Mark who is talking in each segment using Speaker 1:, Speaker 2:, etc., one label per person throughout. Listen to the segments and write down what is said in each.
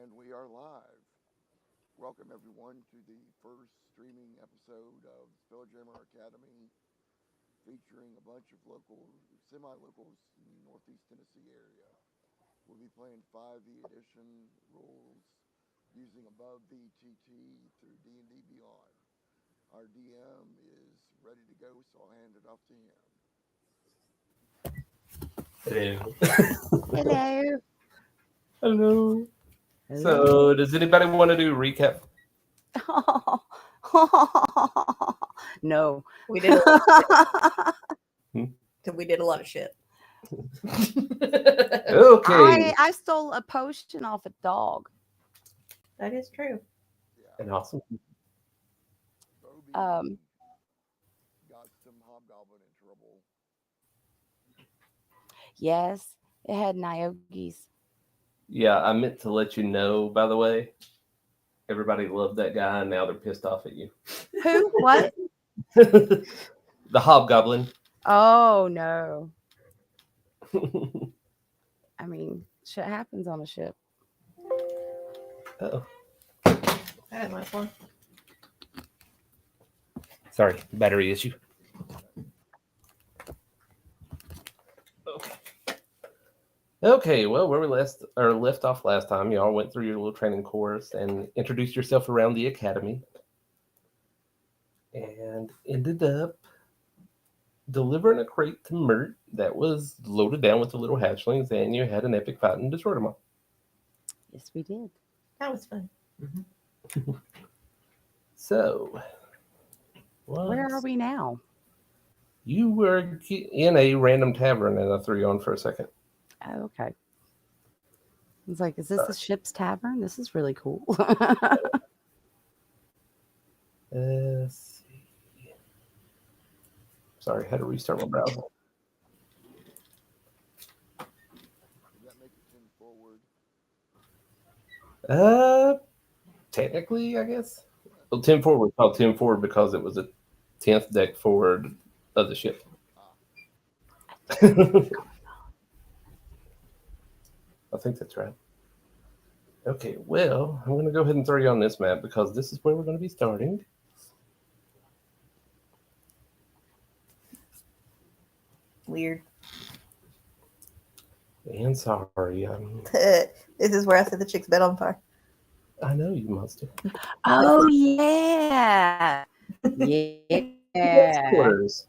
Speaker 1: And we are live. Welcome everyone to the first streaming episode of Spelljammer Academy, featuring a bunch of local, semi-locals in the Northeast Tennessee area. We'll be playing 5e edition rules using above VTT through D&D Beyond. Our DM is ready to go, so I'll hand it off to him.
Speaker 2: Hello.
Speaker 3: Hello. So, does anybody want to do a recap?
Speaker 2: No.
Speaker 4: We did a lot we did a lot of shit.
Speaker 3: Okay.
Speaker 2: I stole a potion off a dog.
Speaker 4: That is true.
Speaker 3: And awesome.
Speaker 1: Bobby got some hobgoblin in trouble.
Speaker 2: Yes, it had Nyogi's.
Speaker 3: Yeah, I meant to let you know, by the way. Everybody loved that guy, and now they're pissed off at you.
Speaker 2: Who? What?
Speaker 3: The hobgoblin.
Speaker 2: Oh, no. I mean, shit happens on a ship.
Speaker 3: Uh-oh.
Speaker 4: I had my phone.
Speaker 3: Sorry, battery issue. Okay, well, where we left off last time, y'all went through your little training course and introduced yourself around the academy. And ended up delivering a crate to Mert that was loaded down with the little hatchlings, and you had an epic fight and destroyed them all.
Speaker 2: Yes, we did.
Speaker 4: That was fun.
Speaker 3: So,
Speaker 2: Where are we now?
Speaker 3: You were in a random tavern, and I threw you on for a second.
Speaker 2: Oh, okay. It's like, is this the ship's tavern? This is really cool.
Speaker 3: Let's see. Sorry, I had to restart my browser.
Speaker 1: Does that make it 10 forward?
Speaker 3: Technically, I guess. Well, 10 forward was called 10 forward because it was a 10th deck forward of the ship. I think that's right. Okay, well, I'm going to go ahead and throw you on this map because this is where we're going to be starting.
Speaker 4: Weird.
Speaker 3: And sorry,
Speaker 4: This is where I set the chick's bed on fire.
Speaker 3: I know you must have.
Speaker 2: Oh, yeah. Yeah.
Speaker 3: Quarters.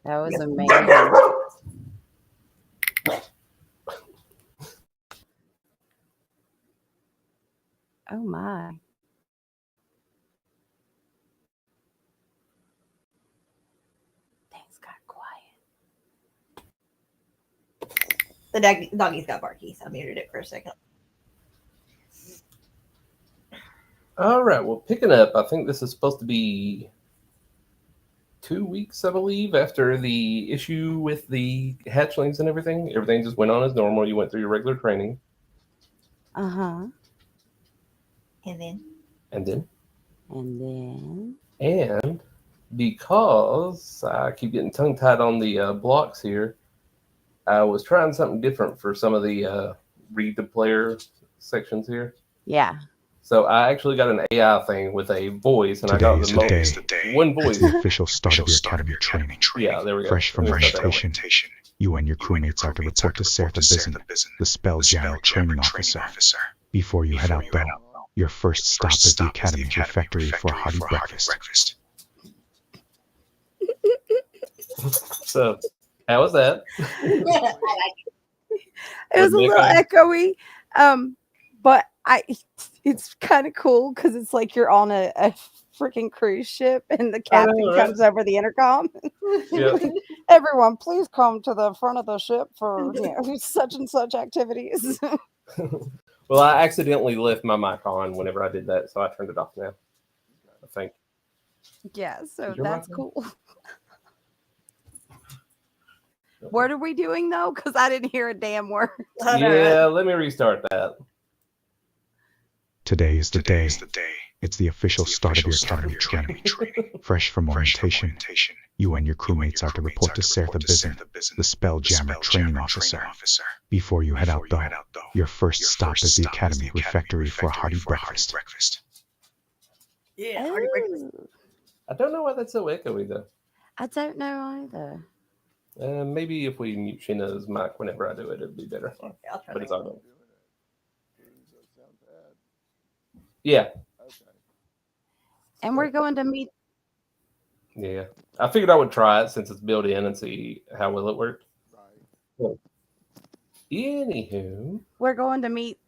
Speaker 2: That was amazing. Oh, my. Things got quiet.
Speaker 4: The doggies got barky, so I muted it for a second.
Speaker 3: All right, well, picking up, I think this is supposed to be 2 weeks, I believe, after the issue with the hatchlings and everything. Everything just went on as normal. You went through your regular training.
Speaker 2: Uh-huh.
Speaker 4: And
Speaker 3: because I keep getting tongue-tied on the blocks here, I was trying something different for some of the read-to-player sections here.
Speaker 2: Yeah.
Speaker 3: So I actually got an AI thing with a voice, and
Speaker 5: Today
Speaker 3: I got
Speaker 5: is
Speaker 3: the one voice.
Speaker 5: The official start of your academy training.
Speaker 3: Yeah, there we go.
Speaker 5: Fresh from orientation, you and your crewmates are to report to Sertha Bizen, the Spelljammer training officer. Before you head out, though, your first stop is the academy's refectory for a hearty breakfast.
Speaker 3: So, how was that?
Speaker 2: It was a little echoey, but it's kind of cool because it's like you're on a freaking cruise ship and the captain comes over the intercom.
Speaker 3: Yep.
Speaker 2: Everyone, please come to the front of the ship for such and such activities.
Speaker 3: Well, I accidentally left my mic on whenever I did that, so I turned it off now. I think.
Speaker 2: Yeah, so
Speaker 3: Is your
Speaker 2: that's
Speaker 3: mic
Speaker 2: cool. What are we doing though? Because I didn't hear a damn word.
Speaker 3: Yeah, let me restart that.
Speaker 5: Today is the day. It's the official start of your academy training. Fresh from orientation, you and your crewmates are to report to Sertha Bizin, the Spelljammer training officer. Before you head out though, your first stop is the academy refectory for a hearty breakfast.
Speaker 4: Yeah, hearty breakfast.
Speaker 2: Ooh,
Speaker 3: I don't know why that's so echoey though.
Speaker 2: I don't know either.
Speaker 3: Maybe if we mute Sheena's mic whenever I do it, it'd be better.
Speaker 4: Okay, I'll try
Speaker 3: But
Speaker 4: that.
Speaker 3: it's all good.
Speaker 1: Doing it. Does that sound bad?
Speaker 3: Yeah,
Speaker 1: Okay.
Speaker 2: And we're going to meet.
Speaker 3: yeah. I figured I would try it since it's built in and see how well it worked.
Speaker 1: Right.
Speaker 3: Anywho,
Speaker 2: We're going to meet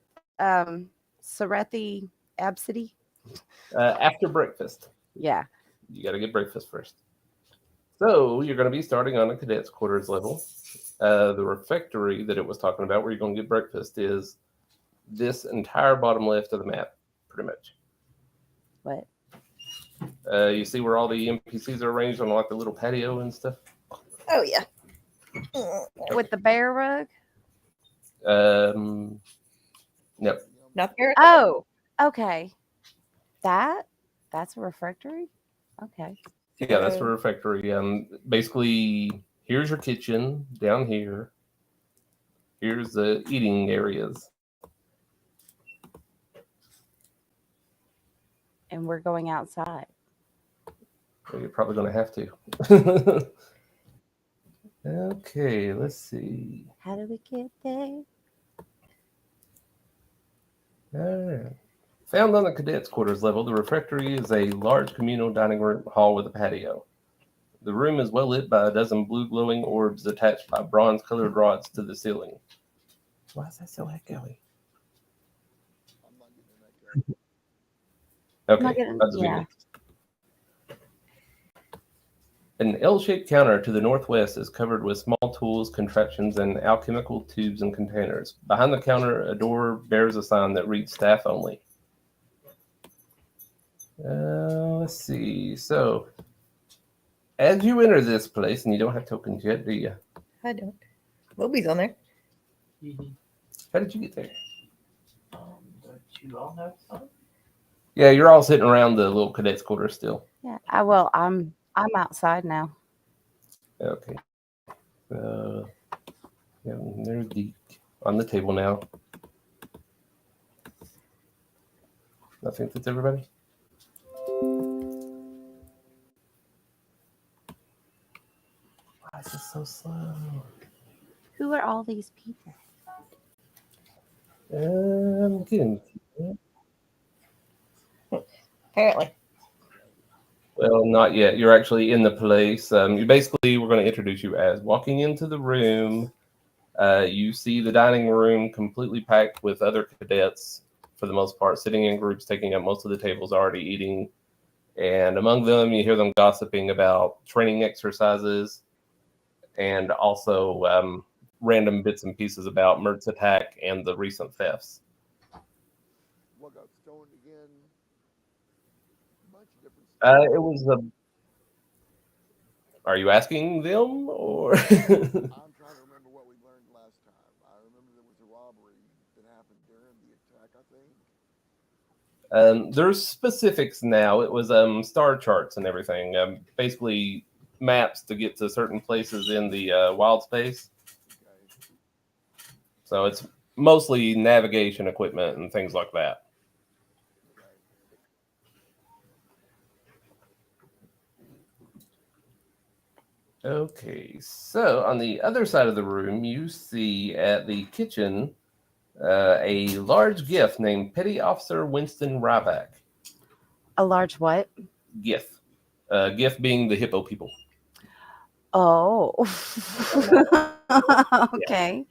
Speaker 2: Sarethi Absidy.
Speaker 3: after breakfast,
Speaker 2: Yeah.
Speaker 3: you got to get breakfast first. So you're going to be starting on a cadet's quarters level. The refectory that it was talking about, where you're going to get breakfast, is this entire bottom left of the map, pretty much.
Speaker 2: What?
Speaker 3: You see where all the NPCs are arranged on like the little patio and stuff?
Speaker 4: Oh yeah.
Speaker 2: With the bear rug?
Speaker 3: No.
Speaker 4: Not there.
Speaker 2: Oh, okay. That's a refectory? Okay.
Speaker 3: Yeah, that's the refectory. Basically, here's your kitchen down here. Here's the eating areas.
Speaker 2: And we're going outside.
Speaker 3: Well, you're probably going to have to. Okay, let's see.
Speaker 2: How do we get there?
Speaker 3: All right. Found on the cadets' quarters level, the refectory is a large communal dining room hall with a patio. The room is well lit by a dozen blue glowing orbs attached by bronze-colored rods to the ceiling. Why is that so echoey?
Speaker 1: I'm not getting that.
Speaker 3: Okay,
Speaker 2: not getting-
Speaker 3: that's
Speaker 2: yeah.
Speaker 3: me. An L-shaped counter to the northwest is covered with small tools, contraptions, and alchemical tubes and containers. Behind the counter, a door bears a sign that reads staff only. Let's see. So, as you enter this place, and you don't have tokens yet, do you?
Speaker 4: I don't. Moby's on there.
Speaker 3: How did you get there?
Speaker 6: Don't you all have some?
Speaker 3: Yeah, you're all sitting around the little cadets' quarters still.
Speaker 2: Yeah. I'm outside now.
Speaker 3: Okay. Yeah, there's Deke on the table now. I think that's everybody. Why is this so slow?
Speaker 2: Who are all these people?
Speaker 3: I'm getting.
Speaker 4: Apparently.
Speaker 3: Well, not yet. You're actually in the place. You basically, we're going to introduce you as walking into the room. You see the dining room completely packed with other cadets, for the most part, sitting in groups, taking up most of the tables, already eating. And among them, you hear them gossiping about training exercises and also random bits and pieces about Mert's attack and the recent thefts.
Speaker 1: What got stolen again? A bunch of different stuff.
Speaker 3: It was a. Are you asking them or?
Speaker 1: I'm trying to remember what we learned last time. I remember there was a robbery that happened during the attack, I think.
Speaker 3: There's specifics now. It was star charts and everything. Basically maps to get to certain places in the wild space.
Speaker 1: Okay.
Speaker 3: So it's mostly navigation equipment and things like that. Okay, so on the other side of the room, you see at the kitchen a large GIF named Petty Officer Winston Ryback.
Speaker 2: A large what?
Speaker 3: GIF. GIF being the hippo people.
Speaker 2: Oh. Okay.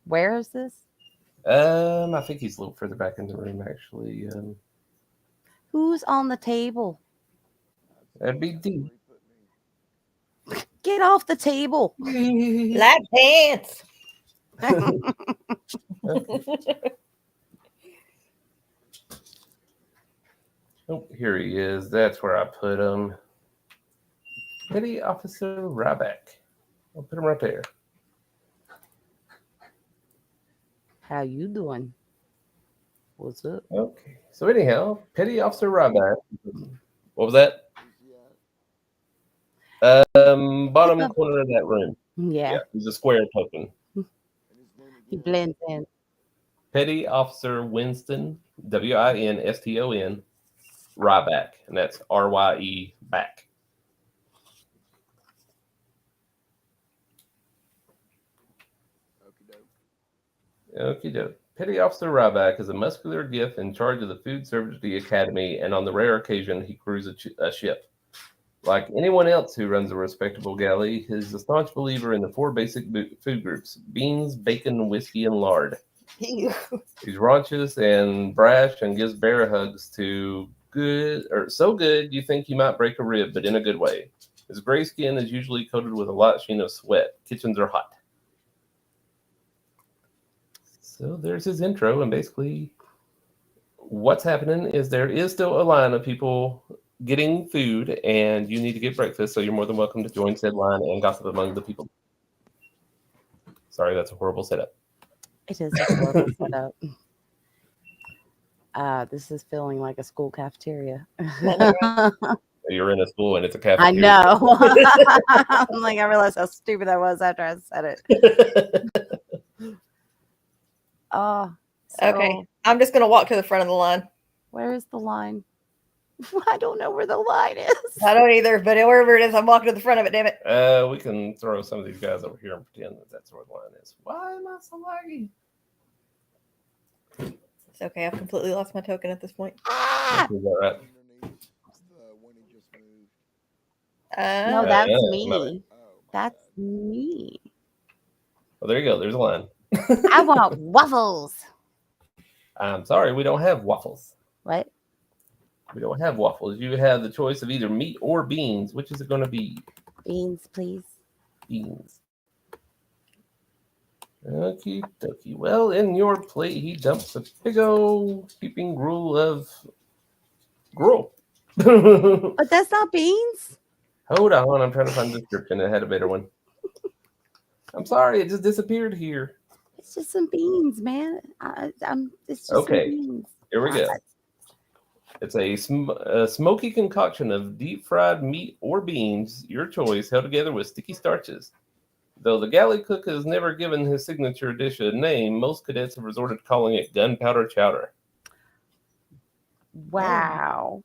Speaker 2: Where is this?
Speaker 3: I think he's a little further back in the room, actually.
Speaker 2: Who's on the table?
Speaker 3: That'd be D.
Speaker 2: Get off the table.
Speaker 4: Black pants.
Speaker 3: Oh, here he is. That's where I put him. Petty Officer Ryback. I'll put him right there.
Speaker 2: How you doing? What's up?
Speaker 3: Okay. So anyhow, Petty Officer Ryback. What was that? Bottom corner of that room.
Speaker 2: Yeah.
Speaker 3: He's a square token.
Speaker 2: He blends in.
Speaker 3: Petty Officer Winston, Winston, Ryback, and that's RYE back. Okie doke. Petty Officer Ryback is a muscular giff in charge of the food service of the Academy, and on the rare occasion he crews a ship. Like anyone else who runs a respectable galley, he's a staunch believer in the 4 basic food groups: beans, bacon, whiskey, and lard. He's raunchous and brash and gives bear hugs to so good you think you might break a rib, but in a good way. His gray skin is usually coated with a light sheen of sweat. Kitchens are hot. So there's his intro, and basically what's happening is there is still a line of people getting food, and you need to get breakfast, so you're more than welcome to join said line and gossip among the people. Sorry, that's a horrible setup.
Speaker 2: It is a horrible setup. This is feeling like a school cafeteria.
Speaker 3: You're in a school and it's a cafeteria.
Speaker 2: I know. I'm like, I realized how stupid that was after I said it.
Speaker 4: Okay. I'm just going to walk to the front of the line.
Speaker 2: Where is the line? I don't know where the line is.
Speaker 4: I don't either, but wherever it is, I'm walking to the front of it, damn it.
Speaker 3: We can throw some of these guys over here and pretend that that's where the line is. Why am I so laggy?
Speaker 4: It's okay. I've completely lost my token at this point.
Speaker 3: Is that right?
Speaker 2: No, that's me. That's me.
Speaker 3: Well, there you go. There's a line.
Speaker 2: I want waffles.
Speaker 3: I'm sorry, we don't have waffles.
Speaker 2: What?
Speaker 3: We don't have waffles. You have the choice of either meat or beans. Which is it going to be?
Speaker 2: Beans, please.
Speaker 3: Beans. Okie dokie. Well, in your plate, he dumps a big old heaping gruel of gruel.
Speaker 2: But that's not beans.
Speaker 3: Hold on, I'm trying to find the description. It had a better one. I'm sorry, it just disappeared here.
Speaker 2: It's just some beans, man. It's just
Speaker 3: okay.
Speaker 2: Some beans.
Speaker 3: Here we go. It's a smoky concoction of deep-fried meat or beans, your choice, held together with sticky starches. Though the galley cook has never given his signature dish a name, most cadets have resorted to calling it gunpowder chowder.
Speaker 2: Wow.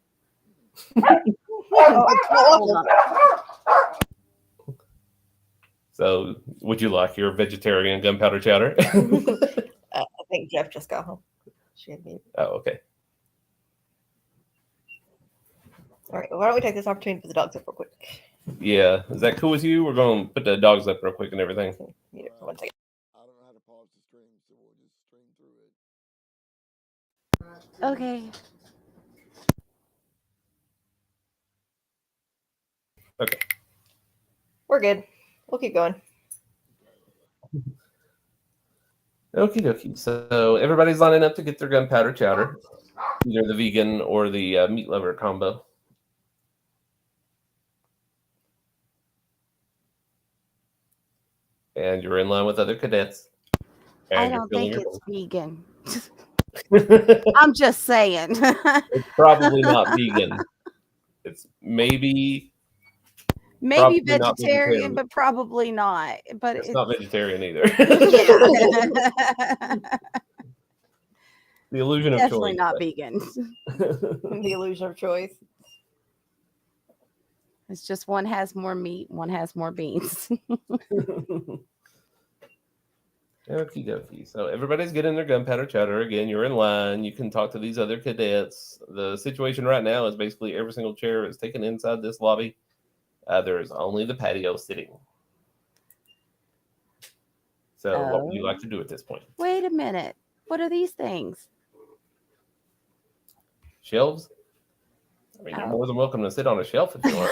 Speaker 3: So, would you like your vegetarian gunpowder chowder?
Speaker 4: I think Jeff just got home. She had me.
Speaker 3: Oh, okay.
Speaker 4: All right. Why don't we take this opportunity to put the dogs up real quick?
Speaker 3: Yeah. Is that cool with you? We're going to put the dogs up real quick and everything.
Speaker 4: Yeah, 1 second.
Speaker 1: I don't know how to pause the stream, so we'll just stream through it.
Speaker 2: Okay.
Speaker 3: Okay.
Speaker 4: We're good. We'll keep going.
Speaker 3: Okie dokie. So everybody's lining up to get their gunpowder chowder, either the vegan or the meat lover combo. And you're in line with other cadets.
Speaker 2: I don't think it's vegan. I'm just saying.
Speaker 3: It's probably not vegan. It's maybe
Speaker 2: vegetarian, but probably not. But
Speaker 3: it's not vegetarian either. The illusion of
Speaker 2: definitely
Speaker 3: choice.
Speaker 2: Not vegan.
Speaker 4: The illusion of choice.
Speaker 2: It's just one has more meat, one has more beans.
Speaker 3: Okie dokie. So everybody's getting their gunpowder chowder. Again, you're in line. You can talk to these other cadets. The situation right now is basically every single chair is taken inside this lobby. There is only the patio sitting. So what would you like to do at this point?
Speaker 2: Wait a minute. What are these things?
Speaker 3: Shelves? I mean, you're more than welcome to sit on a shelf if you want.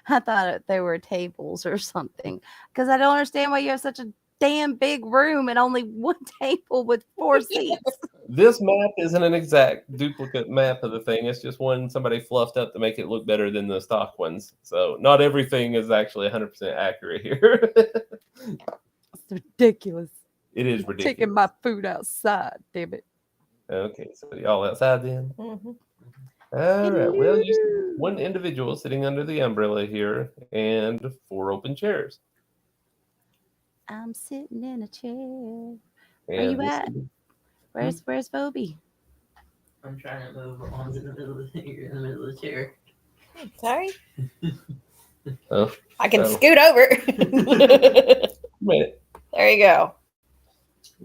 Speaker 2: I thought they were tables or something. Because I don't understand why you have such a damn big room and only one table with 4 seats.
Speaker 3: This map isn't an exact duplicate map of the thing. It's just one somebody fluffed up to make it look better than the stock ones. So not everything is actually 100% accurate here.
Speaker 2: It's ridiculous.
Speaker 3: It is ridiculous.
Speaker 2: Taking my food outside, damn it.
Speaker 3: Okay, so y'all outside then?
Speaker 4: Mhm.
Speaker 3: All right. Well, you see
Speaker 2: Hello.
Speaker 3: one individual sitting under the umbrella here and 4 open chairs.
Speaker 2: I'm sitting in a chair. Where
Speaker 3: And
Speaker 2: you
Speaker 3: this
Speaker 2: at? Where's Phoebe?
Speaker 6: I'm trying to move along in the middle of you're in the middle of the chair.
Speaker 4: Sorry.
Speaker 3: Oh,
Speaker 4: I can
Speaker 3: so,
Speaker 4: scoot over.
Speaker 3: minute.
Speaker 4: There you go.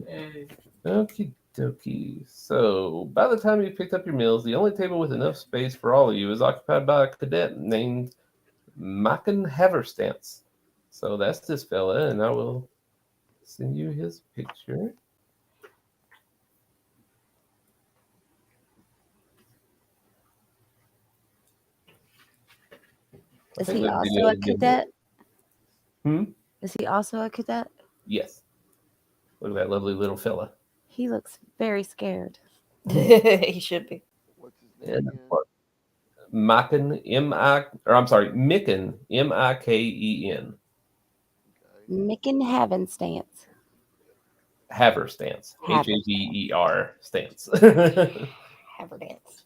Speaker 6: Yay.
Speaker 3: Okie dokie. So, by the time you picked up your meals, the only table with enough space for all of you is occupied by a cadet named Maken Haverstance. So that's this fella, and I will send you his picture.
Speaker 2: Is he also a cadet? Is he also a cadet?
Speaker 3: Yes. Look at that lovely little fella.
Speaker 2: He looks very scared.
Speaker 4: He should be.
Speaker 1: What's his name again?
Speaker 3: Miken, Miken, Miken.
Speaker 1: Okay.
Speaker 2: Micken Havenstance.
Speaker 3: Haverstance.
Speaker 2: Haver.
Speaker 3: Haver stance.
Speaker 4: Have her dance.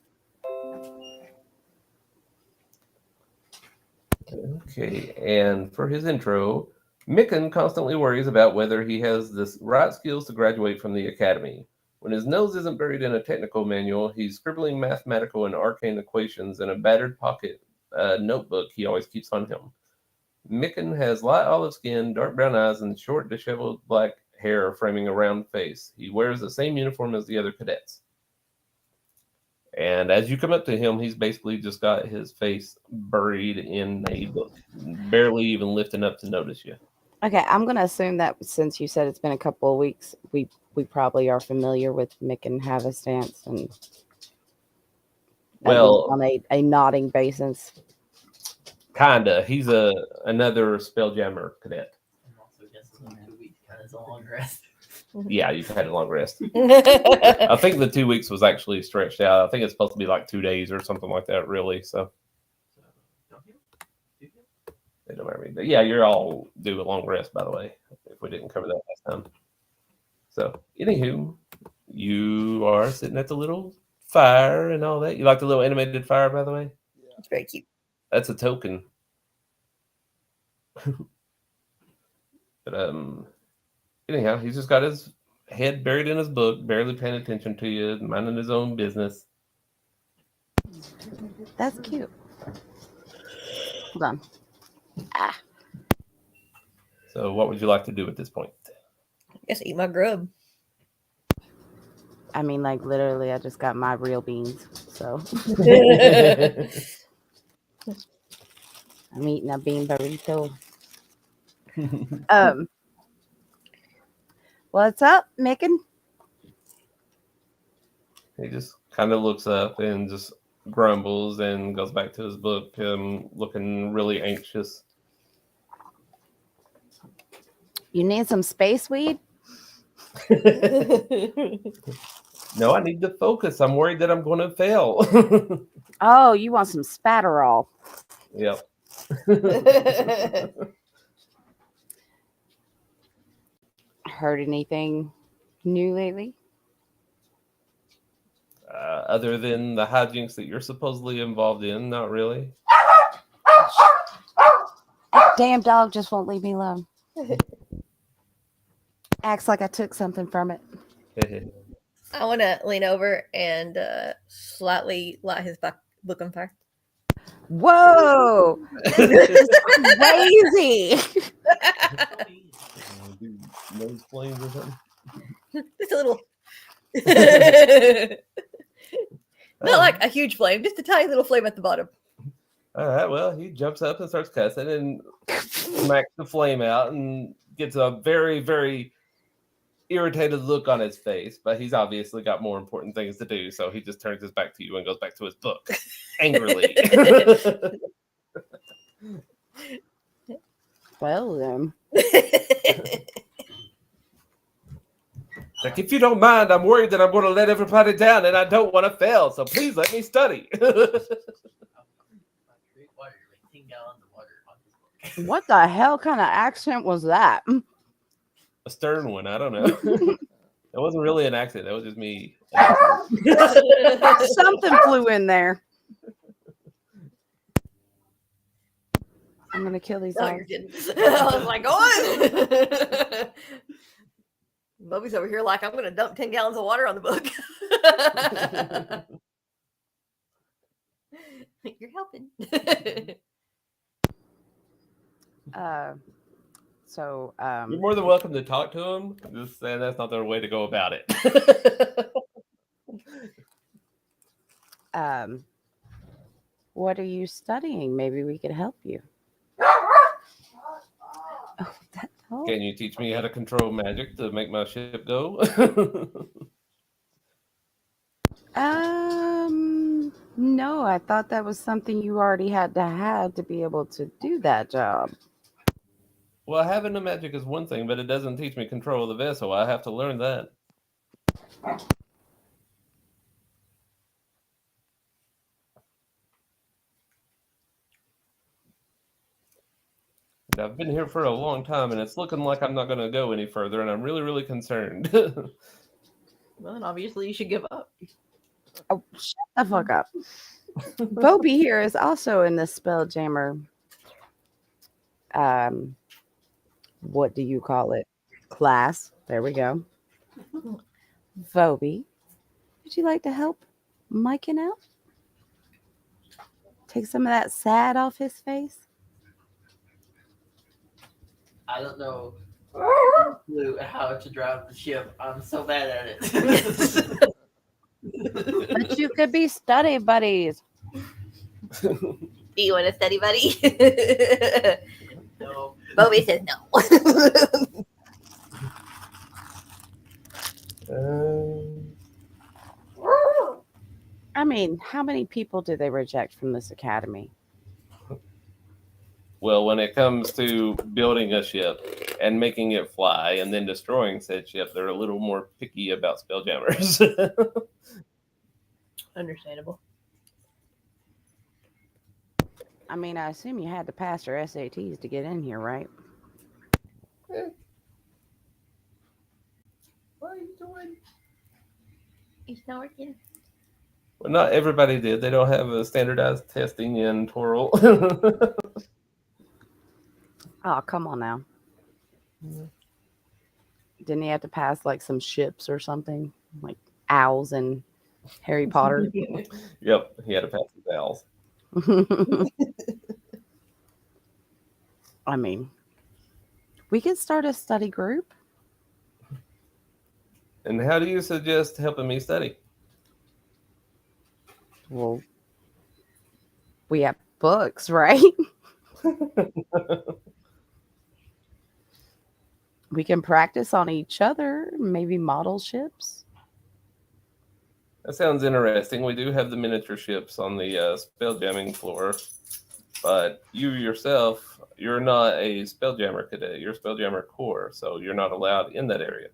Speaker 3: Okay, and for his intro, Micken constantly worries about whether he has the right skills to graduate from the academy. When his nose isn't buried in a technical manual, he's scribbling mathematical and arcane equations in a battered pocket notebook he always keeps on him. Micken has light olive skin, dark brown eyes, and short, disheveled black hair framing a round face. He wears the same uniform as the other cadets. And as you come up to him, he's basically just got his face buried in a book, barely even lifting up to notice you.
Speaker 2: Okay, I'm gonna assume that since you said it's been a couple of weeks, we probably are familiar with Micken Havenstance and
Speaker 3: Well,
Speaker 2: on a nodding basis.
Speaker 3: kinda. He's another Spelljammer cadet.
Speaker 6: I'm also guessing like 2 weeks kind of a long rest.
Speaker 3: Yeah, you've had a long rest. I think the 2 weeks was actually stretched out. I think it's supposed to be like 2 days or something like that, really. So
Speaker 6: Don't you?
Speaker 3: it don't matter. But yeah, you're all due a long rest, by the way, if we didn't cover that last time. So, anywho, you are sitting at the little fire and all that. You like the little animated fire, by the way?
Speaker 1: Yeah.
Speaker 4: It's very cute.
Speaker 3: That's a token. But anyhow, he's just got his head buried in his book, barely paying attention to you, minding his own business.
Speaker 2: That's cute. Hold on.
Speaker 3: So, what would you like to do at this point?
Speaker 4: I guess eat my grub.
Speaker 2: I mean, like literally, I just got my real beans, so I'm eating a bean burrito. What's up, Micken?
Speaker 3: He just kind of looks up and just grumbles and goes back to his book, looking really anxious.
Speaker 2: You need some space weed?
Speaker 3: No, I need to focus. I'm worried that I'm going to fail.
Speaker 2: Oh, you want some Spatterall?
Speaker 3: Yep.
Speaker 2: Heard anything new lately?
Speaker 3: Other than the hijinks that you're supposedly involved in, not really.
Speaker 2: That damn dog just won't leave me alone. Acts like I took something from it.
Speaker 4: I want to lean over and slightly light his book on fire.
Speaker 2: Whoa! This is crazy.
Speaker 3: Nose flames or something?
Speaker 4: Just a little. Not like a huge flame, just a tiny little flame at the bottom.
Speaker 3: All right, well, he jumps up and starts cussing and smacks the flame out and gets a very, very irritated look on his face, but he's obviously got more important things to do, so he just turns his back to you and goes back to his book angrily.
Speaker 2: Well, then.
Speaker 3: Like, if you don't mind, I'm worried that I'm going to let everybody down and I don't want to fail, so please let me study.
Speaker 2: What the hell kind of accent was that?
Speaker 3: A stern one, I don't know. That wasn't really an accident. That was just me.
Speaker 2: Something flew in there. I'm gonna kill these
Speaker 4: Oh,
Speaker 2: dogs.
Speaker 4: you're kidding. I was like, what? Bubby's over here like, I'm going to dump 10 gallons of water on the book. You're helping.
Speaker 3: You're more than welcome to talk to them. Just saying that's not their way to go about it.
Speaker 2: What are you studying? Maybe we could help you. Oh,
Speaker 3: Can you teach me how to control magic to make my ship go?
Speaker 2: No, I thought that was something you already had to have to be able to do that job.
Speaker 3: Well, having the magic is one thing, but it doesn't teach me control of the vessel. I have to learn that. I've been here for a long time, and it's looking like I'm not going to go any further, and I'm really, really concerned.
Speaker 4: Well, then obviously you should give up.
Speaker 2: Oh, shut the fuck up. Bobby here is also in the Spelljammer. What do you call it? Class. There we go. Bobby, would you like to help Mike out? Take some of that sad off his face?
Speaker 6: I don't know how to drive the ship. I'm so bad at it.
Speaker 2: But you could be study buddies.
Speaker 4: Do you want to study, buddy?
Speaker 6: No.
Speaker 4: Bobby says no.
Speaker 2: I mean, how many people do they reject from this academy?
Speaker 3: Well, when it comes to building a ship and making it fly and then destroying said ship, they're a little more picky about spelljammers.
Speaker 4: Understandable.
Speaker 2: I mean, I assume you had to pass your SATs to get in here, right?
Speaker 6: What are you doing?
Speaker 4: It's not working.
Speaker 3: Well, not everybody did. They don't have a standardized testing in Toril.
Speaker 2: Oh, come on now. Didn't he have to pass like some ships or something? Like owls and Harry Potter?
Speaker 3: Yep, he had to pass the vowels.
Speaker 2: I mean, we could start a study group.
Speaker 3: And how do you suggest helping me study?
Speaker 2: Well, we have books, right? We can practice on each other, maybe model ships.
Speaker 3: That sounds interesting. We do have the miniature ships on the spelljamming floor, but you yourself, you're not a spelljammer cadet. You're a spelljammer core, so you're not allowed in that area.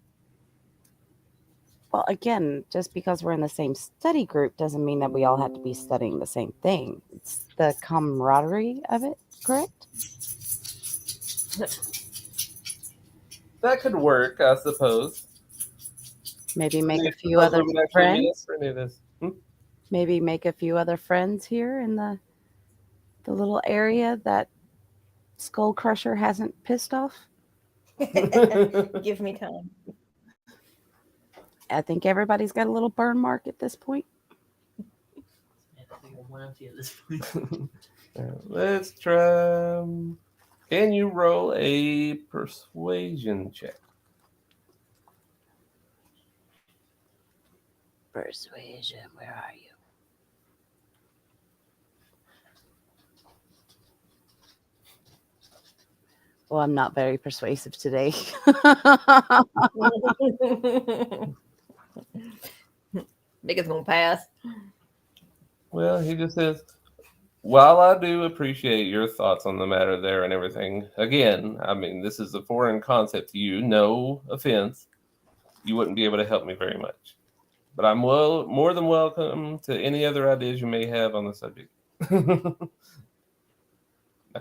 Speaker 2: Well, again, just because we're in the same study group doesn't mean that we all have to be studying the same thing. It's the camaraderie of it, correct?
Speaker 3: That could work, I suppose.
Speaker 2: Maybe make a few
Speaker 3: Suppose
Speaker 2: other
Speaker 3: we would actually meet up
Speaker 2: friends.
Speaker 3: for any of this.
Speaker 2: Maybe make a few other friends here in the little area that Skull Crusher hasn't pissed off.
Speaker 4: Give me time.
Speaker 2: I think everybody's got a little burn mark at this point.
Speaker 6: Man, I think I'm empty at this point.
Speaker 3: Let's try. Can you roll a persuasion check?
Speaker 2: Persuasion, where are you? Well, I'm not very persuasive today.
Speaker 4: Niggas gonna pass.
Speaker 3: Well, he just says, while I do appreciate your thoughts on the matter there and everything, again, I mean, this is a foreign concept to you. No offense. You wouldn't be able to help me very much. But I'm more than welcome to any other ideas you may have on the subject.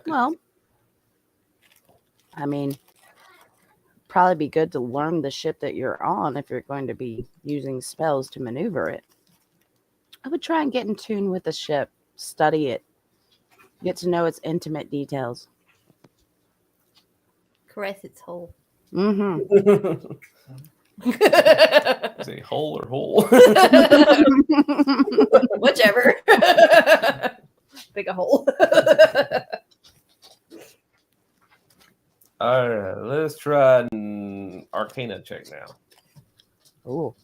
Speaker 2: Well, I mean, probably be good to learn the ship that you're on if you're going to be using spells to maneuver it. I would try and get in tune with the ship, study it, get to know its intimate details.
Speaker 4: Caress its hole.
Speaker 2: Mm-hmm.
Speaker 3: Is it hole or hole?
Speaker 4: Whichever. Pick a hole.
Speaker 3: All right, let's try an Arcana check now.
Speaker 2: Ooh.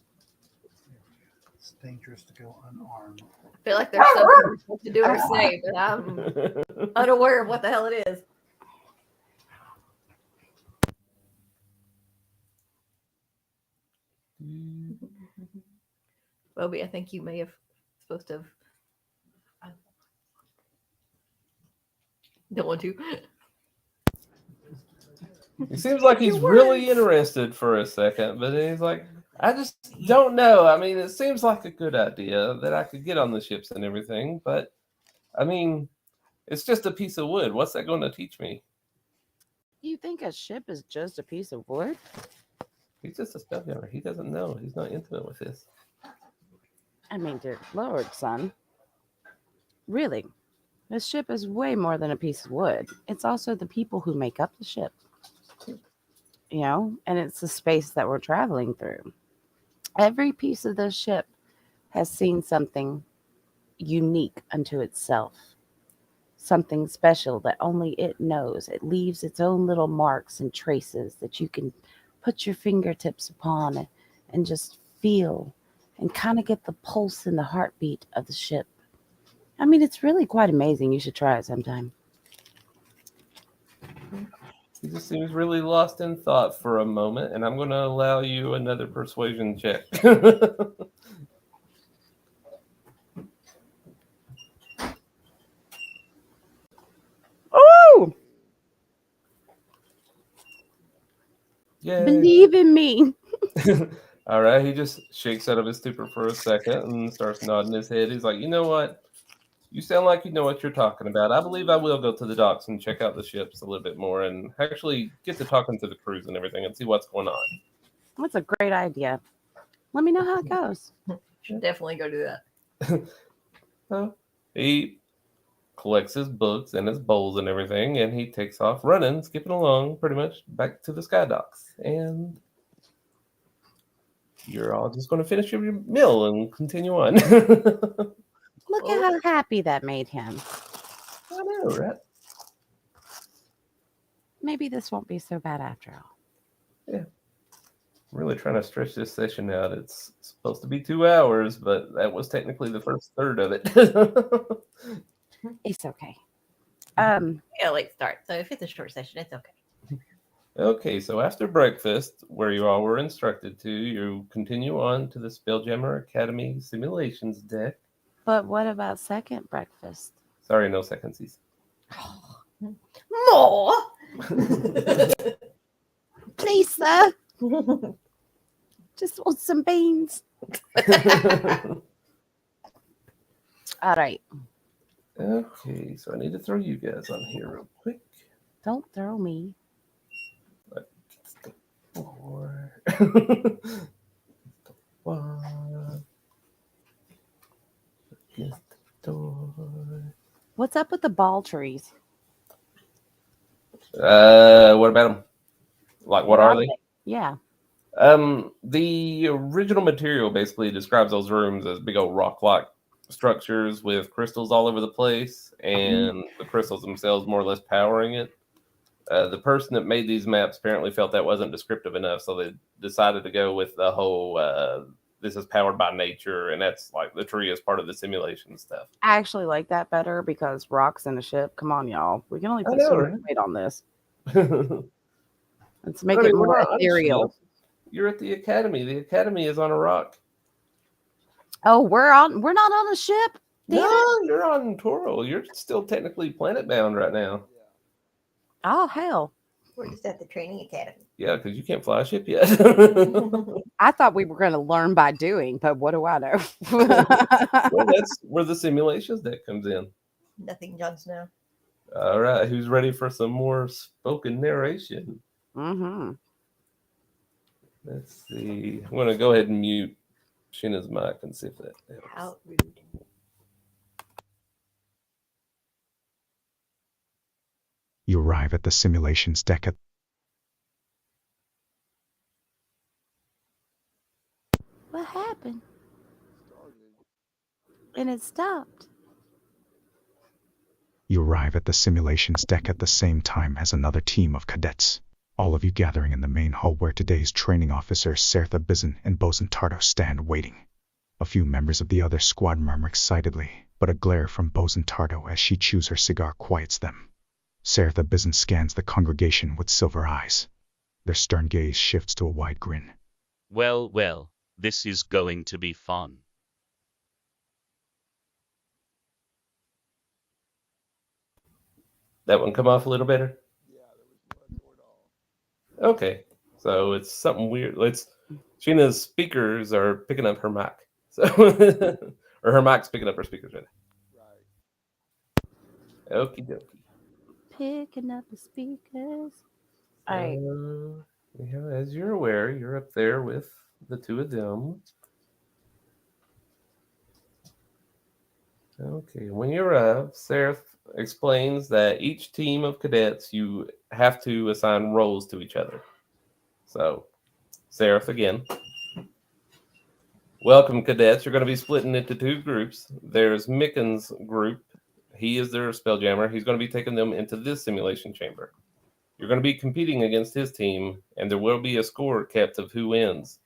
Speaker 7: It's dangerous to go unarmed.
Speaker 4: I feel like there's something we're supposed to do or say, but I'm unaware of what the hell it is. Bobby, I think you may have supposed to have. Don't want to.
Speaker 3: He seems like he's really interested for a second, but then he's like, I just don't know. I mean, it seems like a good idea that I could get on the ships and everything, but I mean, it's just a piece of wood. What's that going to teach me?
Speaker 2: You think a ship is just a piece of wood?
Speaker 3: He's just a spelljammer. He doesn't know. He's not intimate with this.
Speaker 2: I mean, dear Lord, son. Really, this ship is way more than a piece of wood. It's also the people who make up the ship. You know, and it's the space that we're traveling through. Every piece of this ship has seen something unique unto itself. Something special that only it knows. It leaves its own little marks and traces that you can put your fingertips upon and just feel and kind of get the pulse and the heartbeat of the ship. I mean, it's really quite amazing. You should try it sometime.
Speaker 3: He just seems really lost in thought for a moment, and I'm going to allow you another persuasion check.
Speaker 2: Oh!
Speaker 3: Yay.
Speaker 2: Believe in me.
Speaker 3: All right, he just shakes out of his stupor for a second and starts nodding his head. He's like, you know what? You sound like you know what you're talking about. I believe I will go to the docks and check out the ships a little bit more and actually get to talking to the crews and everything and see what's going on.
Speaker 2: That's a great idea. Let me know how it goes.
Speaker 4: Should definitely go do that.
Speaker 3: So he collects his books and his bowls and everything, and he takes off running, skipping along pretty much back to the sky docks. And you're all just going to finish your meal and continue on.
Speaker 2: Look at how happy that made him.
Speaker 3: I know, right?
Speaker 2: Maybe this won't be so bad after all.
Speaker 3: Yeah. I'm really trying to stretch this session out. It's supposed to be 2 hours, but that was technically the first third of it.
Speaker 2: It's okay.
Speaker 4: Yeah, late start. So if it's a short session, it's okay.
Speaker 3: Okay, so after breakfast, where you all were instructed to, you continue on to the Spelljammer Academy simulations deck.
Speaker 2: But what about second breakfast?
Speaker 3: Sorry, no secondsies.
Speaker 4: More.
Speaker 2: Please, sir. Just want some beans. All right.
Speaker 3: Okay, so I need to throw you guys on here real quick.
Speaker 2: Don't throw me.
Speaker 3: Four. One. Against the door.
Speaker 2: What's up with the ball trees?
Speaker 3: What about them? Like, what are they?
Speaker 2: Yeah.
Speaker 3: The original material basically describes those rooms as big old rock-like structures with crystals all over the place, and the crystals themselves more or less powering it. The person that made these maps apparently felt that wasn't descriptive enough, so they decided to go with the whole this is powered by nature, and that's like the tree is part of the simulation stuff.
Speaker 2: I actually like that better because rocks in a ship. Come on, y'all. We can only put so much weight on this. Let's make it more ethereal.
Speaker 3: You're at the academy. The academy is on a rock.
Speaker 2: Oh, we're not on a ship? Damn
Speaker 3: No, you're on Toro. You're still technically planet bound right now.
Speaker 2: Oh, hell.
Speaker 4: We're just at the training academy.
Speaker 3: Yeah, because you can't fly a ship yet.
Speaker 2: I thought we were going to learn by doing, but what do I know?
Speaker 3: Well, that's where the simulations deck comes in.
Speaker 4: Nothing, Jon Snow.
Speaker 3: All right, who's ready for some more spoken narration?
Speaker 2: Mm-hmm.
Speaker 3: Let's see. I'm going to go ahead and mute Sheena's mic and see if that helps.
Speaker 4: How rude.
Speaker 5: You arrive at the simulations deck at
Speaker 2: What happened?
Speaker 1: Started.
Speaker 2: And it stopped.
Speaker 5: You arrive at the simulations deck at the same time as another team of cadets. All of you gathering in the main hall where today's training officers Sertha Bizin and Bosun Tardo stand waiting. A few members of the other squad murmur excitedly, but a glare from Bosun Tardo as she chews her cigar quiets them. Sertha Bizin scans the congregation with silver eyes. Their stern gaze shifts to a wide grin.
Speaker 8: Well, well, this is going to be fun.
Speaker 3: That one come off a little better?
Speaker 1: Yeah, there was no echo at all.
Speaker 3: Okay. So it's something weird. Sheena's speakers are picking up her mic. So or her mic's picking up her speakers, right?
Speaker 1: Right.
Speaker 3: Okie dokie.
Speaker 2: Picking up the speakers. All right.
Speaker 3: Yeah, as you're aware, you're up there with the two of them. Okay, when you arrive, Seraph explains that each team of cadets, you have to assign roles to each other. So, Seraph again. Welcome, cadets. You're going to be splitting into two groups. There's Micken's group. He is their Spelljammer. He's going to be taking them into this simulation chamber. You're going to be competing against his team, and there will be a score kept of who wins.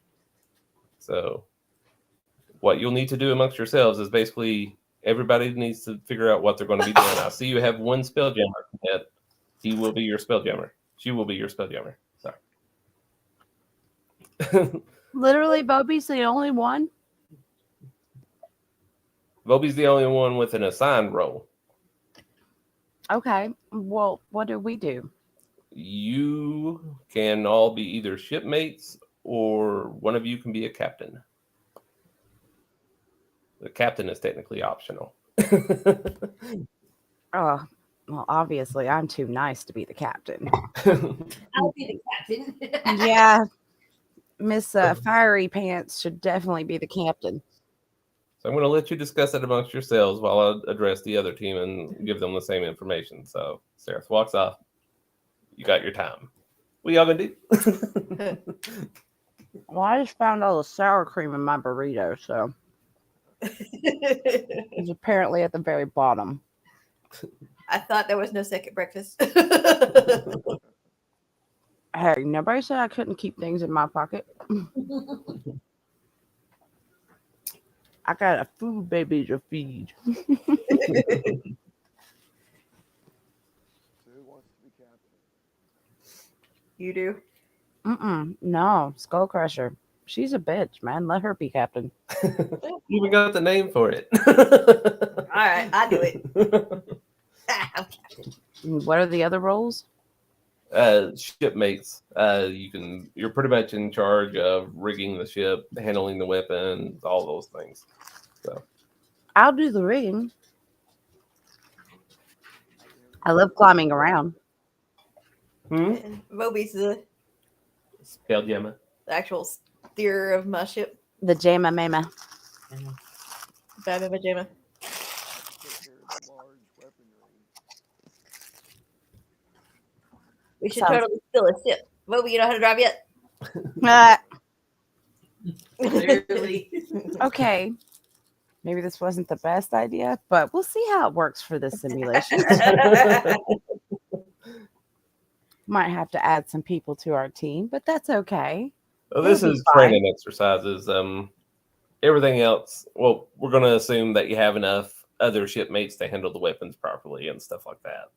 Speaker 3: So, what you'll need to do amongst yourselves is basically everybody needs to figure out what they're going to be doing. I see you have one Spelljammer cadet. He will be your Spelljammer. She will be your Spelljammer. Sorry.
Speaker 2: Literally, Bobby's the only one.
Speaker 3: Bobby's the only one with an assigned role.
Speaker 2: Okay. Well, what do we do?
Speaker 3: You can all be either shipmates or one of you can be a captain. The captain is technically optional.
Speaker 2: Oh, well, obviously, I'm too nice to be the captain.
Speaker 4: I'll be the captain.
Speaker 2: Yeah. Miss Fiery Pants should definitely be the captain.
Speaker 3: So I'm going to let you discuss it amongst yourselves while I address the other team and give them the same information. So Seraph walks off. You got your time. What y'all going to do?
Speaker 2: Well, I just found all the sour cream in my burrito, so it's apparently at the very bottom.
Speaker 4: I thought there was no second breakfast.
Speaker 2: Hey, nobody said I couldn't keep things in my pocket. I got a food baby to feed.
Speaker 1: So who wants to be captain?
Speaker 4: You do?
Speaker 2: No, Skull Crusher. She's a bitch, man. Let her be captain.
Speaker 3: You even got the name for it.
Speaker 4: All right, I do it. I'm captain.
Speaker 2: What are the other roles?
Speaker 3: Shipmates. You're pretty much in charge of rigging the ship, handling the weapons, all those things. So
Speaker 2: I'll do the rigging. I love climbing around.
Speaker 4: And Moby's the
Speaker 3: Spelljammer.
Speaker 4: actual steerer of my ship.
Speaker 2: The Jama Mama.
Speaker 4: Bama Jama.
Speaker 1: Take care of the large weaponry.
Speaker 4: We should
Speaker 2: Sounds-
Speaker 4: totally steal a ship. Moby, you know how to drive yet?
Speaker 6: Clearly.
Speaker 2: Okay. Maybe this wasn't the best idea, but we'll see how it works for this simulation. Might have to add some people to our team, but that's okay.
Speaker 3: Well, this
Speaker 2: It'll be
Speaker 3: is
Speaker 2: fine.
Speaker 3: training exercises. Everything else, well, we're going to assume that you have enough other shipmates to handle the weapons properly and stuff like that.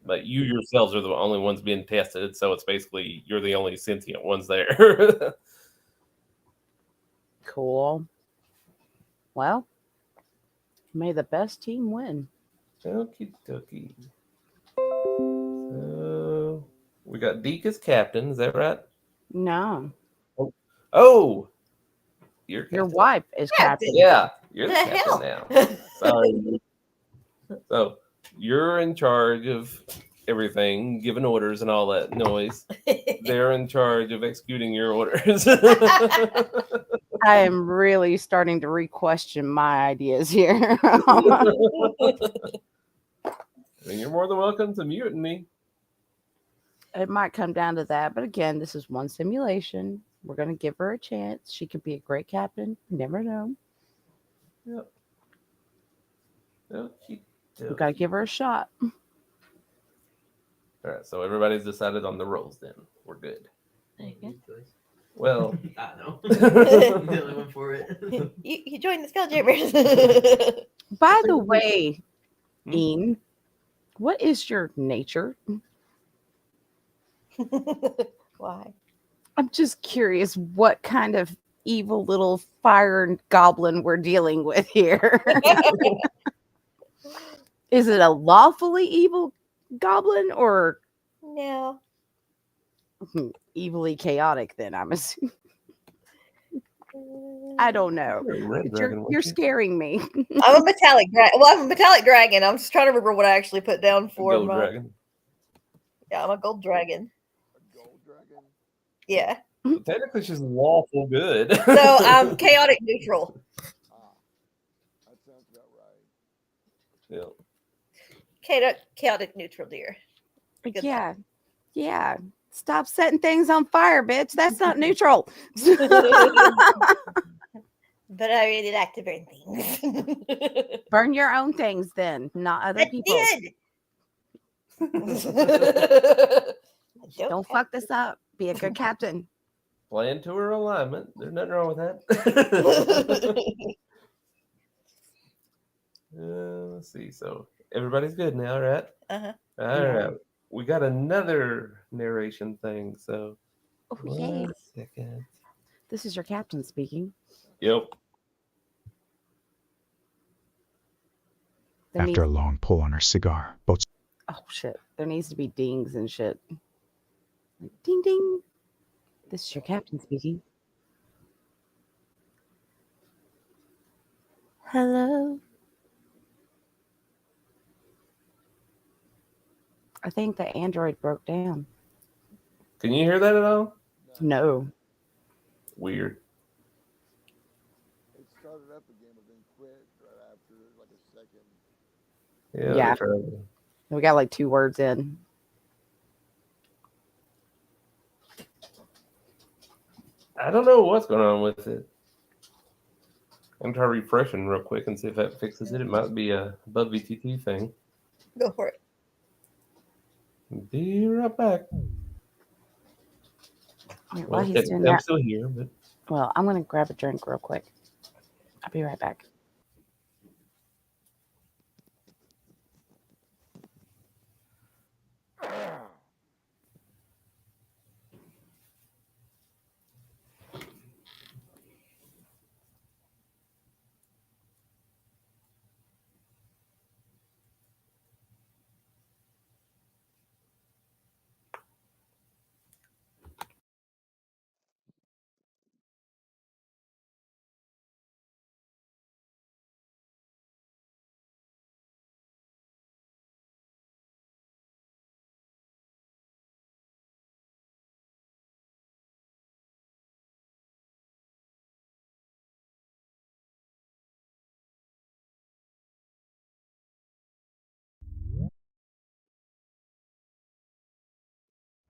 Speaker 3: But you yourselves are the only ones being tested, so it's basically you're the only sentient ones there.
Speaker 2: Cool. Well, may the best team win.
Speaker 3: Okie dokie. So we got Deke as captain, is that right?
Speaker 2: No,
Speaker 3: Oh, you're
Speaker 2: your
Speaker 3: captain.
Speaker 2: wife is captain.
Speaker 3: Yeah, you're the
Speaker 4: The
Speaker 3: captain
Speaker 4: hell?
Speaker 3: now. Sorry. So you're in charge of everything, giving orders and all that noise. They're in charge of executing your orders.
Speaker 2: I am really starting to re-question my ideas here.
Speaker 3: And you're more than welcome to mutiny.
Speaker 2: It might come down to that, but again, this is one simulation. We're going to give her a chance. She could be a great captain. You never know.
Speaker 3: Yep.
Speaker 2: We got to give her a shot.
Speaker 3: All right, so everybody's decided on the roles then. We're good. Well,
Speaker 6: I know. I'm the only one for it.
Speaker 4: You joined the Spelljammer.
Speaker 2: By the way, Ian, what is your nature?
Speaker 4: Why?
Speaker 2: I'm just curious what kind of evil little fire goblin we're dealing with here. Is it a lawfully evil goblin or
Speaker 4: No.
Speaker 2: evilly chaotic then, I'm assuming? I don't know. You're scaring me.
Speaker 4: I'm a metallic dragon. Well, I'm a metallic dragon. I'm just trying to remember what I actually put down for
Speaker 3: Gold
Speaker 4: my...
Speaker 3: dragon.
Speaker 4: Yeah, I'm a gold dragon.
Speaker 1: A gold dragon.
Speaker 4: Yeah.
Speaker 3: So technically, she's lawful good.
Speaker 4: So I'm chaotic neutral.
Speaker 1: That sounds about right.
Speaker 3: Yeah.
Speaker 4: Chaotic neutral, dear. Good.
Speaker 2: Yeah. Stop setting things on fire, bitch. That's not neutral.
Speaker 4: But I really like to burn things.
Speaker 2: Burn your own things then, not other people.
Speaker 4: I did.
Speaker 2: Don't fuck this up. Be a good captain.
Speaker 3: Playing to her alignment. There's nothing wrong with that. Let's see. So everybody's good now, right?
Speaker 4: Uh-huh.
Speaker 3: All right. We got another narration thing. So one second.
Speaker 2: This is your captain speaking.
Speaker 3: Yep.
Speaker 5: After a long pull on her cigar, boats.
Speaker 2: Oh shit! There needs to be dings and shit. Like, ding ding. This is your captain speaking. Hello. I think the android broke down.
Speaker 3: Can you hear that at all?
Speaker 2: No.
Speaker 3: Weird.
Speaker 1: It started up again, but then quit right after like a second.
Speaker 3: Yeah.
Speaker 2: We got like 2 words in.
Speaker 3: I don't know what's going on with it. I'm trying refreshing real quick and see if that fixes it. It might be a above VTT thing.
Speaker 4: Go for it.
Speaker 3: Be right back.
Speaker 2: While he's doing
Speaker 3: I'm
Speaker 2: that,
Speaker 3: still here, but
Speaker 2: well, I'm gonna grab a drink real quick. I'll be right back.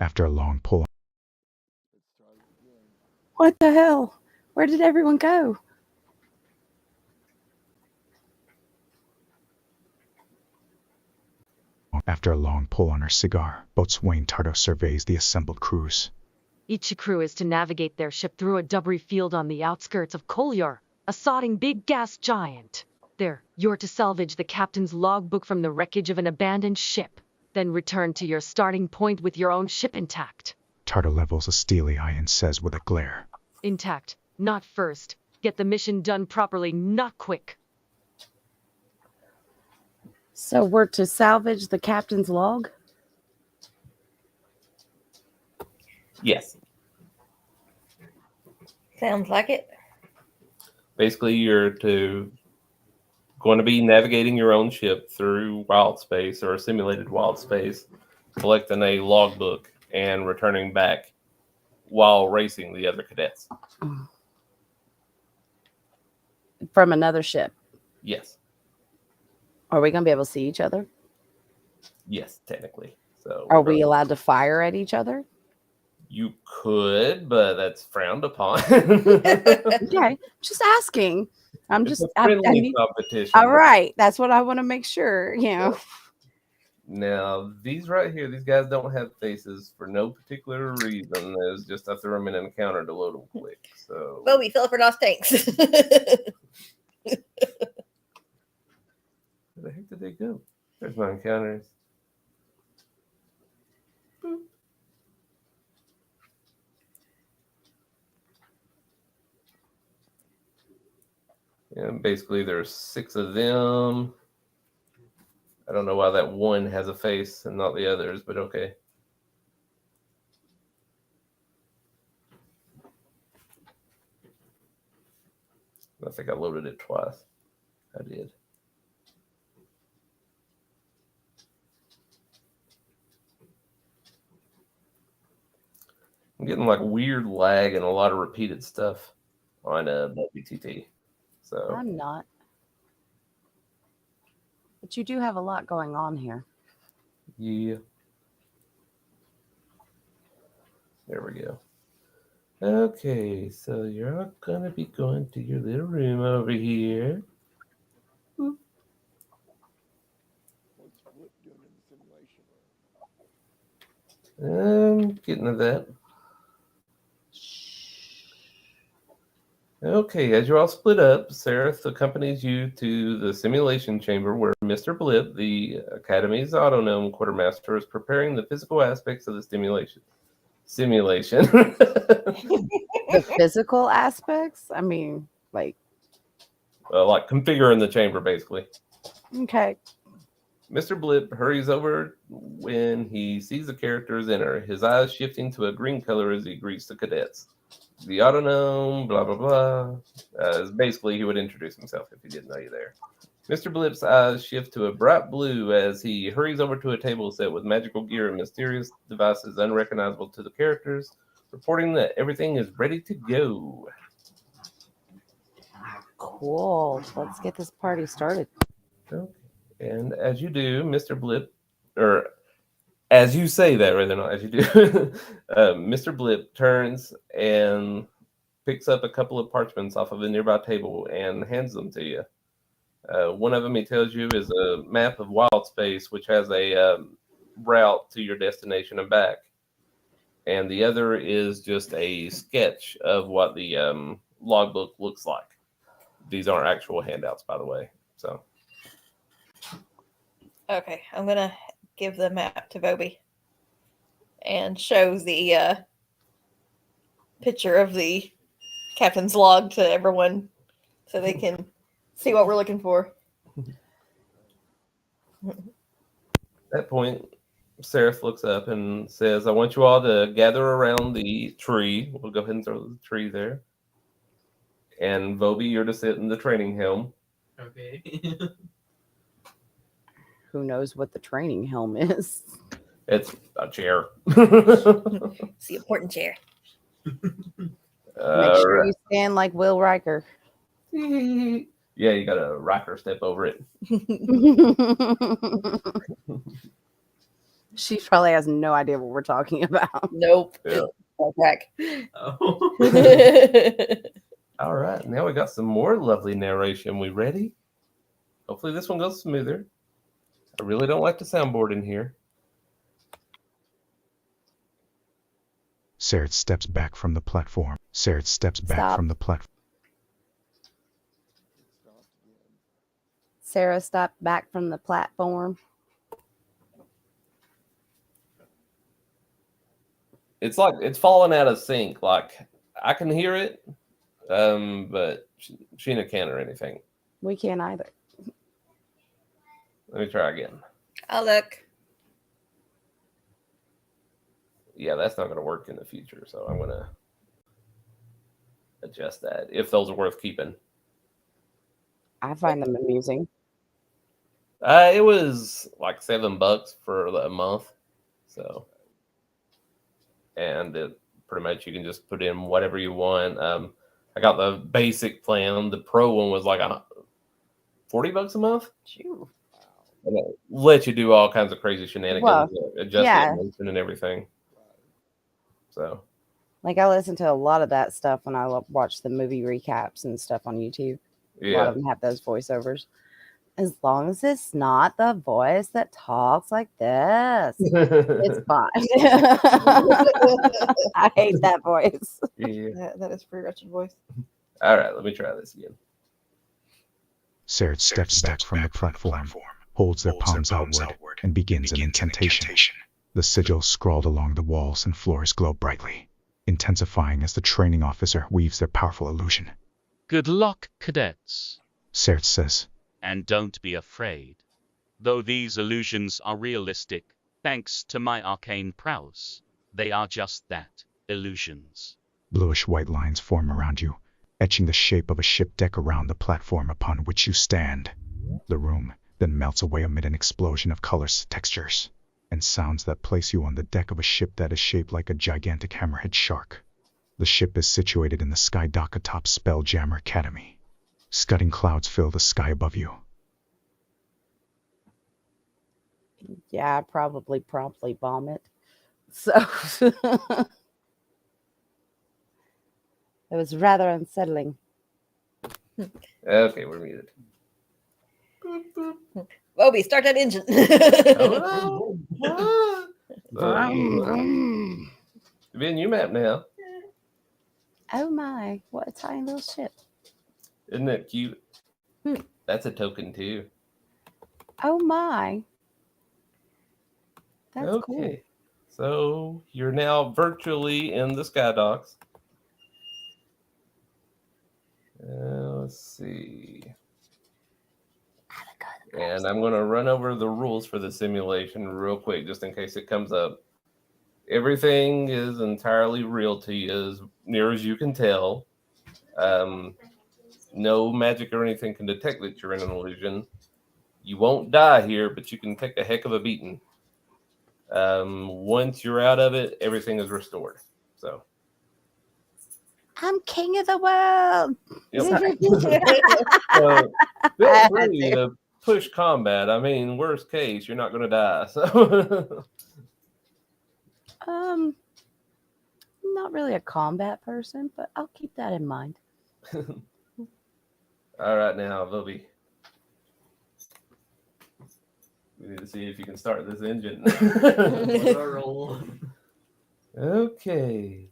Speaker 5: After a long pull.
Speaker 1: It started again.
Speaker 2: What the hell? Where did everyone go?
Speaker 5: After a long pull on her cigar, Boatswain Tardo surveys the assembled crews.
Speaker 9: Each crew is to navigate their ship through a debris field on the outskirts of Kolyor, a sodding big gas giant. There, you're to salvage the captain's logbook from the wreckage of an abandoned ship, then return to your starting point with your own ship intact.
Speaker 5: Tardo levels a steely eye and says with a glare.
Speaker 9: Intact, not first. Get the mission done properly, not quick.
Speaker 2: So we're to salvage the captain's log?
Speaker 3: yes.
Speaker 4: Sounds like it.
Speaker 3: Basically, you're going to be navigating your own ship through wild space or a simulated wild space collecting a logbook and returning back while racing the other cadets.
Speaker 2: From another ship.
Speaker 3: Yes.
Speaker 2: Are we going to be able to see each other?
Speaker 3: Yes, technically. So
Speaker 2: Are we allowed to fire at each other?
Speaker 3: You could, but that's frowned upon.
Speaker 2: Okay, just asking. I'm
Speaker 3: It's
Speaker 2: just
Speaker 3: a friendly competition.
Speaker 2: All right, that's what I want to make sure.
Speaker 3: Now, these right here, these guys don't have faces for no particular reason. It's just I threw them in an encounter to load them quick. So,
Speaker 4: Bobby fell for nos tanks.
Speaker 3: where the heck did they go? There's my encounters. Boop. And basically, there's 6 of them. I don't know why that one has a face and not the others, but okay. I think I loaded it twice. I did. I'm getting like weird lag and a lot of repeated stuff on BTT. So
Speaker 2: I'm not. But you do have a lot going on here.
Speaker 3: yeah. There we go. Okay, so you're all gonna be going to your little room over here.
Speaker 1: What's Flip doing in the simulation room?
Speaker 3: Getting to that. Okay, as you're all split up, Seraph accompanies you to the simulation chamber where Mr. Blip, the Academy's Autognome Quartermaster, is preparing the physical aspects of the simulation.
Speaker 2: The physical aspects? I mean, like
Speaker 3: configuring the chamber, basically.
Speaker 2: Okay.
Speaker 3: Mr. Blip hurries over when he sees the characters enter, his eyes shifting to a green color as he greets the cadets. The Autognome, blah, blah, blah. Basically, he would introduce himself if he didn't know you there. Mr. Blip's eyes shift to a bright blue as he hurries over to a table set with magical gear and mysterious devices unrecognizable to the characters, reporting that everything is ready to go.
Speaker 2: Cool. Let's get this party started.
Speaker 3: Okay. And as you do, Mr. Blip, or as you say that, rather not as you do, Mr. Blip turns and picks up a couple of parchments off of a nearby table and hands them to you. One of them, he tells you, is a map of Wild Space, which has a route to your destination and back. And the other is just a sketch of what the logbook looks like. These aren't actual handouts, by the way. So,
Speaker 4: Okay, I'm gonna give the map to Bobby and show the picture of the captain's log to everyone so they can see what we're looking for.
Speaker 3: at that point, Seraph looks up and says, I want you all to gather around the tree. We'll go ahead and throw the tree there. And Bobby, you're to sit in the training helm.
Speaker 6: Okay.
Speaker 2: Who knows what the training helm is?
Speaker 3: It's a chair.
Speaker 4: It's the important chair.
Speaker 2: Make sure you stand like Will Riker.
Speaker 3: Yeah, you got a Riker step over it.
Speaker 2: She probably has no idea what we're talking about.
Speaker 4: Nope.
Speaker 3: Yeah.
Speaker 6: Oh.
Speaker 3: All right, now we got some more lovely narration. We ready? Hopefully this one goes smoother. I really don't like the soundboard in here.
Speaker 5: Sarah steps back from the platform. Sarah steps back
Speaker 2: Stop.
Speaker 5: from the platform.
Speaker 2: Sarah stepped back from the platform.
Speaker 3: It's like it's falling out of sync. Like I can hear it, but Sheena can't or anything.
Speaker 2: We can't either.
Speaker 3: Let me try again.
Speaker 4: I'll look.
Speaker 3: Yeah, that's not going to work in the future, so I'm going to adjust that if those are worth keeping.
Speaker 2: I find them amusing.
Speaker 3: It was like $7 for a month, So, and it, pretty much you can just put in whatever you want. I got the basic plan. The pro one was like $40 a month.
Speaker 4: Phew.
Speaker 3: And it let you do all kinds of crazy shenanigans,
Speaker 2: Well,
Speaker 3: adjust
Speaker 2: yeah.
Speaker 3: the emotion and everything. So,
Speaker 2: Like I listen to a lot of that stuff when I watch the movie recaps and stuff on YouTube. A lot
Speaker 3: yeah.
Speaker 2: of them have those voiceovers. As long as it's not the voice that talks like this, it's fine. I hate that voice.
Speaker 3: Yeah.
Speaker 4: That is a pretty wretched voice.
Speaker 3: All right, let me try this again.
Speaker 5: Serge steps back from the platform, holds their palms outward, and begins an incantation. The sigils scrawled along the walls and floors glow brightly, intensifying as the training officer weaves their powerful illusion.
Speaker 8: Good luck, cadets.
Speaker 5: Serge says,
Speaker 8: And don't be afraid. Though these illusions are realistic, thanks to my arcane prowess, they are just that, illusions.
Speaker 5: bluish-white lines form around you, etching the shape of a ship deck around the platform upon which you stand. The room then melts away amid an explosion of colors, textures, and sounds that place you on the deck of a ship that is shaped like a gigantic hammerhead shark. The ship is situated in the sky dock atop Spelljammer Academy. Scudding clouds fill the sky above you.
Speaker 2: Yeah, I probably promptly bomb it. So it was rather unsettling.
Speaker 3: Okay, we're muted.
Speaker 4: Bobby, start that engine.
Speaker 3: Be a new map now.
Speaker 2: Oh my, what a tiny little ship.
Speaker 3: Isn't that cute? That's a token too.
Speaker 2: Oh my. That's cool.
Speaker 3: So you're now virtually in the sky docks. Let's see. And I'm going to run over the rules for the simulation real quick, just in case it comes up. Everything is entirely real to you, as near as you can tell. No magic or anything can detect that you're in an illusion. You won't die here, but you can take a heck of a beating. Once you're out of it, everything is restored. So
Speaker 2: I'm king of the world.
Speaker 3: Yep. So feel free to push combat. I mean, worst case, you're not going to die. So
Speaker 2: I'm not really a combat person, but I'll keep that in mind.
Speaker 3: all right, now, Bobby. We need to see if you can start this engine. Okay.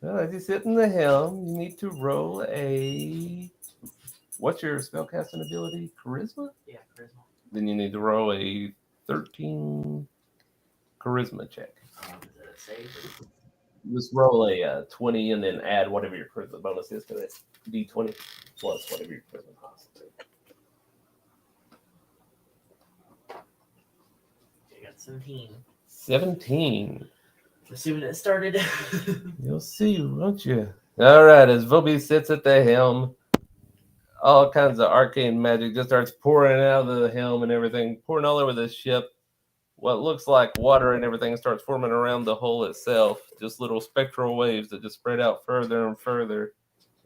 Speaker 3: Well, as you sit in the helm, you need to roll a. What's your spellcasting ability? Charisma?
Speaker 6: Yeah, charisma.
Speaker 3: Then you need to roll a 13 charisma check.
Speaker 6: Is that a save?
Speaker 3: Just roll a 20 and then add whatever your charisma bonus is to it. D20 plus whatever your charisma costs.
Speaker 6: I got 17.
Speaker 3: 17.
Speaker 6: Assuming it started.
Speaker 3: You'll see, won't you? All right, as Vobi sits at the helm, all kinds of arcane magic just starts pouring out of the helm and everything, pouring all over the ship. What looks like water and everything starts forming around the hull itself, just little spectral waves that just spread out further and further.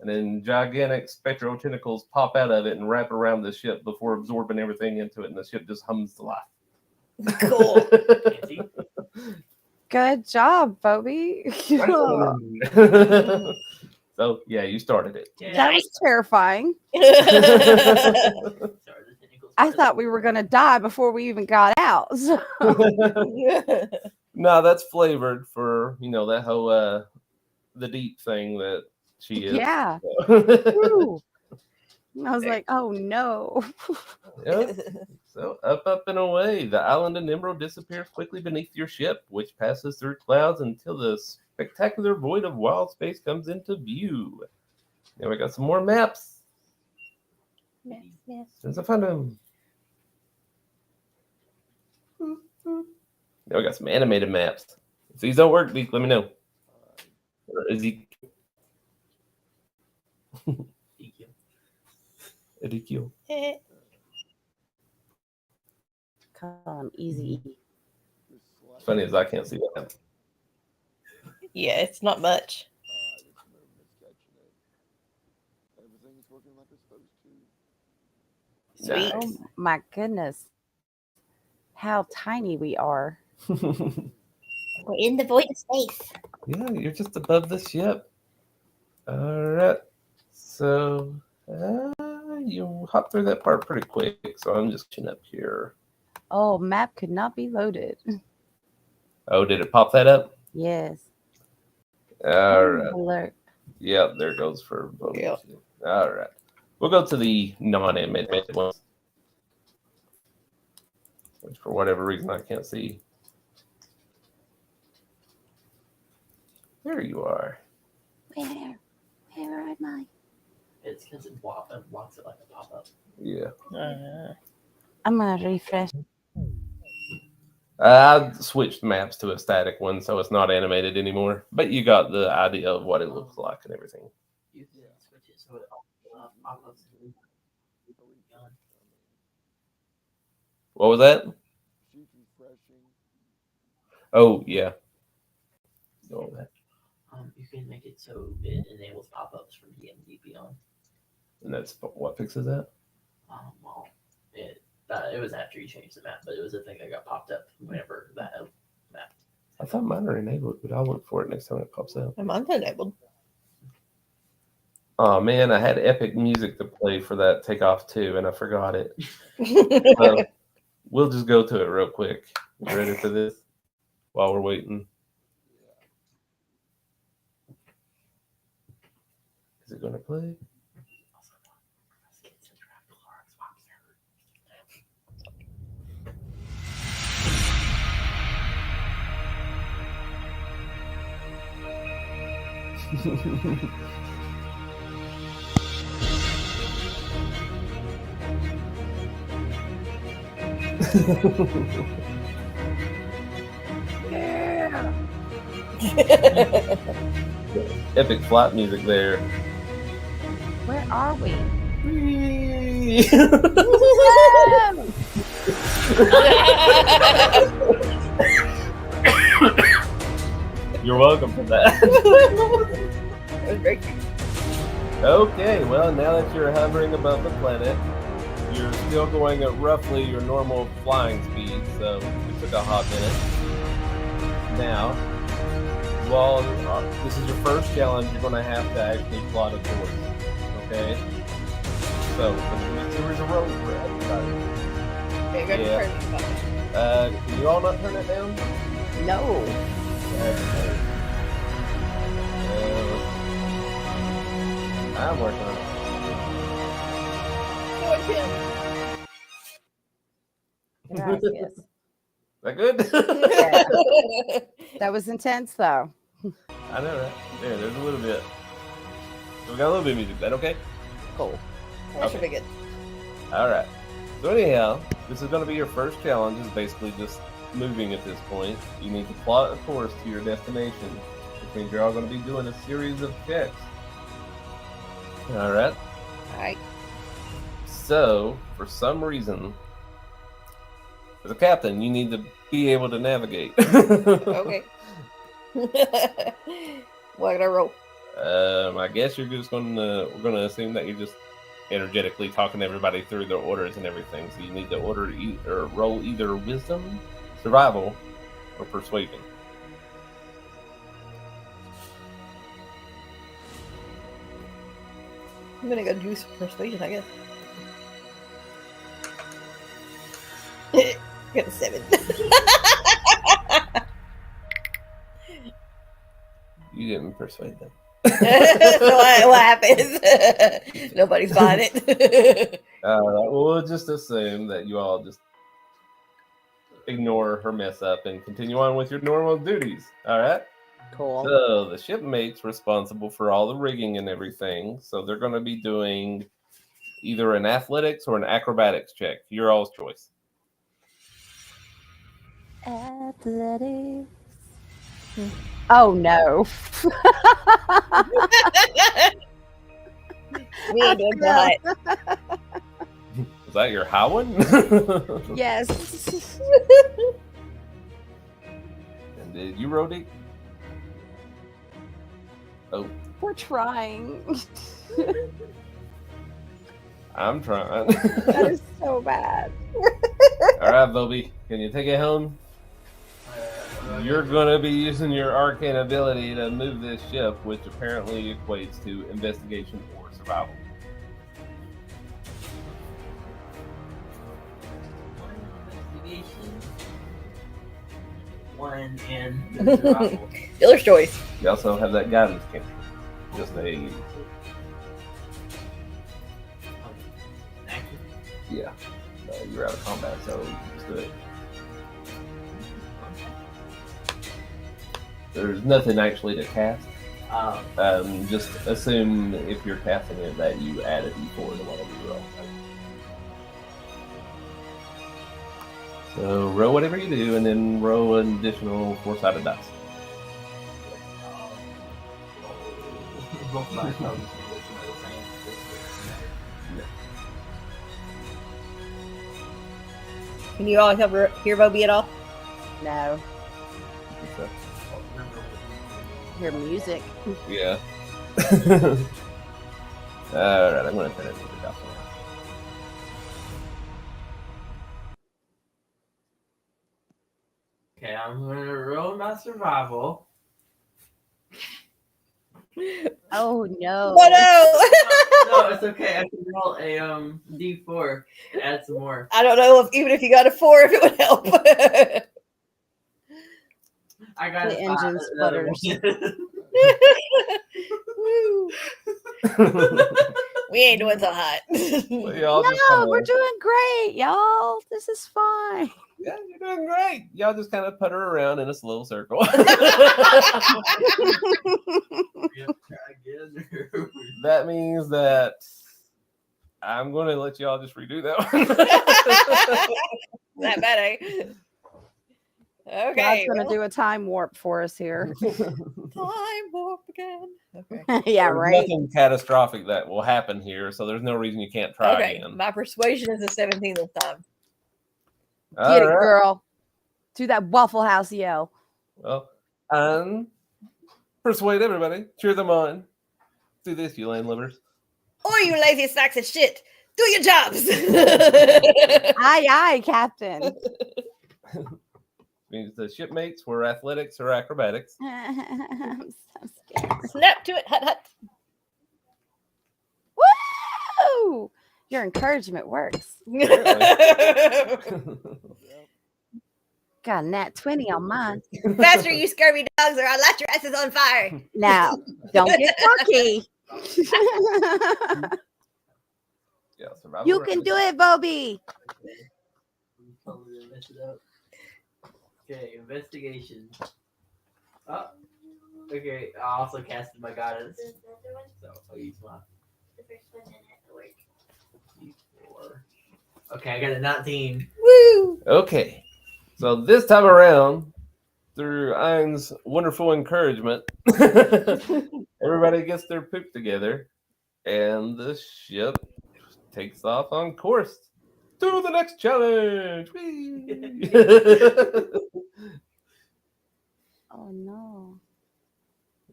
Speaker 3: And then gigantic spectral tentacles pop out of it and wrap around the ship before absorbing everything into it, and the ship just hums to life.
Speaker 4: Cool.
Speaker 2: Good job, Bobby.
Speaker 3: So, yeah, you started it.
Speaker 2: That was terrifying. I thought we were going to die before we even got out. So.
Speaker 3: No, that's flavored for, that whole, the deep thing that she is.
Speaker 2: Yeah.
Speaker 3: So.
Speaker 2: I was like, oh no.
Speaker 3: Yep. So up and away, the island of Emerald disappears quickly beneath your ship, which passes through clouds until the spectacular void of wild space comes into view. Now we got some more maps.
Speaker 2: Yes.
Speaker 3: There's a fun them. Now we got some animated maps. If these don't work, let me know. Or Ezekiel.
Speaker 2: Call him Easy.
Speaker 3: funny is I can't see that.
Speaker 4: Yeah, it's not much.
Speaker 1: This movement's catching it. Everything's working like it's supposed to.
Speaker 4: Sweet.
Speaker 2: Oh my goodness. How tiny we are.
Speaker 4: We're in the void of space.
Speaker 3: Yeah, you're just above the ship. All right. So you hop through that part pretty quick. So I'm just chin up here.
Speaker 2: Oh, map could not be loaded.
Speaker 3: Oh, did it pop that up?
Speaker 2: Yes.
Speaker 3: All right.
Speaker 2: Alert.
Speaker 3: Yep, there goes for both.
Speaker 4: Yep.
Speaker 3: All right. We'll go to the non-animated ones, which for whatever reason I can't see. There you are.
Speaker 2: Where am I?
Speaker 6: It's because it blocks it like a pop up.
Speaker 3: Yeah.
Speaker 2: I'm gonna refresh.
Speaker 3: I switched maps to a static one, so it's not animated anymore. But you got the idea of what it looks like and everything.
Speaker 6: You can switch it so it pop ups.
Speaker 3: What was that?
Speaker 1: She's refreshing.
Speaker 3: Oh, yeah. All that.
Speaker 6: You can make it so it enables pop ups from DMDP on.
Speaker 3: And that's what fixes that?
Speaker 6: Well, it was after you changed the map, but it was a thing that got popped up whenever that map.
Speaker 3: I thought mine are enabled, but I'll look for it next time it pops up.
Speaker 4: Mine's enabled.
Speaker 3: Oh, man, I had epic music to play for that takeoff, too, and I forgot it. We'll just go to it real quick. You ready for this? While we're waiting. Is it going to play? Epic flight music there.
Speaker 2: Where are we?
Speaker 3: You're welcome for that.
Speaker 4: That was great.
Speaker 3: Okay, well, now that you're hovering above the planet, you're still going at roughly your normal flying speed, so it took a hot minute. Now, while this is your first challenge, you're going to have to actually plot a course, okay? So, the series of roads for everybody.
Speaker 4: Okay, go
Speaker 3: Yeah.
Speaker 4: to turn this button.
Speaker 3: Can you all not turn it down?
Speaker 2: No.
Speaker 3: I'm working on it.
Speaker 4: Go ahead,
Speaker 2: Gracias.
Speaker 3: Is that good?
Speaker 2: Yeah. That was intense, though.
Speaker 3: I know, right? Yeah, there's a little bit. So we got a little bit of music. Is that okay?
Speaker 2: Cool.
Speaker 4: That should be good.
Speaker 3: All right. So anyhow, this is going to be your first challenge. It's basically just moving at this point. You need to plot a course to your destination, which means you're all going to be doing a series of checks. All right.
Speaker 4: All right.
Speaker 3: So, for some reason, as a captain, you need to be able to navigate.
Speaker 4: Okay. What did I roll?
Speaker 3: I guess you're just we're gonna assume that you're just energetically talking everybody through their orders and everything. So you need to roll either wisdom, survival, or persuasion.
Speaker 4: I'm gonna go do some persuasion, I guess. Got a 7.
Speaker 3: You didn't persuade them.
Speaker 4: What happens? Nobody's buying it.
Speaker 3: All right. Well, we'll just assume that you all just ignore her mess up and continue on with your normal duties. All right.
Speaker 2: Cool.
Speaker 3: So the shipmate's responsible for all the rigging and everything. So they're going to be doing either an athletics or an acrobatics check. Your all's choice.
Speaker 2: Athletics. Oh no.
Speaker 4: We ain't doing that.
Speaker 3: Was that your high one?
Speaker 2: Yes.
Speaker 3: Did you roll it? Oh,
Speaker 2: We're trying.
Speaker 3: I'm trying.
Speaker 2: That is so bad.
Speaker 3: All right, Bobby, can you take it home? You're going to be using your arcane ability to move this ship, which apparently equates to investigation or survival.
Speaker 6: Investigation. One and survival.
Speaker 4: Dealer's choice.
Speaker 3: You also have that guidance cantrip. Just a
Speaker 6: Action.
Speaker 3: yeah. You're out of combat, so you just do it. There's nothing actually to cast. Just assume if you're casting it that you add a d4 to whatever you roll. So roll whatever you do, and then roll an additional 4-sided dice.
Speaker 6: Both my toes.
Speaker 4: Can you all hear Bobby at all?
Speaker 2: No.
Speaker 3: So,
Speaker 2: Hear music.
Speaker 3: yeah. Alright, I'm going to finish with the dice.
Speaker 6: Okay, I'm gonna roll my survival.
Speaker 2: Oh no.
Speaker 4: Oh no!
Speaker 6: No, it's okay. I can roll a D4. Add some more.
Speaker 4: I don't know even if you got a 4, if it would help.
Speaker 6: I got
Speaker 2: The
Speaker 6: a
Speaker 2: engine sputters.
Speaker 4: Woo. We ain't doing so hot.
Speaker 3: Well, y'all just
Speaker 2: No,
Speaker 3: kinda-
Speaker 2: we're doing great, y'all. This is fine.
Speaker 3: Yeah, you're doing great. Y'all just kind of putter around in a slow circle.
Speaker 6: Try again.
Speaker 3: That means that I'm going to let y'all just redo that one.
Speaker 4: That bad, eh?
Speaker 2: God's
Speaker 4: Okay.
Speaker 2: gonna
Speaker 4: well,
Speaker 2: do a time warp for us here.
Speaker 4: time warp again. Okay.
Speaker 2: Yeah,
Speaker 3: There's
Speaker 2: right.
Speaker 3: nothing catastrophic that will happen here, so there's no reason you can't try
Speaker 4: Okay.
Speaker 3: again.
Speaker 4: My persuasion is a 17 this time.
Speaker 2: Get it,
Speaker 3: All right.
Speaker 2: girl. Do that Waffle House yell.
Speaker 3: Well, and persuade everybody. Cheer them on. Do this, you lame livers.
Speaker 4: Or you lazy sacks of shit. Do your jobs.
Speaker 2: Aye, aye, Captain.
Speaker 3: Means the shipmates were athletics or acrobatics.
Speaker 2: I'm so scared.
Speaker 4: Snap to it. Hut, hut.
Speaker 2: Woo! Your encouragement works. Got a nat 20 on mine.
Speaker 4: Faster, you scurvy dogs, or I'll light your asses on fire.
Speaker 2: Now, don't get cocky.
Speaker 3: Yeah, survival.
Speaker 2: You can do it, Bobby.
Speaker 6: Totally mess it up. Okay, investigation. Oh, okay. I also casted my guidance, so I'll use my D4. Okay, I got a 19.
Speaker 4: Woo!
Speaker 3: Okay. So this time around, through Ein's wonderful encouragement, everybody gets their poop together, and the ship takes off on course to the next challenge. Whee!
Speaker 2: Oh no.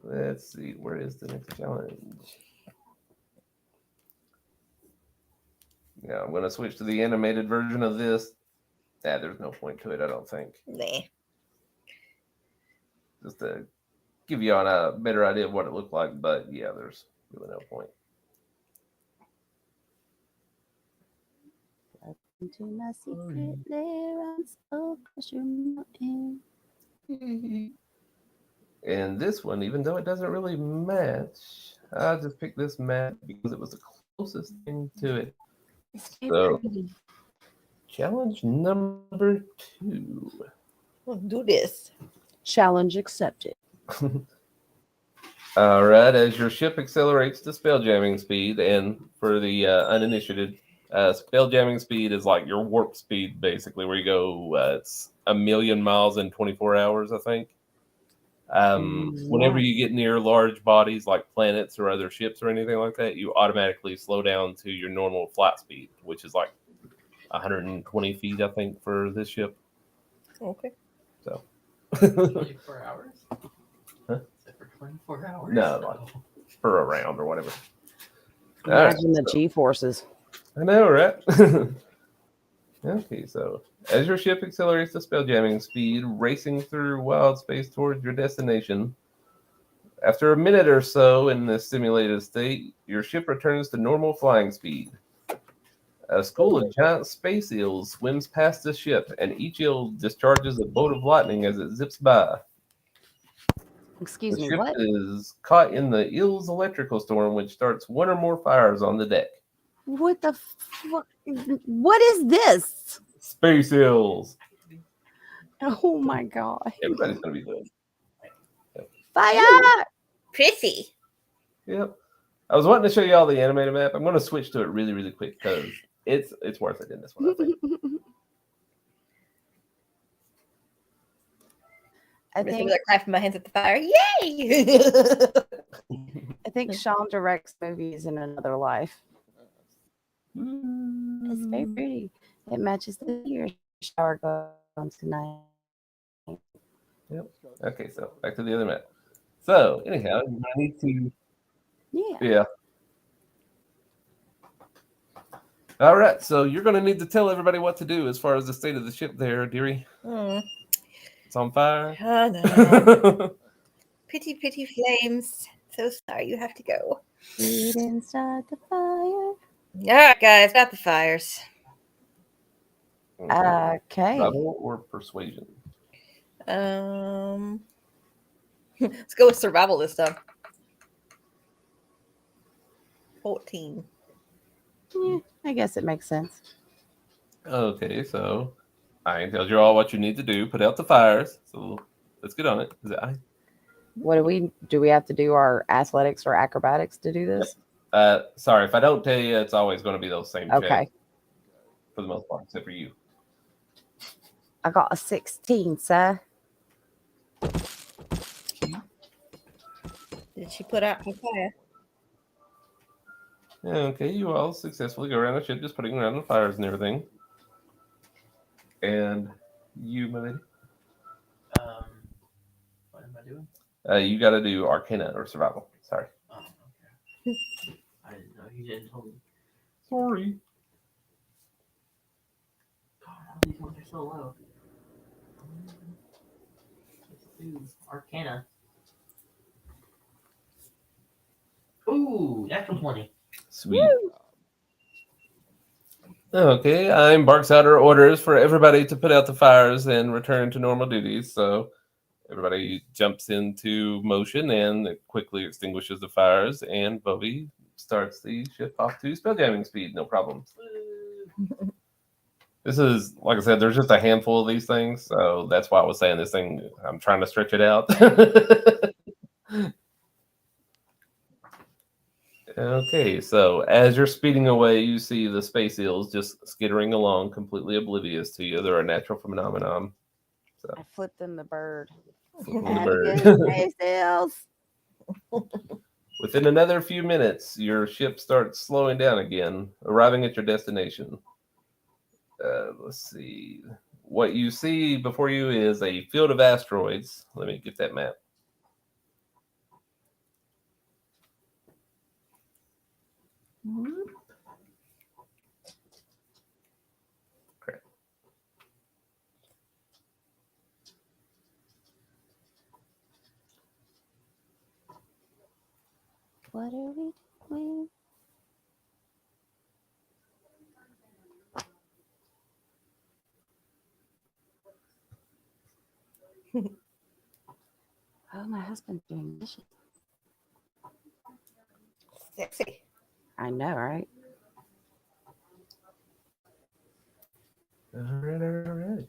Speaker 3: Let's see, where is the next challenge? Yeah, I'm going to switch to the animated version of this. There's no point to it, I don't think.
Speaker 4: Nah.
Speaker 3: Just to give you all a better idea of what it looked like, but yeah, there's really no point.
Speaker 2: Into my secret lair, I'm so close to mountain.
Speaker 3: And this one, even though it doesn't really match, I just picked this map because it was the closest thing to it. So, challenge number 2.
Speaker 4: Let's do this.
Speaker 2: Challenge accepted.
Speaker 3: All right, as your ship accelerates to spelljamming speed, and for the uninitiated, spelljamming speed is like your warp speed, basically, where you go, it's 1,000,000 miles in 24 hours, I think. Whenever you get near large bodies like planets or other ships or anything like that, you automatically slow down to your normal flight speed, which is like 120 feet, I think, for this ship.
Speaker 4: Okay.
Speaker 3: So
Speaker 6: 24 hours?
Speaker 3: Huh?
Speaker 6: Is it for 24 hours?
Speaker 3: No, like for a round or whatever.
Speaker 2: Imagine the G-forces.
Speaker 3: I know, right? Okay, so as your ship accelerates to spelljamming speed, racing through wild space towards your destination, after a minute or so in this simulated state, your ship returns to normal flying speed. A school of giant space eels swims past the ship, and each eel discharges a bolt of lightning as it zips by.
Speaker 2: Excuse
Speaker 3: The
Speaker 2: me,
Speaker 3: ship
Speaker 2: what?
Speaker 3: is caught in the eel's electrical storm, which starts one or more fires on the deck.
Speaker 2: What the fuck? What is this?
Speaker 3: Space eels.
Speaker 2: Oh my god.
Speaker 3: Everybody's gonna be good.
Speaker 2: Fire!
Speaker 4: Pretty.
Speaker 3: Yep. I was wanting to show you all the animated map. I'm going to switch to it really, really quick because it's worth it in this one, I think.
Speaker 2: I
Speaker 4: I'm
Speaker 2: think
Speaker 4: like clapping my hands at the fire. Yay!
Speaker 2: I think Sean directs movies in another life. It's very pretty. It matches the your shower going tonight.
Speaker 3: Yep. Okay, so back to the other map. So anyhow, I need to. Yeah. All right, so you're going to need to tell everybody what to do as far as the state of the ship there, dearie. It's on fire.
Speaker 4: Oh, no. Pretty, pretty flames. So sorry you have to go.
Speaker 2: We didn't start the fire.
Speaker 4: All right, guys, about the fires.
Speaker 2: Okay.
Speaker 3: Survival or persuasion?
Speaker 4: Let's go with survival this time. 14.
Speaker 2: Yeah, I guess it makes sense.
Speaker 3: Okay, so I tells you all what you need to do. Put out the fires. So let's get on it. Is it I?
Speaker 2: What do we have to do our athletics or acrobatics to do this?
Speaker 3: Sorry, if I don't tell you, it's always going to be those same
Speaker 2: Okay.
Speaker 3: checks for the most part, except for you.
Speaker 2: I got a 16, sir.
Speaker 4: Did she put out the fire?
Speaker 3: Okay, you all successfully go around the ship, just putting around the fires and everything. And you, my lady?
Speaker 6: What am I doing?
Speaker 3: You got to do Arcana or Survival. Sorry.
Speaker 6: Oh, okay. I didn't know you didn't tell me.
Speaker 3: Sorry.
Speaker 6: God, all these ones are so low. Let's do Arcana. Ooh, natural 20.
Speaker 3: Sweet. Okay, Barks out her orders for everybody to put out the fires and return to normal duties. So everybody jumps into motion and it quickly extinguishes the fires, and Bobby starts the ship off to spelljamming speed. No problems. This is, like I said, there's just a handful of these things, so that's why I was saying this thing. I'm trying to stretch it out. Okay, so as you're speeding away, you see the space eels just skittering along, completely oblivious to you. They're a natural phenomenon. So,
Speaker 2: I flipped them the bird.
Speaker 3: flipping the bird.
Speaker 2: Space eels.
Speaker 3: Within another few minutes, your ship starts slowing down again, arriving at your destination. Let's see. What you see before you is a field of asteroids. Let me get that map. Crap.
Speaker 2: What are we doing? Oh, my husband's doing dishes.
Speaker 4: Sexy.
Speaker 2: I know, right?
Speaker 3: All right.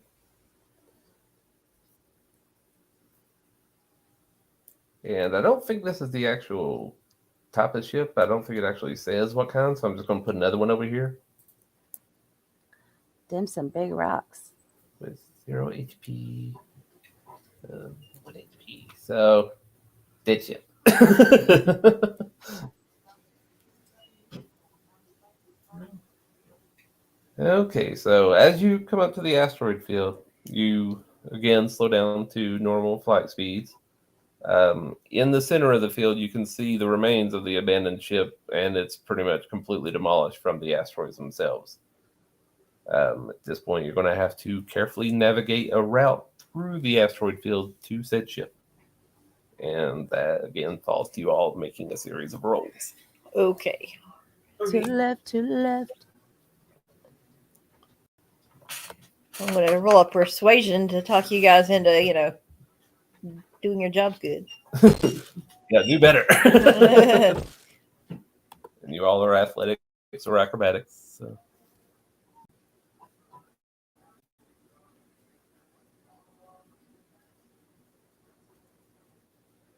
Speaker 3: And I don't think this is the actual type of ship. I don't think it actually says what kind, so I'm just going to put another one over here.
Speaker 2: Them some big rocks.
Speaker 3: With 0 HP. 1 HP. So, dead ship. Okay, so as you come up to the asteroid field, you again slow down to normal flight speeds. In the center of the field, you can see the remains of the abandoned ship, and it's pretty much completely demolished from the asteroids themselves. At this point, you're going to have to carefully navigate a route through the asteroid field to said ship. And that, again, falls to you all making a series of rolls.
Speaker 4: Okay.
Speaker 2: To the left, to the left.
Speaker 4: I'm going to roll a persuasion to talk you guys into, doing your job good.
Speaker 3: Yeah, do better. And you all are athletics or acrobatics. So.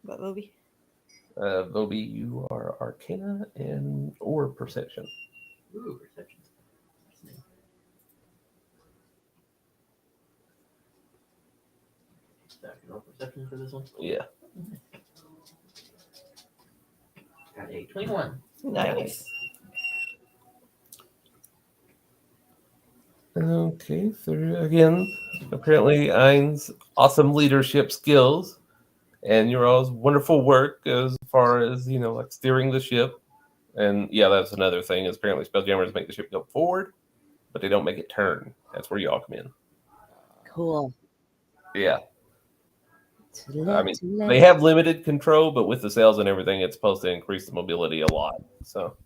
Speaker 4: What movie?
Speaker 3: Bobby, you are Arcana or Perception.
Speaker 6: Ooh, perception. So I can roll perception for this one.
Speaker 3: Yeah.
Speaker 6: Got a 21.
Speaker 4: Nice.
Speaker 3: Okay, so again, apparently Ein's awesome leadership skills and your all's wonderful work as far as, like steering the ship. And yeah, that's another thing is apparently Spelljammers make the ship go forward, but they don't make it turn. That's where y'all come in.
Speaker 2: Cool.
Speaker 3: Yeah.
Speaker 2: To the left,
Speaker 3: I mean,
Speaker 2: to the left.
Speaker 3: they have limited control, but with the sails and everything, it's supposed to increase the mobility a lot. So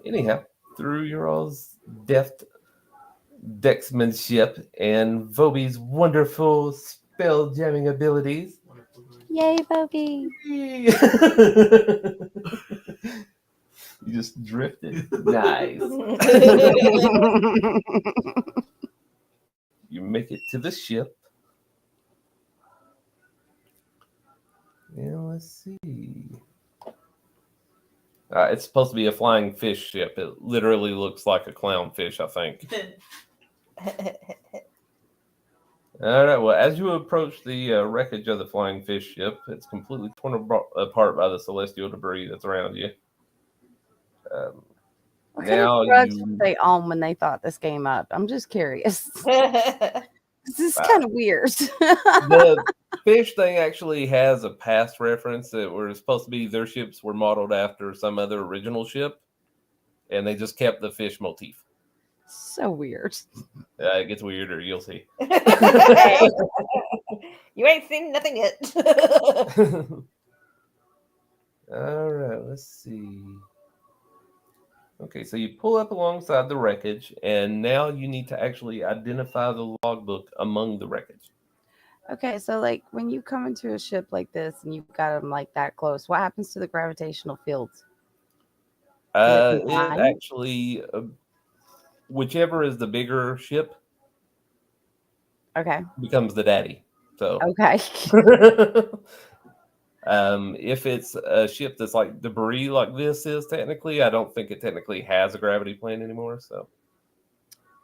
Speaker 3: anyhow, through your all's deft dexmanship and Voby's wonderful spell jamming abilities.
Speaker 2: Yay, Bogey.
Speaker 3: You just drifted. Nice. You make it to the ship. And let's see. It's supposed to be a flying fish ship. It literally looks like a clownfish, I think. All right. Well, as you approach the wreckage of the flying fish ship, it's completely torn apart by the celestial debris that's around you.
Speaker 2: What
Speaker 3: Now
Speaker 2: kind of drugs
Speaker 3: you-
Speaker 2: were they on when they thought this game up? I'm just curious. This is kind of weird.
Speaker 3: The fish thing actually has a past reference that were supposed to be their ships were modeled after some other original ship, and they just kept the fish motif.
Speaker 2: So weird.
Speaker 3: It gets weirder. You'll see.
Speaker 4: You ain't seen nothing yet.
Speaker 3: All right, let's see. Okay, so you pull up alongside the wreckage, and now you need to actually identify the logbook among the wreckage.
Speaker 2: Okay, so like when you come into a ship like this and you've got them like that close, what happens to the gravitational fields?
Speaker 3: It
Speaker 2: combine?
Speaker 3: actually, whichever is the bigger ship
Speaker 2: Okay.
Speaker 3: becomes the daddy. So,
Speaker 2: Okay.
Speaker 3: if it's a ship that's like debris like this is technically, I don't think it technically has a gravity plane anymore. So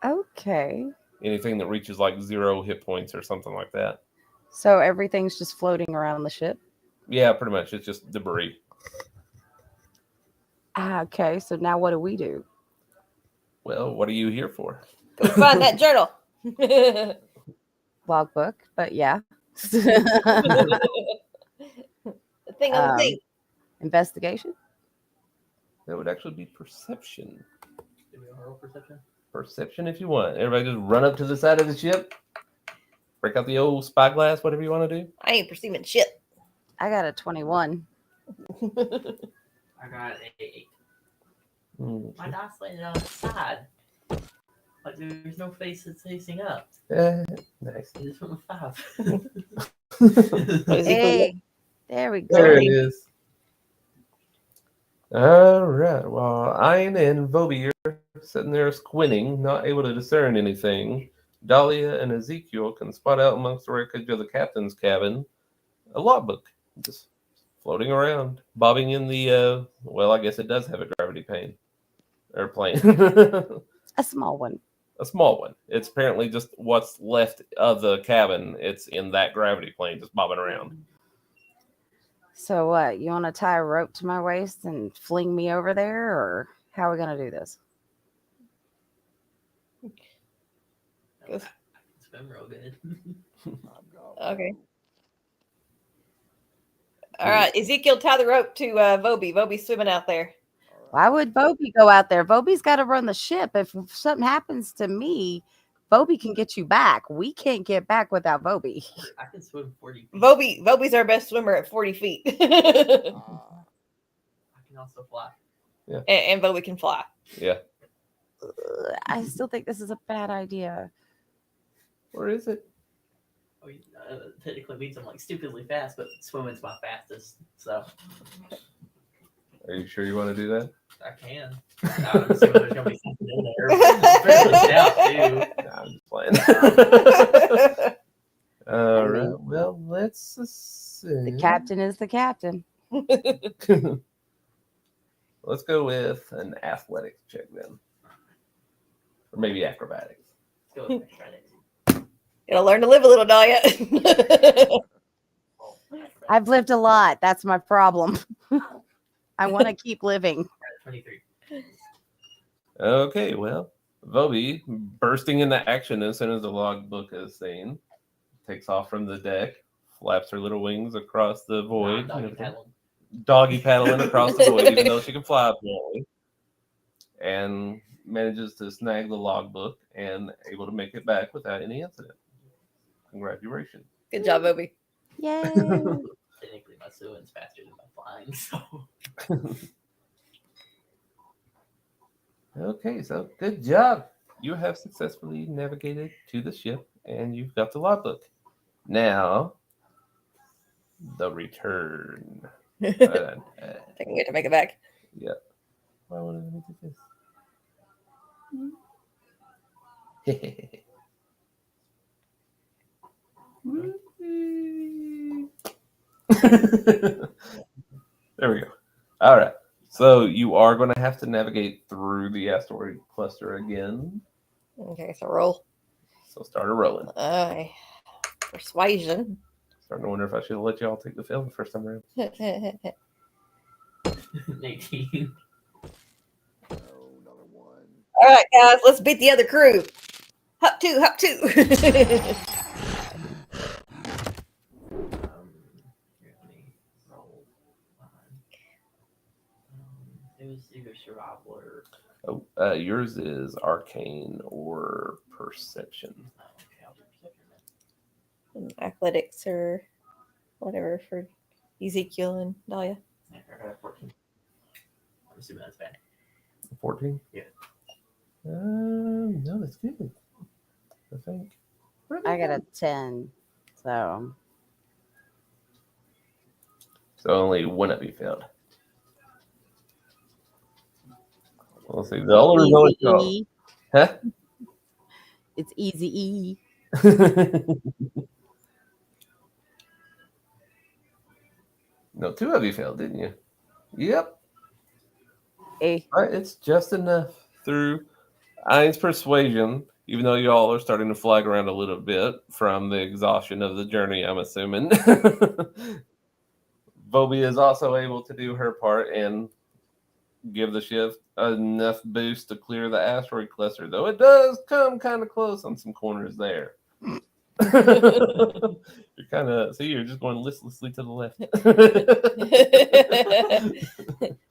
Speaker 2: Okay.
Speaker 3: anything that reaches like 0 hit points or something like that.
Speaker 2: So everything's just floating around the ship?
Speaker 3: Yeah, pretty much. It's just debris.
Speaker 2: Okay, so now what do we do?
Speaker 3: Well, what are you here for?
Speaker 4: Go find that journal.
Speaker 2: Logbook, but yeah.
Speaker 4: The thing on the thing.
Speaker 2: Investigation?
Speaker 3: That would actually be perception.
Speaker 6: Do we all roll perception?
Speaker 3: Perception if you want. Everybody just run up to the side of the ship. Break out the old spyglass, whatever you want to do.
Speaker 4: I ain't perceiving shit.
Speaker 2: I got a 21.
Speaker 6: I got a 8. My dice landed on its side. Like there's no face that's facing up.
Speaker 3: Nice.
Speaker 6: It's from a 5.
Speaker 2: Hey, there we go.
Speaker 3: There it is. All right. Well, Ein and Voby are sitting there squinting, not able to discern anything. Dahlia and Ezekiel can spot out amongst the wreckage of the captain's cabin a logbook just floating around, bobbing in the, well, I guess it does have a gravity plane.
Speaker 2: A small one.
Speaker 3: A small one. It's apparently just what's left of the cabin. It's in that gravity plane just bobbing around.
Speaker 2: So what? You want to tie a rope to my waist and fling me over there, or how are we going to do this?
Speaker 4: Go-
Speaker 6: Swim real good.
Speaker 1: I've got
Speaker 4: Okay.
Speaker 1: one.
Speaker 4: All right, Ezekiel, tie the rope to Voby. Voby's swimming out there.
Speaker 1: All right.
Speaker 2: Why would Voby go out there? Voby's got to run the ship. If something happens to me, Voby can get you back. We can't get back without Voby.
Speaker 6: I can swim 40 feet.
Speaker 4: Voby's our best swimmer at 40 feet.
Speaker 1: Ah,
Speaker 6: I can also fly.
Speaker 4: and Voby can fly.
Speaker 3: Yeah.
Speaker 2: I still think this is a bad idea.
Speaker 3: Or is it?
Speaker 6: Oh, technically means I'm like stupidly fast, but swimming's my fastest, so
Speaker 3: Are you sure you want to do that?
Speaker 6: I can. I'm assuming there's gonna be something in there. It's pretty down too.
Speaker 3: Nah, I'm just playing. All right. Well, let's assume.
Speaker 2: The captain is the captain.
Speaker 3: Let's go with an athletics check then, or maybe acrobatics.
Speaker 6: Let's go with athletics.
Speaker 4: Gotta learn to live a little, Dahlia.
Speaker 2: I've lived a lot. That's my problem. I want to keep living.
Speaker 6: 23.
Speaker 3: Okay. Well, Voby, bursting into action as soon as the logbook is seen, takes off from the deck, flaps her little wings across the void, doggy paddling across the void, even though she can fly apparently, and manages to snag the logbook and able to make it back without any incident. Congratulations.
Speaker 4: Good job, Voby.
Speaker 2: Yay.
Speaker 6: Technically, my swimming's faster than my flying, so.
Speaker 3: Okay, so good job. You have successfully navigated to the ship and you've got the logbook. Now, the return.
Speaker 4: I think we have to make it back.
Speaker 3: Yeah. Why would I do this? There we go. All right. So you are going to have to navigate through the asteroid cluster again.
Speaker 4: Okay, so roll.
Speaker 3: So start a rolling.
Speaker 4: Persuasion.
Speaker 3: Starting to wonder if I should have let y'all take the field the first time around.
Speaker 6: 18.
Speaker 1: no, another one.
Speaker 4: All right, guys, let's beat the other crew. Hop two, hop two.
Speaker 6: Here, let me roll mine. It was either survival or.
Speaker 3: Oh, yours is arcane or perception.
Speaker 6: Oh, okay, I'll do perception then.
Speaker 4: Athletics or whatever for Ezekiel and Dahlia.
Speaker 6: Yeah, I got 14. I'm assuming that's bad.
Speaker 3: 14?
Speaker 6: Yeah.
Speaker 3: No, that's good. I think.
Speaker 2: I got a 10. So
Speaker 3: only one of you failed. We'll see. The other really
Speaker 2: easy.
Speaker 3: Huh?
Speaker 2: It's easy E.
Speaker 3: No, two of you failed, didn't you? Yep.
Speaker 2: A.
Speaker 3: All right, it's just enough through Ein's persuasion, even though y'all are starting to flag around a little bit from the exhaustion of the journey, I'm assuming. Voby is also able to do her part and give the ship enough boost to clear the asteroid cluster, though it does come kind of close on some corners there. You're kind of you're just going listlessly to the left.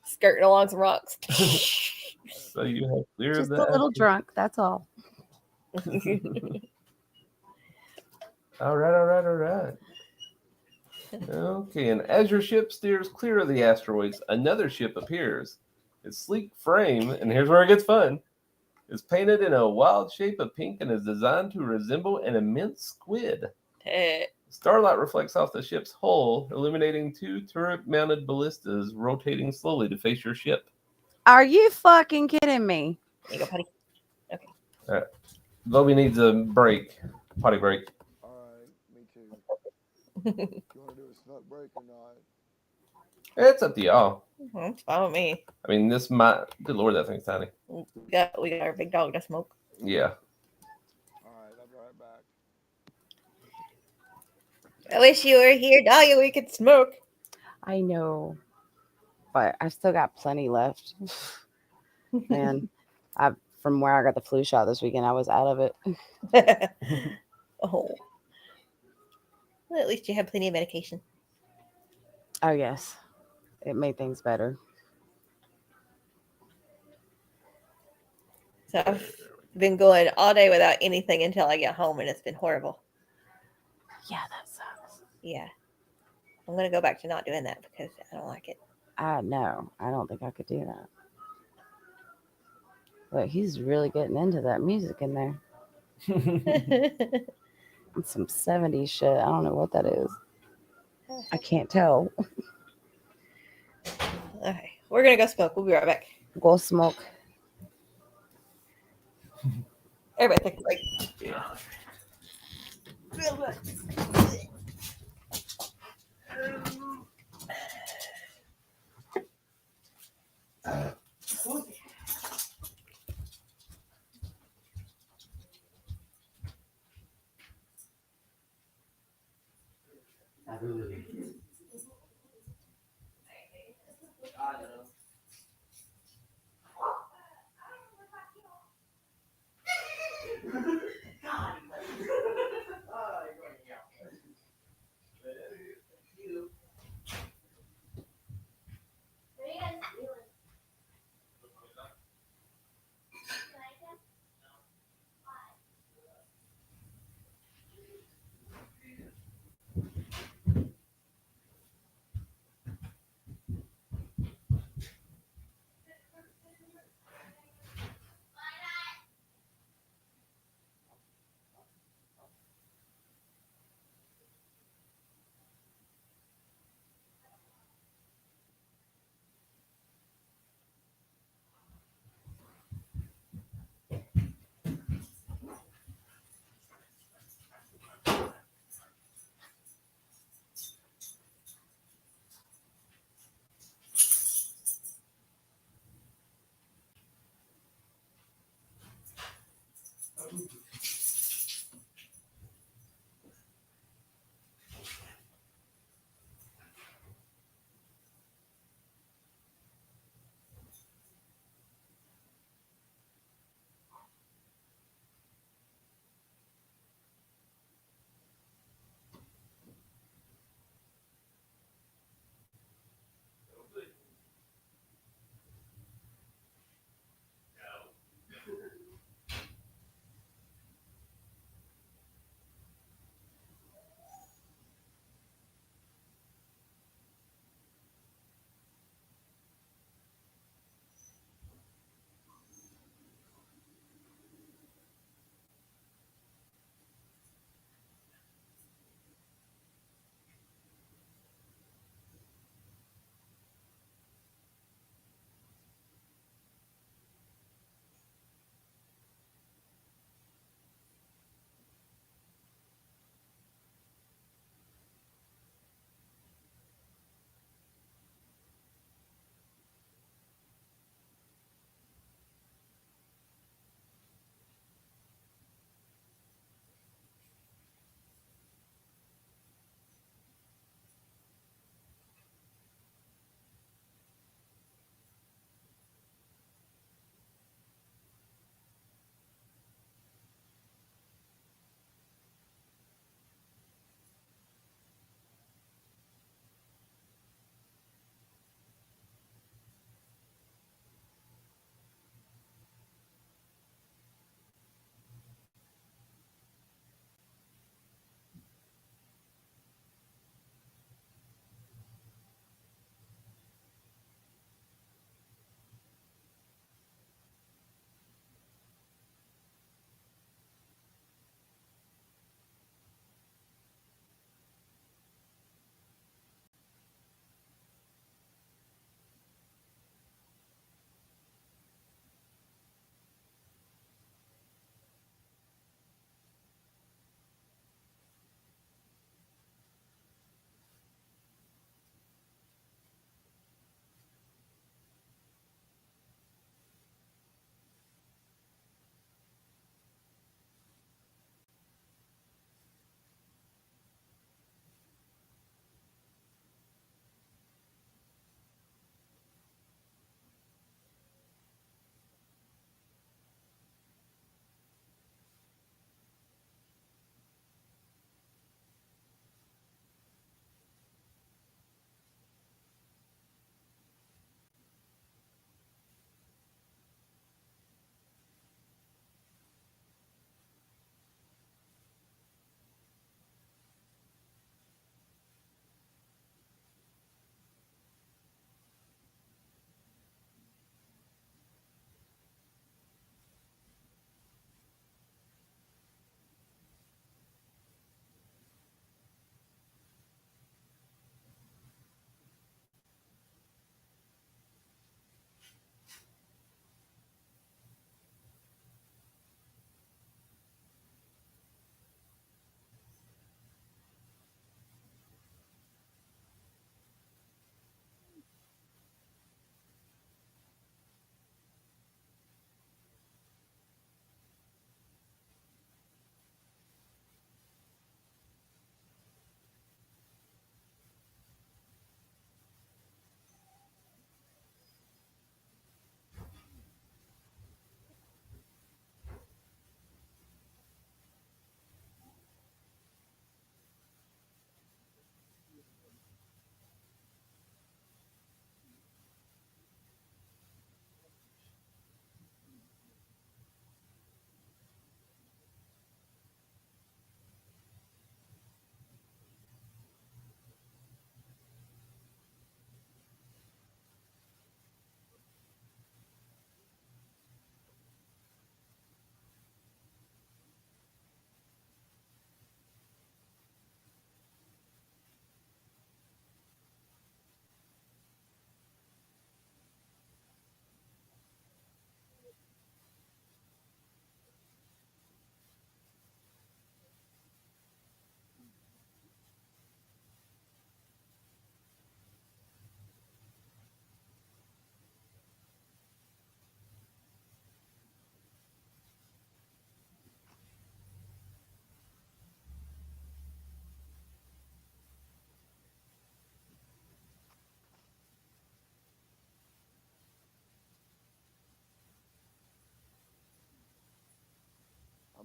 Speaker 4: Skirting along some rocks.
Speaker 3: So you have cleared
Speaker 2: Just
Speaker 3: the
Speaker 2: a little drunk. That's all.
Speaker 3: All right. Okay, and as your ship steers clear of the asteroids, another ship appears. Its sleek frame, and here's where it gets fun, is painted in a wild shape of pink and is designed to resemble an immense squid. Starlight reflects off the ship's hull, illuminating two turret-mounted ballistas rotating slowly to face your ship.
Speaker 2: Are you fucking kidding me?
Speaker 4: There you go, buddy. Okay.
Speaker 3: All right. Voby needs a break. Potty break.
Speaker 1: All right, me too. You want to do a smoke break or not?
Speaker 3: It's up to y'all.
Speaker 4: It's fine with me.
Speaker 3: I mean, this might... Good Lord, that thing's tiny.
Speaker 4: We got our big dog to smoke.
Speaker 3: Yeah.
Speaker 1: All right, I'll be right back.
Speaker 4: I wish you were here, Dahlia. We could smoke.
Speaker 2: I know, but I've still got plenty left. Man, from where I got the flu shot this weekend, I was out of it.
Speaker 4: Oh. Well, at least you have plenty of medication.
Speaker 2: Oh yes, it made things better.
Speaker 4: So I've been going all day without anything until I get home, and it's been horrible.
Speaker 2: Yeah, that sucks.
Speaker 4: Yeah. I'm going to go back to not doing that because I don't like it.
Speaker 2: No, I don't think I could do that. But he's really getting into that music in there. It's some 70s shit. I don't know what that is. I can't tell.
Speaker 4: Okay. We're going to go smoke. We'll be right back.
Speaker 2: Go smoke.
Speaker 4: Everybody take a break.
Speaker 3: Yeah.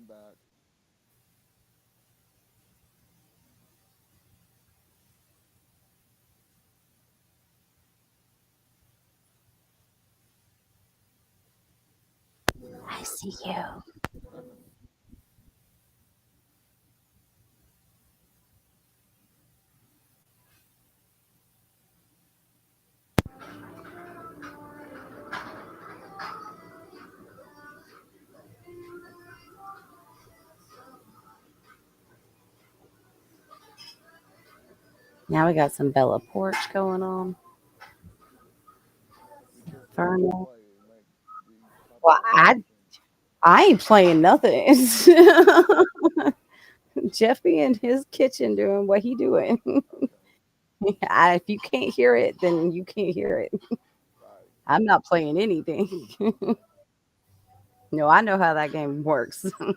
Speaker 1: I'm back.
Speaker 2: I see you. Now we got some Bella Porch going on.
Speaker 1: Be careful what you
Speaker 2: Fernal.
Speaker 1: play. It might be
Speaker 2: Well,
Speaker 1: copyright infringement.
Speaker 2: I ain't playing nothing. Jeff be in his kitchen doing what he doing.
Speaker 1: Okay.
Speaker 2: If you can't hear it, then you can't hear it.
Speaker 1: Right.
Speaker 2: I'm not playing anything. No, I know how that game works.
Speaker 1: Right.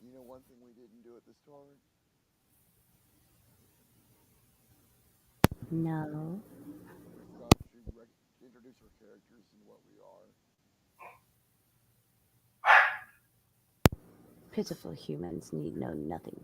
Speaker 1: You know one thing we didn't do at the start?
Speaker 2: No.
Speaker 1: We forgot to introduce our characters and what we are.
Speaker 2: Pitiful humans need know nothing.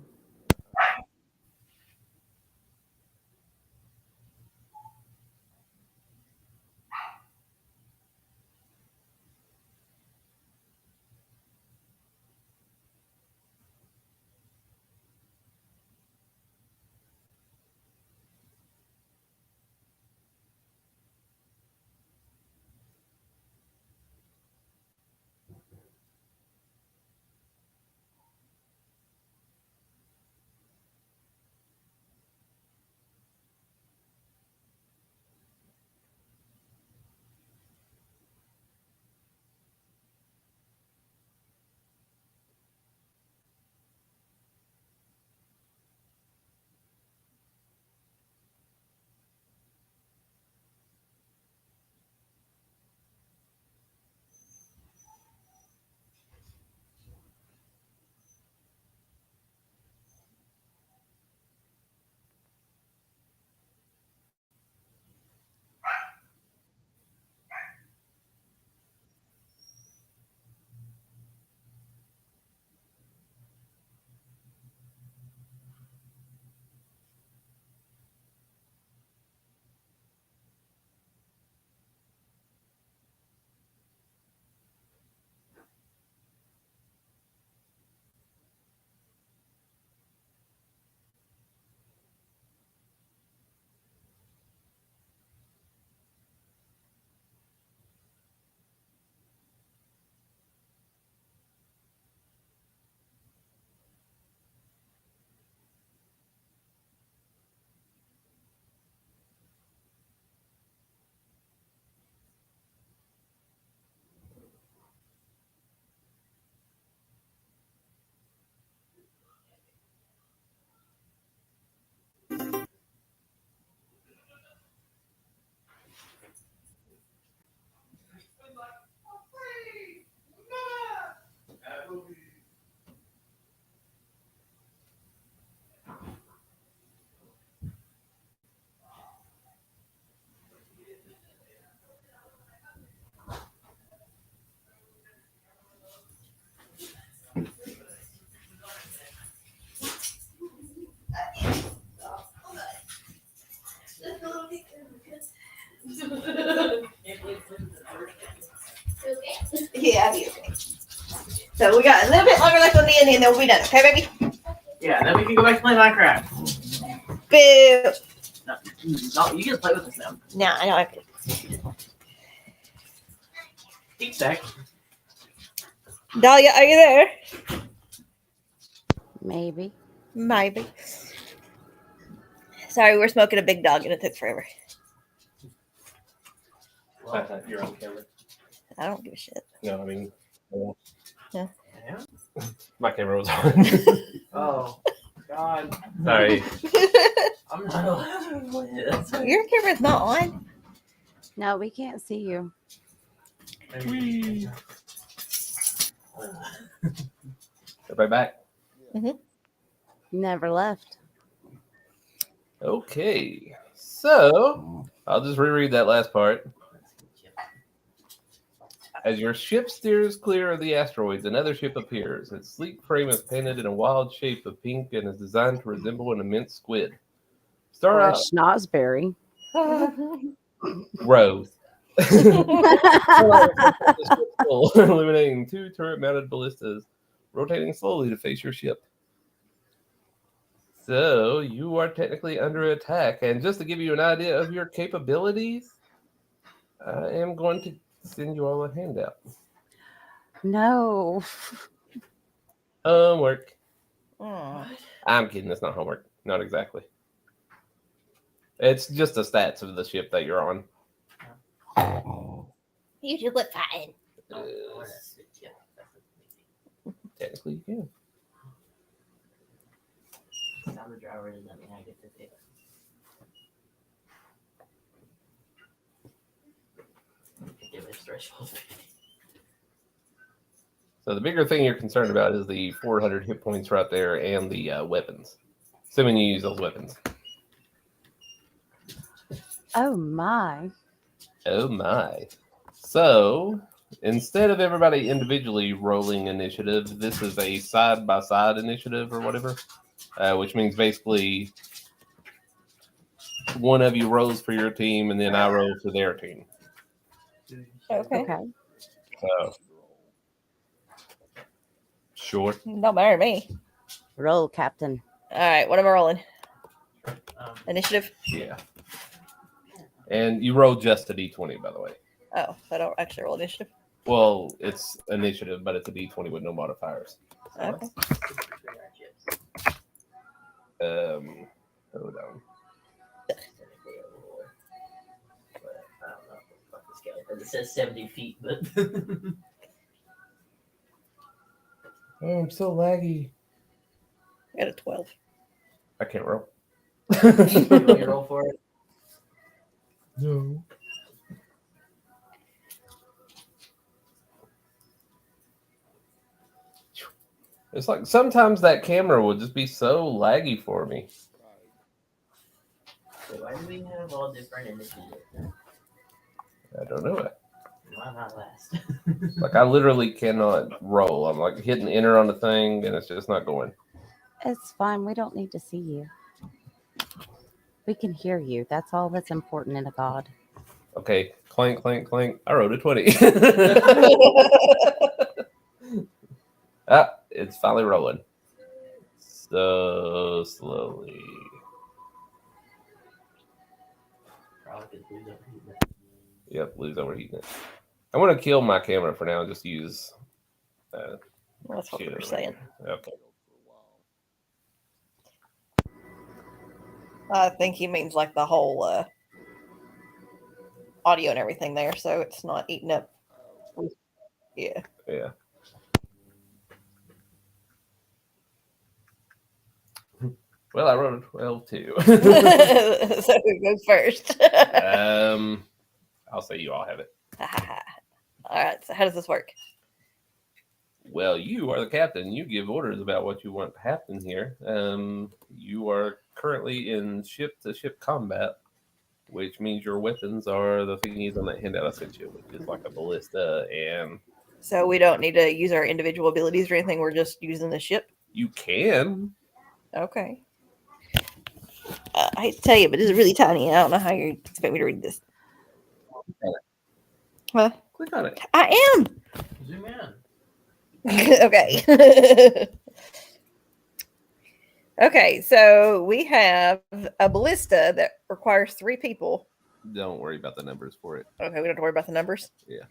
Speaker 4: Yeah, I'll be okay. So we got a little bit longer left on the end, and then we'll be done. Okay, baby?
Speaker 6: Yeah, then we can go back to play Minecraft.
Speaker 4: Boo!
Speaker 6: No, you can play with this now.
Speaker 4: No, I don't have to.
Speaker 6: Keep back.
Speaker 4: Dahlia, are you there?
Speaker 2: Maybe.
Speaker 4: Maybe. Sorry, we're smoking a big dog and it took forever.
Speaker 3: You're on camera.
Speaker 4: I don't give a shit.
Speaker 3: No, I mean,
Speaker 4: Yeah.
Speaker 3: my camera was on.
Speaker 6: Oh, God.
Speaker 3: Sorry.
Speaker 6: I'm not allowed to play this.
Speaker 4: Your camera's not on.
Speaker 2: No, we can't see you.
Speaker 3: Everybody back?
Speaker 2: Never left.
Speaker 3: Okay. So, I'll just reread that last part. As your ship steers clear of the asteroids, another ship appears. Its sleek frame is painted in a wild shape of pink and is designed to resemble an immense squid. Start
Speaker 2: Or a
Speaker 3: out
Speaker 2: schnozberry.
Speaker 3: row. Illuminating 2 turret-mounted ballistas, rotating slowly to face your ship. So, you are technically under attack. And just to give you an idea of your capabilities, I am going to send you all a handout.
Speaker 2: No.
Speaker 3: Homework.
Speaker 4: Oh.
Speaker 3: I'm kidding. It's not homework. Not exactly. It's just the stats of the ship that you're on.
Speaker 4: You should look fine.
Speaker 3: Technically, you can.
Speaker 6: I'm the driver and let me I get to pick. Damage threshold.
Speaker 3: So the bigger thing you're concerned about is the 400 hit points right there and the weapons. Assuming you use those weapons.
Speaker 2: Oh my.
Speaker 3: Oh my. So, instead of everybody individually rolling initiative, this is a side-by-side initiative or whatever. Which means basically one of you rolls for your team and then I roll for their team.
Speaker 4: Okay.
Speaker 3: So, sure.
Speaker 4: Don't matter to me.
Speaker 2: Roll, Captain.
Speaker 4: All right, what am I rolling? Initiative?
Speaker 3: Yeah. And you roll just a d20, by the way.
Speaker 4: Oh, so I don't actually roll initiative.
Speaker 3: Well, it's initiative, but it's a d20 with no modifiers.
Speaker 4: Okay.
Speaker 3: Hold on.
Speaker 6: It says 70 feet, but
Speaker 3: Oh, I'm so laggy.
Speaker 4: I got a 12.
Speaker 3: I can't roll.
Speaker 6: you want to roll for it?
Speaker 3: No. It's like sometimes that camera will just be so laggy for me.
Speaker 6: Wait, why do we have all different initiatives?
Speaker 3: I don't know it.
Speaker 6: Why not last?
Speaker 3: Like I literally cannot roll. I'm like hitting enter on the thing and it's just not going.
Speaker 2: It's fine. We don't need to see you. We can hear you. That's all that's important in a god.
Speaker 3: Okay, clank, clank, clank. I wrote a 20. It's finally rolling. So slowly. Yep, lose overheating it. I'm going to kill my camera for now and just use...
Speaker 4: That's what we're saying.
Speaker 3: Okay.
Speaker 4: I think he means like the whole audio and everything there, so it's not eating up. Yeah.
Speaker 3: Yeah. Well, I wrote a 12 too.
Speaker 4: So who goes first?
Speaker 3: I'll say you all have it.
Speaker 4: All right. So how does this work?
Speaker 3: Well, you are the captain. You give orders about what you want to happen here. You are currently in ship-to-ship combat, which means your weapons are the thingies on that handout I sent you, which is like a ballista and...
Speaker 4: So we don't need to use our individual abilities or anything. We're just using the ship.
Speaker 3: You can.
Speaker 4: Okay. I hate to tell you, but this is really tiny. I don't know how you expect me to read this. Huh?
Speaker 3: Click on it.
Speaker 4: I am.
Speaker 6: Zoom in.
Speaker 4: Okay. Okay, so we have a ballista that requires 3 people.
Speaker 3: Don't worry about the numbers for it.
Speaker 4: Okay, we don't have to worry about the numbers.
Speaker 3: Yeah.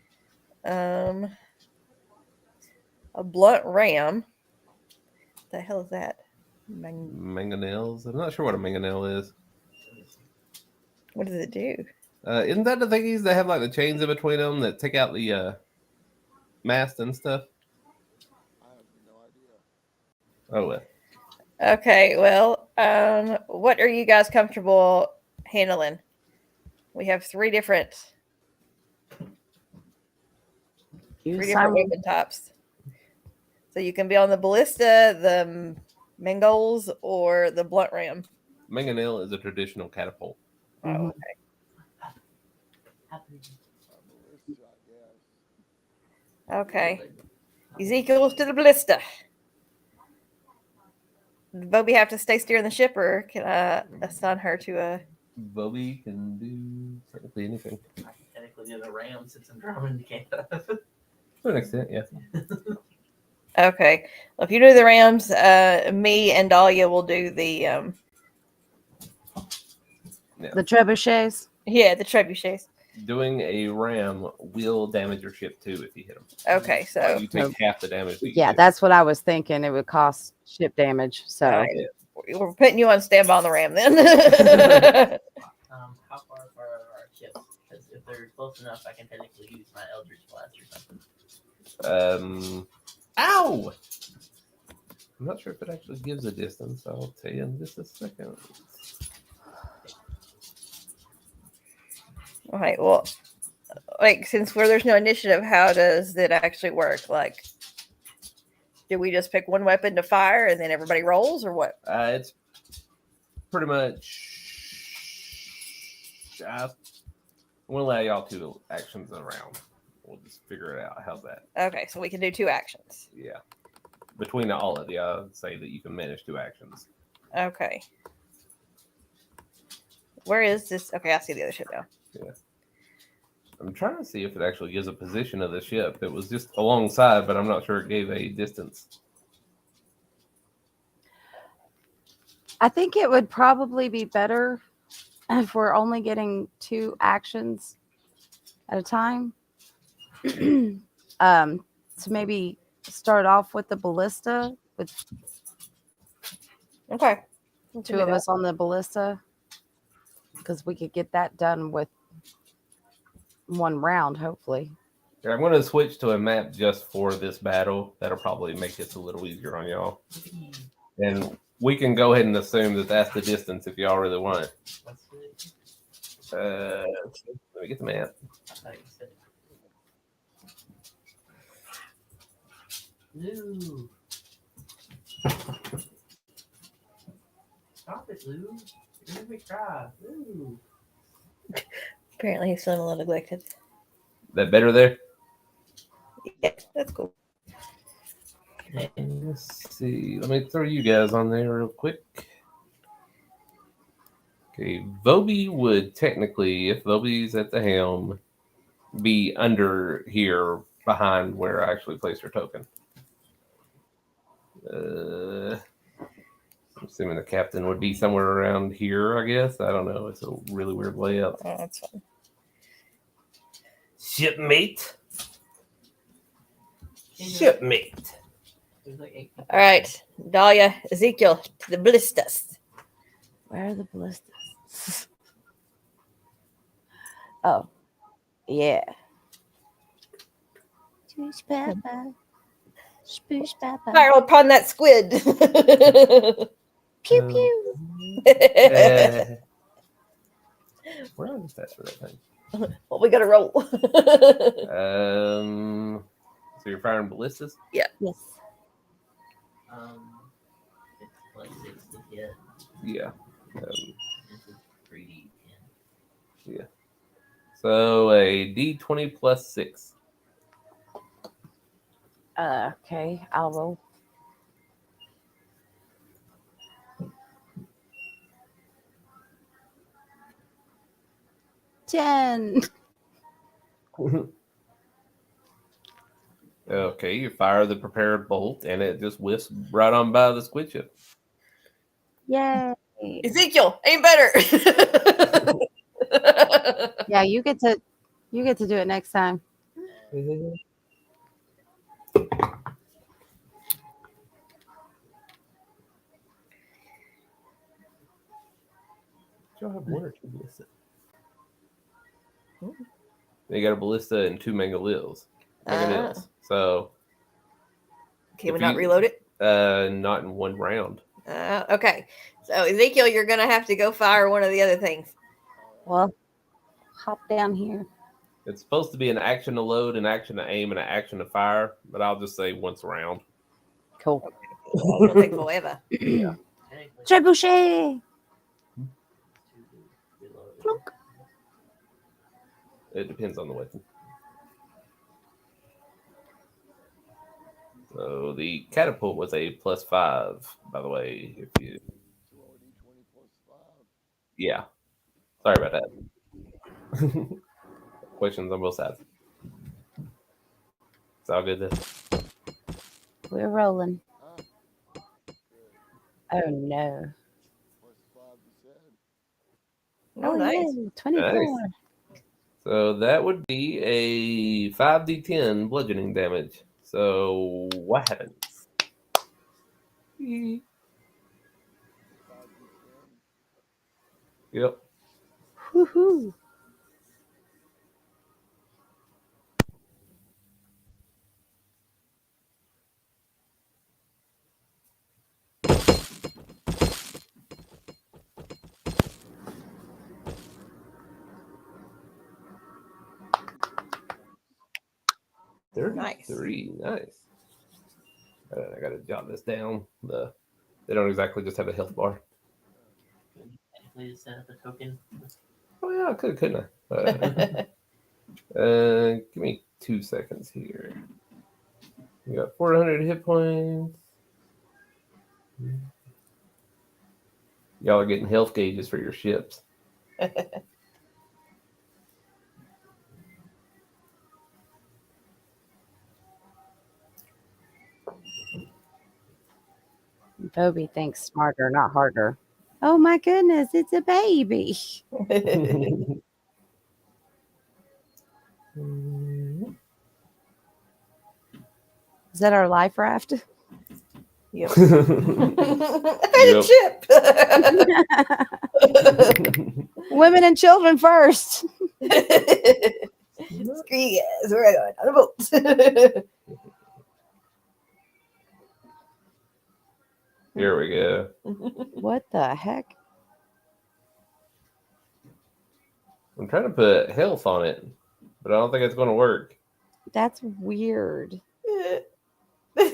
Speaker 4: A blunt ram. The hell is that?
Speaker 3: Mangonels. I'm not sure what a mangonel is.
Speaker 4: What does it do?
Speaker 3: Isn't that the thingies that have like the chains in between them that take out the mast and stuff?
Speaker 1: I have no idea.
Speaker 3: Oh well.
Speaker 4: Okay, well, what are you guys comfortable handling? We have 3 different weapon types. So you can be on the ballista, the Mongols, or the blunt ram.
Speaker 3: Mangonel is a traditional catapult.
Speaker 4: Oh, okay.
Speaker 1: Ballista, I guess.
Speaker 4: Okay. Ezekiel's to the ballista. Does Bobby have to stay steering the ship, or can I assign her to a...
Speaker 3: Bobby can do technically anything.
Speaker 6: I can technically do the ram since I'm driving the camp.
Speaker 3: To an extent, yeah.
Speaker 4: Okay. Well, if you do the rams, me and Dahlia will do the...
Speaker 2: The trebuchets.
Speaker 4: Yeah, the trebuchets.
Speaker 3: Doing a ram will damage your ship too if you hit them.
Speaker 4: Okay, so...
Speaker 3: You take half the damage. That you
Speaker 2: Yeah,
Speaker 3: do.
Speaker 2: that's what I was thinking. It would cost ship damage. So
Speaker 4: Alright. We're putting you on standby on the ram then.
Speaker 6: How far apart are our ships? Because if they're close enough, I can technically use my Eldritch Blast or something.
Speaker 3: Ow! I'm not sure if it actually gives a distance. I'll tell you in just a second.
Speaker 4: Alright, well, like, since there's no initiative, how does it actually work? Like, do we just pick one weapon to fire and then everybody rolls, or what?
Speaker 3: It's pretty much. I'm going to allow y'all 2 actions around. We'll just figure it out. How's that?
Speaker 4: Okay, so we can do 2 actions.
Speaker 3: Yeah. Between all of you, I'd say that you can manage 2 actions.
Speaker 4: Okay. Where is this? Okay, I see the other ship now.
Speaker 3: Yeah. I'm trying to see if it actually gives a position of the ship. It was just alongside, but I'm not sure it gave a distance.
Speaker 2: I think it would probably be better if we're only getting 2 actions at a time. So maybe start off with the ballista with
Speaker 4: Okay.
Speaker 2: 2 of us on the ballista, because we could get that done with 1 round, hopefully.
Speaker 3: Yeah, I'm going to switch to a map just for this battle. That'll probably make this a little easier on y'all. And we can go ahead and assume that that's the distance if y'all really want it. Let me get the map.
Speaker 6: Lou. Stop it, Lou. You're gonna make me cry. Lou.
Speaker 4: Apparently he's feeling a little neglected.
Speaker 3: That better there?
Speaker 4: Yeah, that's cool.
Speaker 3: Let's see. Let me throw you guys on there real quick. Okay, Voby would technically, if Voby's at the helm, be under here behind where I actually placed her token. I'm assuming the captain would be somewhere around here, I guess. I don't know. It's a really weird layout.
Speaker 4: Oh, that's fine.
Speaker 3: Shipmate. Shipmate.
Speaker 4: All right, Dahlia, Ezekiel, to the ballistas.
Speaker 2: Where are the ballistas? Oh, yeah. Spoosh papa. Spoosh papa.
Speaker 4: Fire upon that squid.
Speaker 2: Pew pew.
Speaker 3: Where are the stats for that thing?
Speaker 4: Well, we got to roll.
Speaker 3: So you're firing ballistas?
Speaker 4: Yeah.
Speaker 2: Yes.
Speaker 6: It's like 6 to hit.
Speaker 3: Yeah.
Speaker 6: This is 3D10.
Speaker 3: Yeah. So a D20 plus 6.
Speaker 2: Okay, I'll roll. Ten.
Speaker 3: Okay, you fire the prepared bolt, and it just whisks right on by the squid ship.
Speaker 2: Yay.
Speaker 4: Ezekiel, ain't better.
Speaker 2: Yeah, you get to do it next time.
Speaker 3: Y'all have one or two ballista. They got a ballista and 2 mangonels. So
Speaker 4: can we not reload it?
Speaker 3: not in one round.
Speaker 4: Okay. So Ezekiel, you're gonna have to go fire one of the other things.
Speaker 2: Well, hop down here.
Speaker 3: It's supposed to be an action to load, an action to aim, and an action to fire, but I'll just say once a round.
Speaker 2: Cool.
Speaker 4: It'll take forever.
Speaker 3: Yeah.
Speaker 2: Trebuchet.
Speaker 6: Plunk.
Speaker 3: It depends on the weapon. So the catapult was a +5, by the way. If you, yeah, sorry about that. Questions on both sides. It's all good.
Speaker 2: We're rolling. Oh no.
Speaker 4: Oh, nice.
Speaker 2: Yay, 24.
Speaker 3: Nice. So that would be a 5d10 bludgeoning damage. So what happens? Yep.
Speaker 2: Woohoo.
Speaker 4: Nice.
Speaker 3: 33. Nice. I gotta jot this down. They don't exactly just have a health bar.
Speaker 6: Technically, just set up a token.
Speaker 3: Oh yeah, I could, couldn't I? Give me 2 seconds here. You got 400 hit points. Y'all are getting health gauges for your ships.
Speaker 2: Bobby thinks smarter, not harder. Oh my goodness, it's a baby. Is that our life raft?
Speaker 4: Yep.
Speaker 3: Yep.
Speaker 4: Ship.
Speaker 2: Women and children first.
Speaker 4: Screw you guys. We're going on a boat.
Speaker 3: Here we go.
Speaker 2: What the heck?
Speaker 3: I'm trying to put health on it, but I don't think it's going to work.
Speaker 2: That's weird.
Speaker 3: So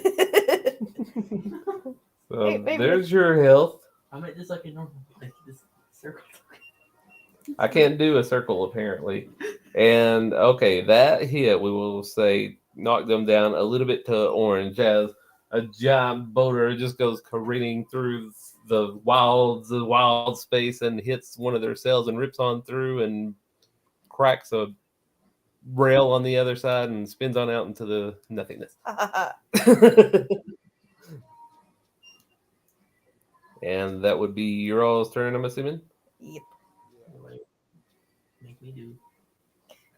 Speaker 4: Maybe.
Speaker 3: there's your health.
Speaker 6: I meant just like a normal, like this circle.
Speaker 3: I can't do a circle apparently. And okay, that hit we will say knock them down a little bit to orange as a giant boulder just goes careening through the wild space and hits one of their cells and rips on through and cracks a rail on the other side and spins on out into the nothingness. And that would be your all's turn, I'm assuming?
Speaker 4: Yep.
Speaker 6: Make me do.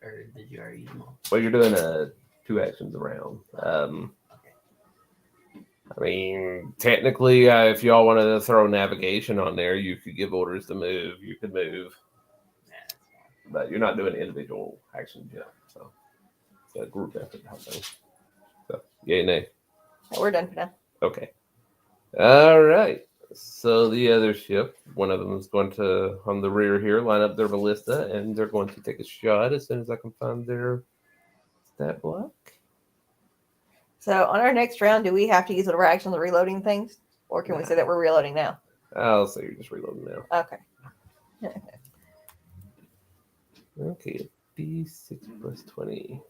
Speaker 6: Or did you already use them all?
Speaker 3: Well, you're doing 2 actions around.
Speaker 6: Okay.
Speaker 3: I mean, technically, if y'all wanted to throw navigation on there, you could give orders to move. You could move.
Speaker 6: Nah, that's fine.
Speaker 3: But you're not doing individual actions yet. So it's a group effort type thing. So, yay, nay.
Speaker 4: We're done for now.
Speaker 3: Okay. All right. So the other ship, one of them is going to, on the rear here, line up their ballista, and they're going to take a shot as soon as I can find their stat block.
Speaker 4: So on our next round, do we have to use one of our actions of reloading things? Or can we say that we're reloading now?
Speaker 3: I'll say you're just reloading now.
Speaker 4: Okay.
Speaker 3: Okay, D6 plus 20.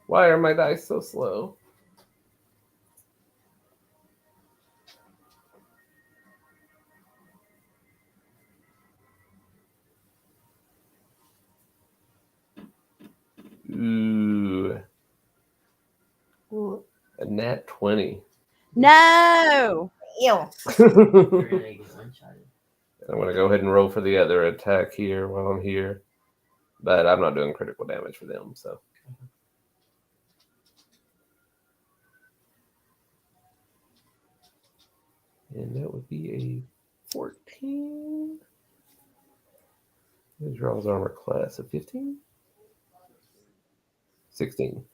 Speaker 3: Why are my dice so slow? Ooh. A nat 20.
Speaker 2: No.
Speaker 4: Ew.
Speaker 6: You're gonna get one-shotted.
Speaker 3: I'm gonna go ahead and roll for the other attack here while I'm here, but I'm not doing critical damage for them. So. And that would be a 14. Who draws armor class? A 15? 16.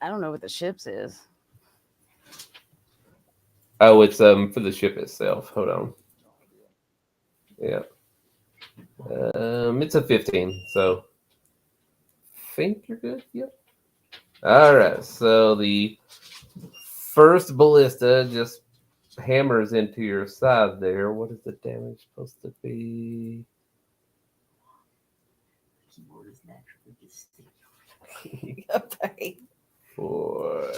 Speaker 2: I don't know what the ships is.
Speaker 3: Oh, it's for the ship itself. Hold on. Yeah. It's a 15, so think you're good. Yep. All right. So the first ballista just hammers into your side there. What is the damage supposed to be?
Speaker 6: Keyboard is naturally distinct.
Speaker 4: Okay.
Speaker 3: 4.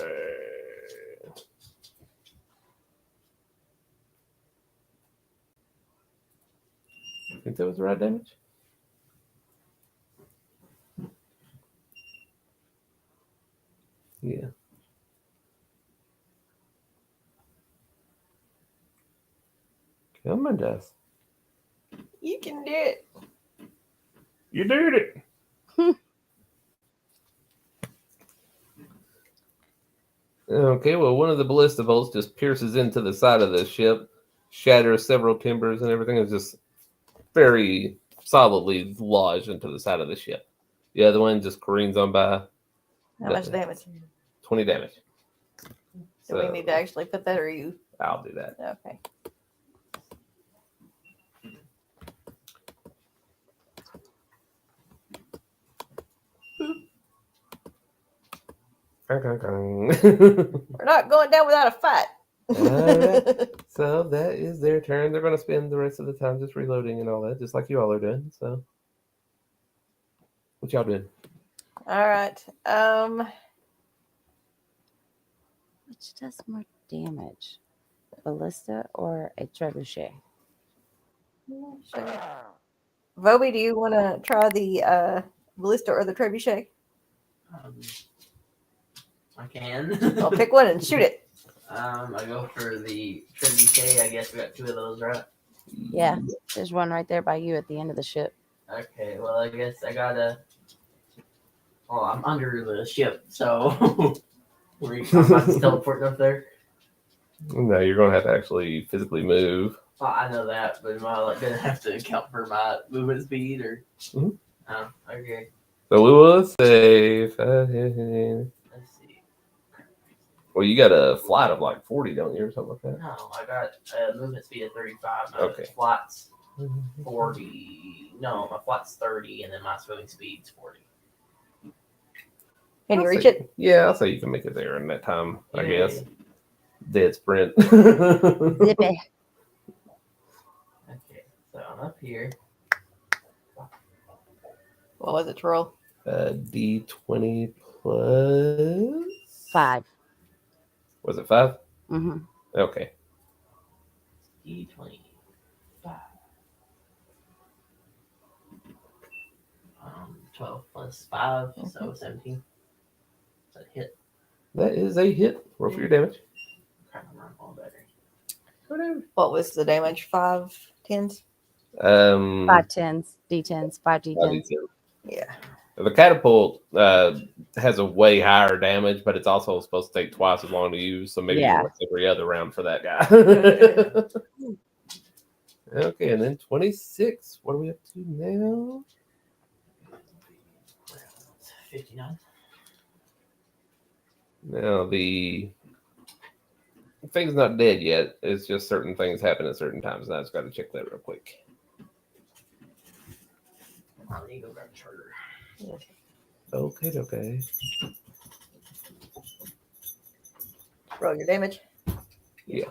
Speaker 3: Think that was the right damage? Yeah. Come on, Dust.
Speaker 4: You can do it.
Speaker 3: You did it. Okay, well, one of the ballista bolts just pierces into the side of the ship, shatters several timbers and everything. Is just very solidly lodged into the side of the ship. The other one just careens on by.
Speaker 4: How much damage?
Speaker 3: 20 damage.
Speaker 4: Do we need to actually put that, or you?
Speaker 3: I'll do that.
Speaker 4: Okay. We're not going down without a fight.
Speaker 3: Alright. So that is their turn. They're going to spend the rest of the time just reloading and all that, just like you all are doing. So, what y'all doing?
Speaker 4: All right.
Speaker 2: Which does more damage, ballista or a trebuchet?
Speaker 4: Voby, do you want to try the ballista or the trebuchet?
Speaker 6: I can.
Speaker 4: I'll pick one and shoot it.
Speaker 6: I go for the trebuchet. I guess we got 2 of those, right?
Speaker 2: Yeah, there's one right there by you at the end of the ship.
Speaker 6: Okay, well, I guess I gotta. Oh, I'm under the ship, so. I'm not just teleporting up there.
Speaker 3: No, you're going to have to actually physically move.
Speaker 6: Well, I know that, but am I like gonna have to account for my movement speed or?
Speaker 3: Mhm.
Speaker 6: Oh, okay.
Speaker 3: So we will say.
Speaker 6: Let's see.
Speaker 3: Well, you got a flight of like 40, don't you, or something like that?
Speaker 6: No, I got a movement speed of 35. My
Speaker 3: Okay.
Speaker 6: flight's 40. No, my flight's 30, and then my swimming speed's 40.
Speaker 4: Can you
Speaker 3: I'll
Speaker 4: reach
Speaker 3: say-
Speaker 4: it?
Speaker 3: Yeah, I'll say you can make it there in that time, I
Speaker 6: Yeah.
Speaker 3: guess. Dead sprint.
Speaker 2: Zippy.
Speaker 6: Okay, so I'm up here.
Speaker 4: What was it to roll?
Speaker 3: D20 plus
Speaker 2: 5.
Speaker 3: Was it 5?
Speaker 2: Mm-hmm.
Speaker 3: Okay.
Speaker 6: D20. 12 plus 5, so 17. Is that a hit?
Speaker 3: That is a hit. Roll for your damage.
Speaker 6: Crap, I'm running all battery.
Speaker 4: What was the damage? 5 10s?
Speaker 3: 5
Speaker 2: 5 10s, D10s, 5 D10s.
Speaker 4: Yeah.
Speaker 3: The catapult has a way higher damage, but it's also supposed to take twice as long to use, so maybe
Speaker 2: Yeah.
Speaker 3: it works every other round for that guy. Okay, and then 26. What are we up to now?
Speaker 6: 59.
Speaker 3: Now, the thing's not dead yet. It's just certain things happen at certain times, and I just got to check that real quick.
Speaker 6: I need to go grab a charger.
Speaker 3: Okay.
Speaker 4: Roll your damage.
Speaker 3: Yeah.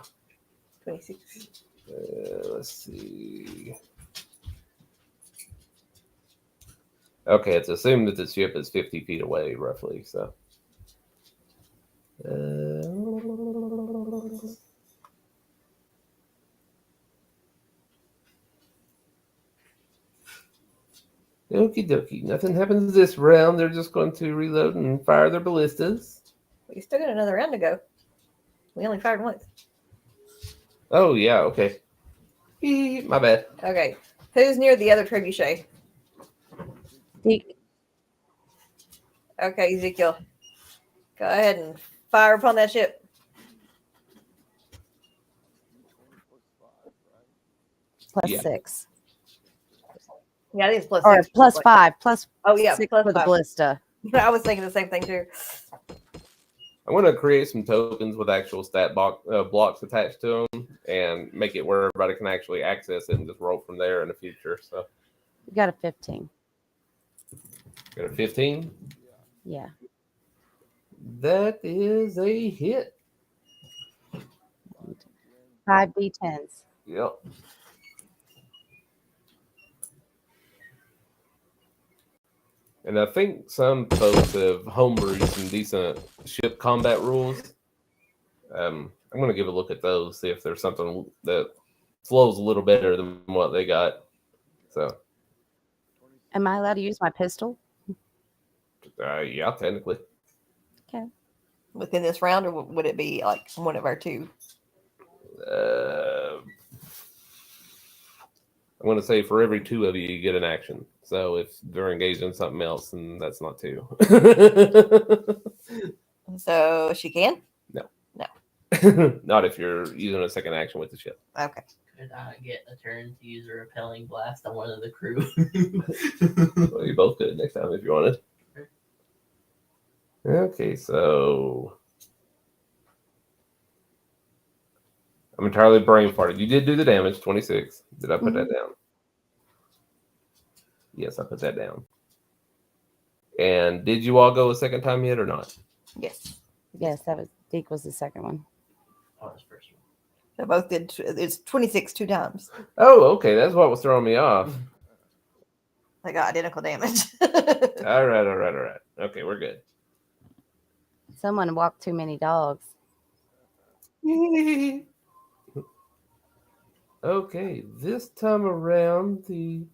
Speaker 4: 26.
Speaker 3: Let's see. Okay, it's assumed that the ship is 50 feet away, roughly. So. Okie dokie. Nothing happens this round. They're just going to reload and fire their ballistas.
Speaker 4: We still got another round to go. We only fired once.
Speaker 3: Oh, yeah, okay. My bad.
Speaker 4: Okay. Who's near the other trebuchet?
Speaker 2: Deke.
Speaker 4: Okay, Ezekiel. Go ahead and fire upon that ship.
Speaker 2: Plus
Speaker 3: Yeah.
Speaker 2: 6.
Speaker 4: Yeah, I think it's plus
Speaker 2: Or
Speaker 4: 6.
Speaker 2: plus 5. Plus
Speaker 4: Oh, yeah,
Speaker 2: 6
Speaker 4: plus
Speaker 2: for the
Speaker 4: 5.
Speaker 2: ballista.
Speaker 4: I was thinking the same thing, too.
Speaker 3: I'm going to create some tokens with actual stat blocks attached to them and make it where everybody can actually access it and just roll from there in the future. So,
Speaker 2: We got a 15.
Speaker 3: got a 15.
Speaker 2: Yeah.
Speaker 3: That is a hit.
Speaker 2: 5 D10s.
Speaker 3: Yep. And I think some folks have homebrewed some decent ship combat rules. I'm going to give a look at those, see if there's something that flows a little better than what they got. So,
Speaker 2: Am I allowed to use my pistol?
Speaker 3: yeah, technically.
Speaker 2: Okay.
Speaker 4: Within this round, or would it be like one of our two?
Speaker 3: I'm going to say for every 2 of you, you get an action. So if they're engaged in something else, then that's not 2.
Speaker 4: So she can?
Speaker 3: No.
Speaker 4: No.
Speaker 3: Not if you're using a second action with the ship.
Speaker 4: Okay.
Speaker 6: Could I get a turn to use a repelling blast on one of the crew?
Speaker 3: Well, you both could next time if you wanted. Okay, so I'm entirely brain farted. You did do the damage, 26. Did I put that down? Yes, I put that down. And did you all go a second time yet or not?
Speaker 4: Yes.
Speaker 2: Yes, Deke was the second one.
Speaker 6: Oh, that's first one.
Speaker 4: They both did. It's 26 2 times.
Speaker 3: Oh, okay. That's what was throwing me off.
Speaker 4: They got identical damage.
Speaker 3: All right. Okay, we're good.
Speaker 2: Someone walked too many dogs.
Speaker 3: Okay, this time around, the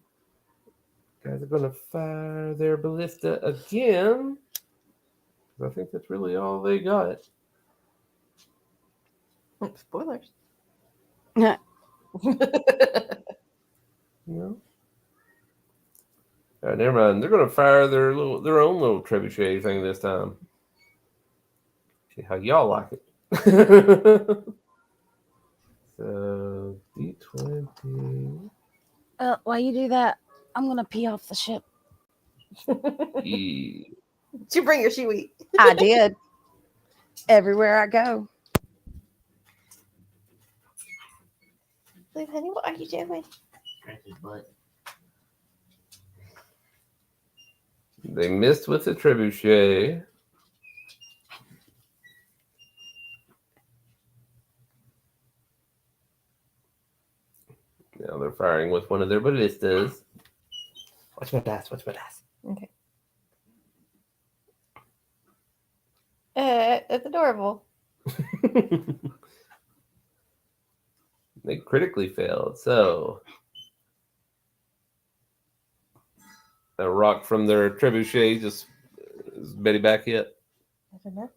Speaker 3: guys are going to fire their ballista again. I think that's really all they got.
Speaker 4: Spoilers.
Speaker 2: Yeah.
Speaker 3: No. All right, never mind. They're going to fire their own little trebuchet thing this time. See how y'all like it. So D20.
Speaker 2: While you do that, I'm gonna pee off the ship.
Speaker 3: E.
Speaker 4: Did you bring your shiwi?
Speaker 2: I did. Everywhere I go.
Speaker 4: Blue honey, what are you doing?
Speaker 6: Scratch his butt.
Speaker 3: They missed with the trebuchet. Now they're firing with one of their ballistas. Watch my dice.
Speaker 4: Okay. That's adorable.
Speaker 3: They critically failed. So a rock from their trebuchet just is Betty back yet?
Speaker 4: I don't know.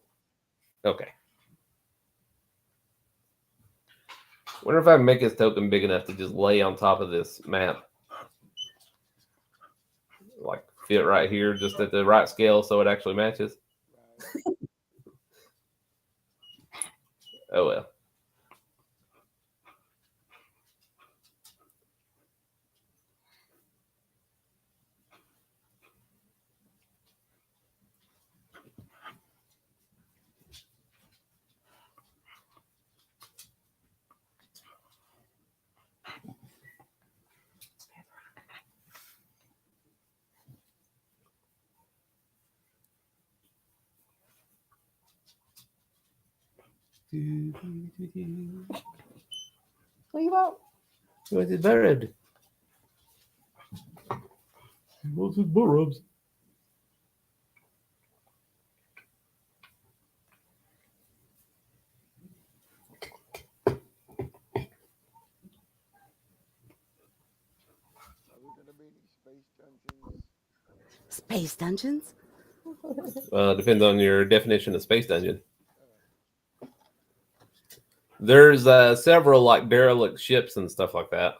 Speaker 3: Okay. Wonder if I can make this token big enough to just lay on top of this map. Like fit right here, just at the right scale so it actually matches. Oh well.
Speaker 4: What you want?
Speaker 3: What is buried? What's his burrows?
Speaker 1: Are there going to be any space dungeons
Speaker 2: Space dungeons?
Speaker 3: Depends on your definition of space dungeon. There's several like derelict ships and stuff like that.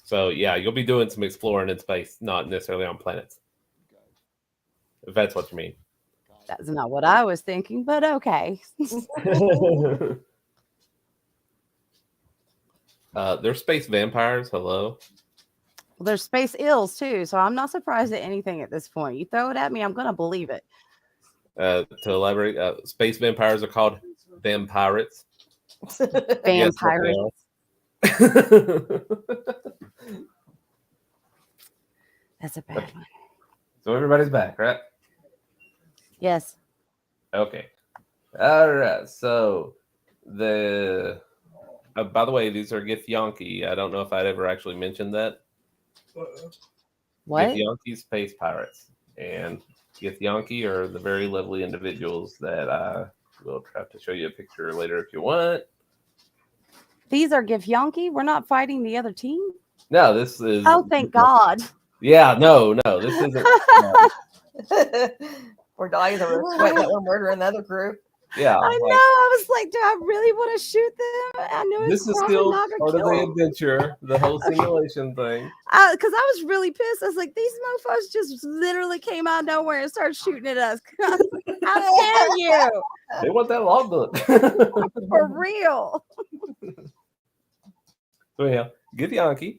Speaker 3: So yeah, you'll be doing some exploring in space, not necessarily on planets. If that's what you mean.
Speaker 2: That's not what I was thinking, but okay.
Speaker 3: They're space vampires. Hello.
Speaker 2: Well, there's space ills too, so I'm not surprised at anything at this point. You throw it at me, I'm gonna believe it.
Speaker 3: To elaborate, space vampires are called vampirates.
Speaker 2: Vampires. That's a bad one.
Speaker 3: So everybody's back, right?
Speaker 2: Yes.
Speaker 3: Okay. All right. So by the way, these are Githyanki. I don't know if I'd ever actually mentioned that.
Speaker 2: What?
Speaker 3: Githyanki space pirates, and Githyanki are the very lovely individuals that I will try to show you a picture later if you want.
Speaker 2: These are Githyanki? We're not fighting the other team?
Speaker 3: No, this is.
Speaker 2: Oh, thank God.
Speaker 3: Yeah, no, this isn't.
Speaker 4: We're dying that we're murdering the other group.
Speaker 3: Yeah,
Speaker 2: I know. I was like, do I really want to shoot them? I know
Speaker 3: this is still part of the adventure, the whole simulation thing.
Speaker 2: Because I was really pissed. I was like, these mofos just literally came out of nowhere and started shooting at us. How dare you?
Speaker 3: They want that logbook.
Speaker 2: For real.
Speaker 3: So yeah, Githyanki.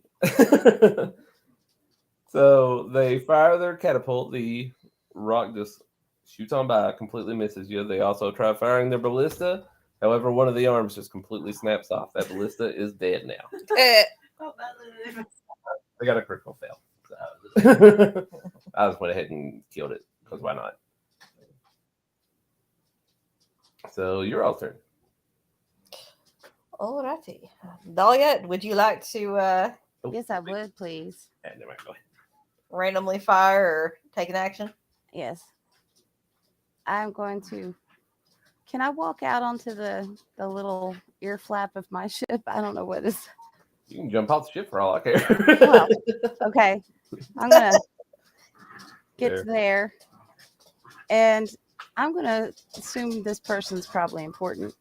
Speaker 3: So they fire their catapult. The rock just shoots on by, completely misses you. They also try firing their ballista. However, one of the arms just completely snaps off. That ballista is dead now. They got a critical fail. So. I just went ahead and killed it, because why not? So your all turn.
Speaker 4: Alrighty. Dahlia, would you like to
Speaker 2: Yes, I would, please.
Speaker 3: And never mind, go ahead.
Speaker 4: Randomly fire or take an action?
Speaker 2: Yes. I'm going to. Can I walk out onto the little ear flap of my ship? I don't know what is.
Speaker 3: You can jump off the ship for all I care.
Speaker 2: Well, okay. I'm going to get to there. And I'm going to assume this person's probably important.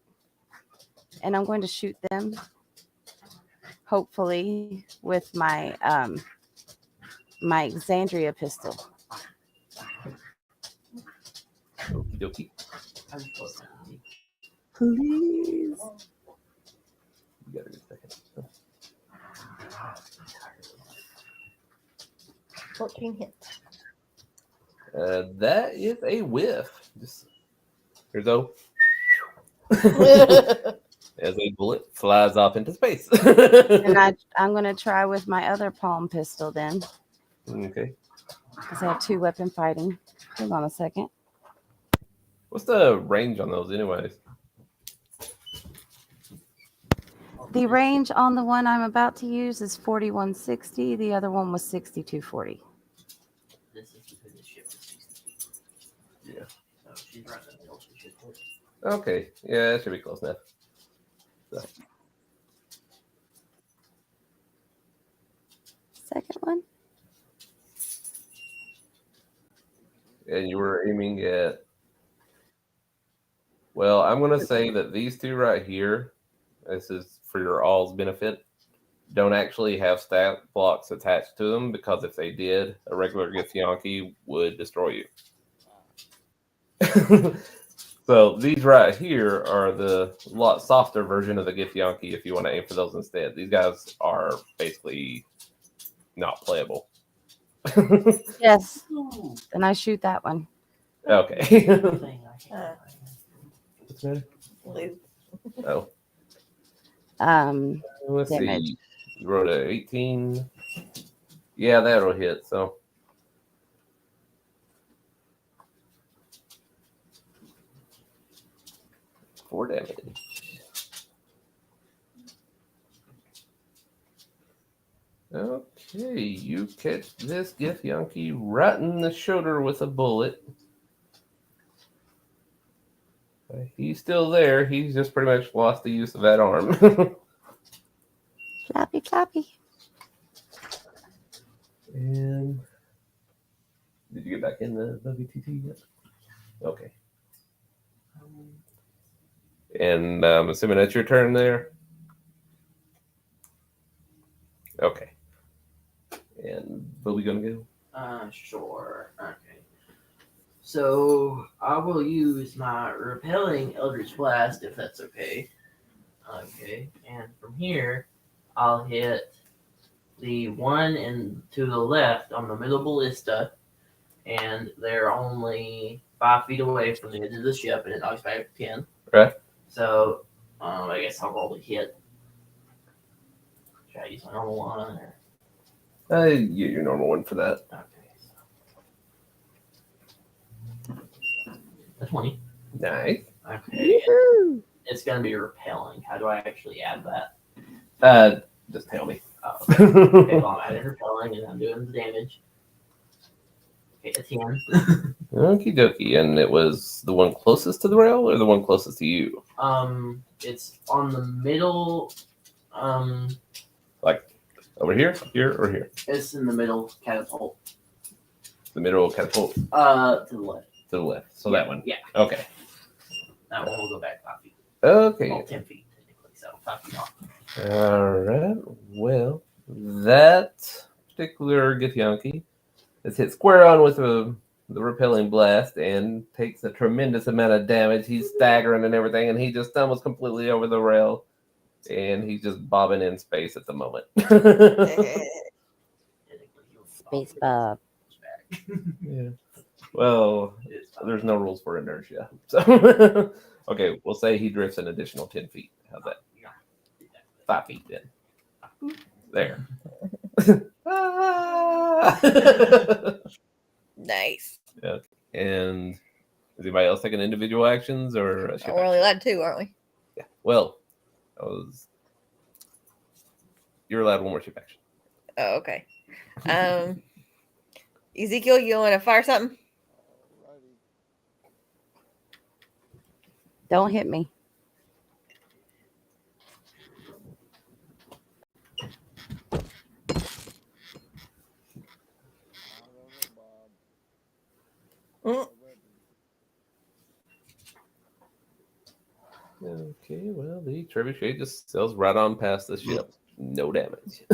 Speaker 2: And I'm going to shoot them. Hopefully with my my Exandria pistol.
Speaker 3: Okie dokie.
Speaker 2: Please.
Speaker 3: You got a good second.
Speaker 4: 14 hits.
Speaker 3: That is a whiff. Just here's as a bullet flies off into space.
Speaker 2: And I'm going to try with my other palm pistol then.
Speaker 3: Okay.
Speaker 2: Because I have 2 weapon fighting. Hold on a second.
Speaker 3: What's the range on those anyways?
Speaker 2: The range on the one I'm about to use is 4160. The other one was 6240.
Speaker 6: This is because the ship is 62.
Speaker 3: Yeah.
Speaker 6: So she's right up the she should hit.
Speaker 3: Okay. Yeah, that should be close enough. So.
Speaker 2: Second one.
Speaker 3: And you were aiming at. Well, I'm going to say that these two right here, this is for your all's benefit, don't actually have stat blocks attached to them, because if they did, a regular Githyanki would destroy you. So these right here are the lot softer version of the Githyanki if you want to aim for those instead. These guys are basically not playable.
Speaker 2: Yes. Then I shoot that one.
Speaker 3: Okay. What's that? Oh. Let's
Speaker 2: Damage.
Speaker 3: see. You wrote a 18. Yeah, that'll hit. So 4 damage. Okay, you catch this Githyanki right in the shoulder with a bullet. He's still there. He's just pretty much lost the use of that arm.
Speaker 2: Clappy, clappy.
Speaker 3: And Did you get back in the WTT yet? Okay. And I'm assuming that's your turn there? Okay. And where we gonna go?
Speaker 6: Sure. Okay. So I will use my repelling Eldritch Blast if that's okay. Okay. And from here, I'll hit the one and to the left on the middle ballista, and they're only 5 feet away from the edge of the ship, and it knocks back 10.
Speaker 3: Right.
Speaker 6: So I guess I'll roll the hit. Should I use my normal one? Or?
Speaker 3: Your normal one for that.
Speaker 6: Okay. So. A 20.
Speaker 3: Nice.
Speaker 6: Okay. It's going to be repelling. How do I actually add that?
Speaker 3: Just tell me.
Speaker 6: Oh, okay. Okay, well, I'm adding repelling, and I'm doing the damage. Okay, a 10.
Speaker 3: Okie dokie. And it was the one closest to the rail or the one closest to you?
Speaker 6: It's on the middle.
Speaker 3: Like over here, or here?
Speaker 6: It's in the middle catapult.
Speaker 3: The middle catapult?
Speaker 6: To the left.
Speaker 3: To the left. So that one?
Speaker 6: Yeah.
Speaker 3: Okay.
Speaker 6: That one will go back 5 feet.
Speaker 3: Okay.
Speaker 6: Well, 10 feet, technically, so 5 feet off.
Speaker 3: All right. Well, that particular Githyanki is hit square on with the repelling blast and takes a tremendous amount of damage. He's staggering and everything, and he just stumbles completely over the rail, and he's just bobbing in space at the moment.
Speaker 2: Space Bob.
Speaker 3: Yeah. Well, there's no rules for inertia. So, okay, we'll say he drifts an additional 10 feet. How's that? 5 feet then. There.
Speaker 4: Nice.
Speaker 3: Yeah. And is anybody else taking individual actions or a ship
Speaker 4: We're only allowed 2, aren't we?
Speaker 3: Yeah. Well, you're allowed one more ship action.
Speaker 4: Oh, okay. Ezekiel, you want to fire something?
Speaker 1: Alrighty.
Speaker 2: Don't hit me.
Speaker 1: I don't know, Bob.
Speaker 4: Mm.
Speaker 3: Okay, well, the trebuchet just sails right on past the ship. No damage.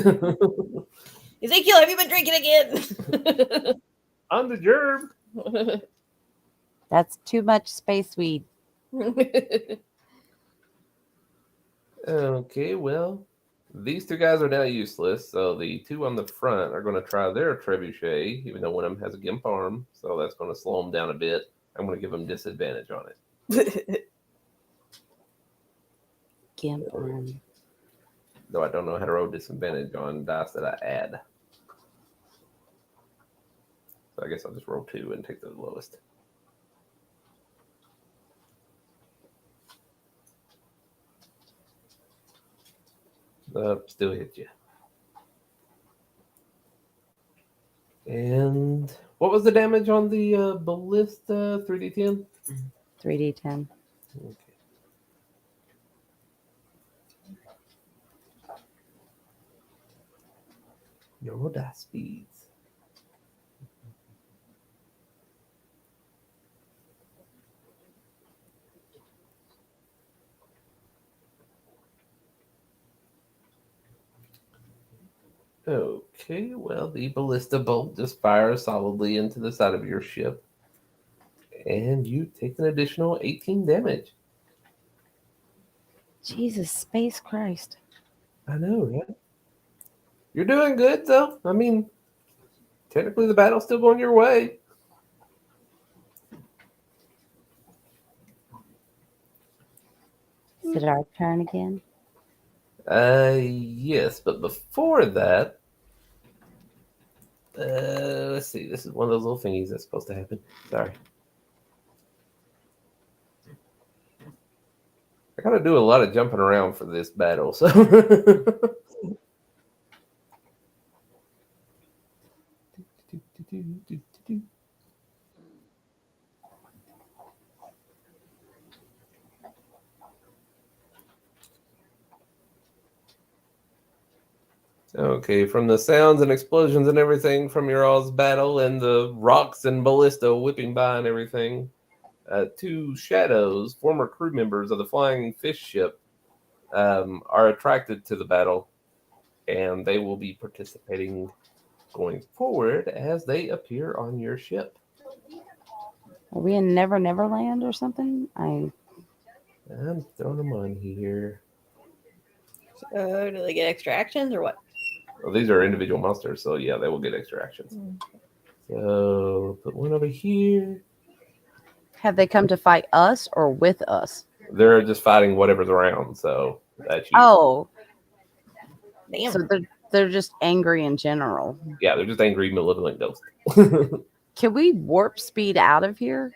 Speaker 4: Ezekiel, have you been drinking again?
Speaker 3: On the gerb.
Speaker 2: That's too much space weed.
Speaker 3: Okay, well, these two guys are now useless, so the two on the front are going to try their trebuchet, even though one of them has a gimp arm, so that's going to slow them down a bit. I'm going to give them disadvantage on it.
Speaker 2: Gimp arm.
Speaker 3: Though I don't know how to roll disadvantage on dice that I add. So I guess I'll just roll 2 and take the lowest. Still hit you. And what was the damage on the ballista? 3d10?
Speaker 2: 3d10.
Speaker 3: Okay. Your dice speeds. Okay, well, the ballista bolt just fires solidly into the side of your ship. And you take an additional 18 damage.
Speaker 2: Jesus, space Christ.
Speaker 3: I know, right? You're doing good, though. I mean, technically the battle's still going your way.
Speaker 2: Is it our turn again?
Speaker 3: Yes, but before that, let's see. This is one of those little thingies that's supposed to happen. Sorry. I gotta do a lot of jumping around for this battle, so. Okay, from the sounds and explosions and everything from your all's battle and the rocks and ballista whipping by and everything, two shadows, former crew members of the flying fish ship, are attracted to the battle, and they will be participating going forward as they appear on your ship.
Speaker 2: Are we in Never Neverland or something?
Speaker 3: I'm throwing them on here.
Speaker 4: So, do they get extra actions or what?
Speaker 3: Well, these are individual monsters, so yeah, they will get extra actions. So put one over here.
Speaker 2: Have they come to fight us or with us?
Speaker 3: They're just fighting whatever's around, so that's you.
Speaker 2: Oh,
Speaker 4: Damn.
Speaker 2: so they're just angry in general.
Speaker 3: Yeah, they're just angry, malevolent ghosts.
Speaker 2: Can we warp speed out of here?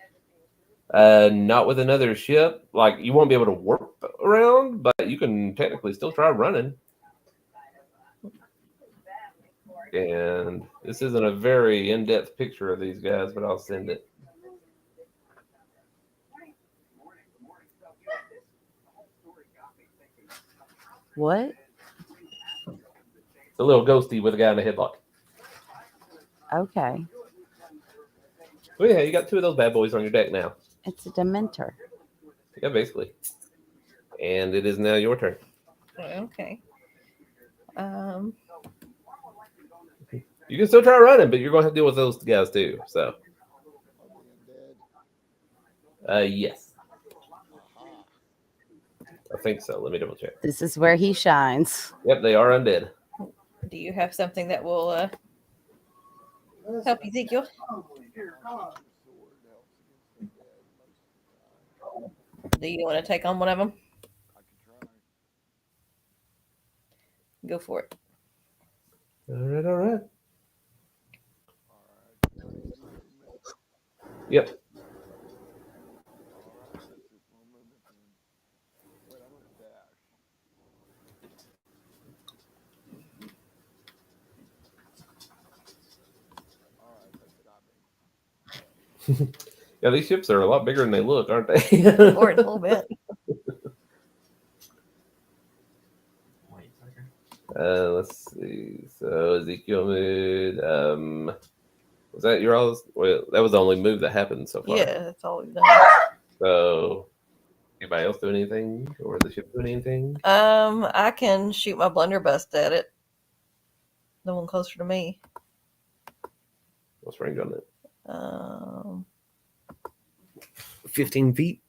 Speaker 3: Not with another ship. Like, you won't be able to warp around, but you can technically still try running. And this isn't a very in-depth picture of these guys, but I'll send it.
Speaker 2: What?
Speaker 3: It's a little ghosty with a guy in a headlock.
Speaker 2: Okay.
Speaker 3: Oh yeah, you got two of those bad boys on your deck now.
Speaker 2: It's a Dementor.
Speaker 3: Yeah, basically. And it is now your turn.
Speaker 4: Okay.
Speaker 3: You can still try running, but you're going to have to deal with those guys too. So, yes. I think so. Let me double check.
Speaker 2: This is where he shines.
Speaker 3: Yep, they are undead.
Speaker 4: Do you have something that will help Ezekiel? Do you want to take on one of them? Go for it.
Speaker 3: All right. Yep. Yeah, these ships are a lot bigger than they look, aren't they?
Speaker 4: Or a little bit.
Speaker 3: Let's see. So Ezekiel moved. Was that your all's? Well, that was the only move that happened so far.
Speaker 4: Yeah, that's all we've done.
Speaker 3: So, anybody else doing anything, or the ship doing anything?
Speaker 4: I can shoot my blunderbuss at it. The one closer to me.
Speaker 3: What's range on it? 15 feet.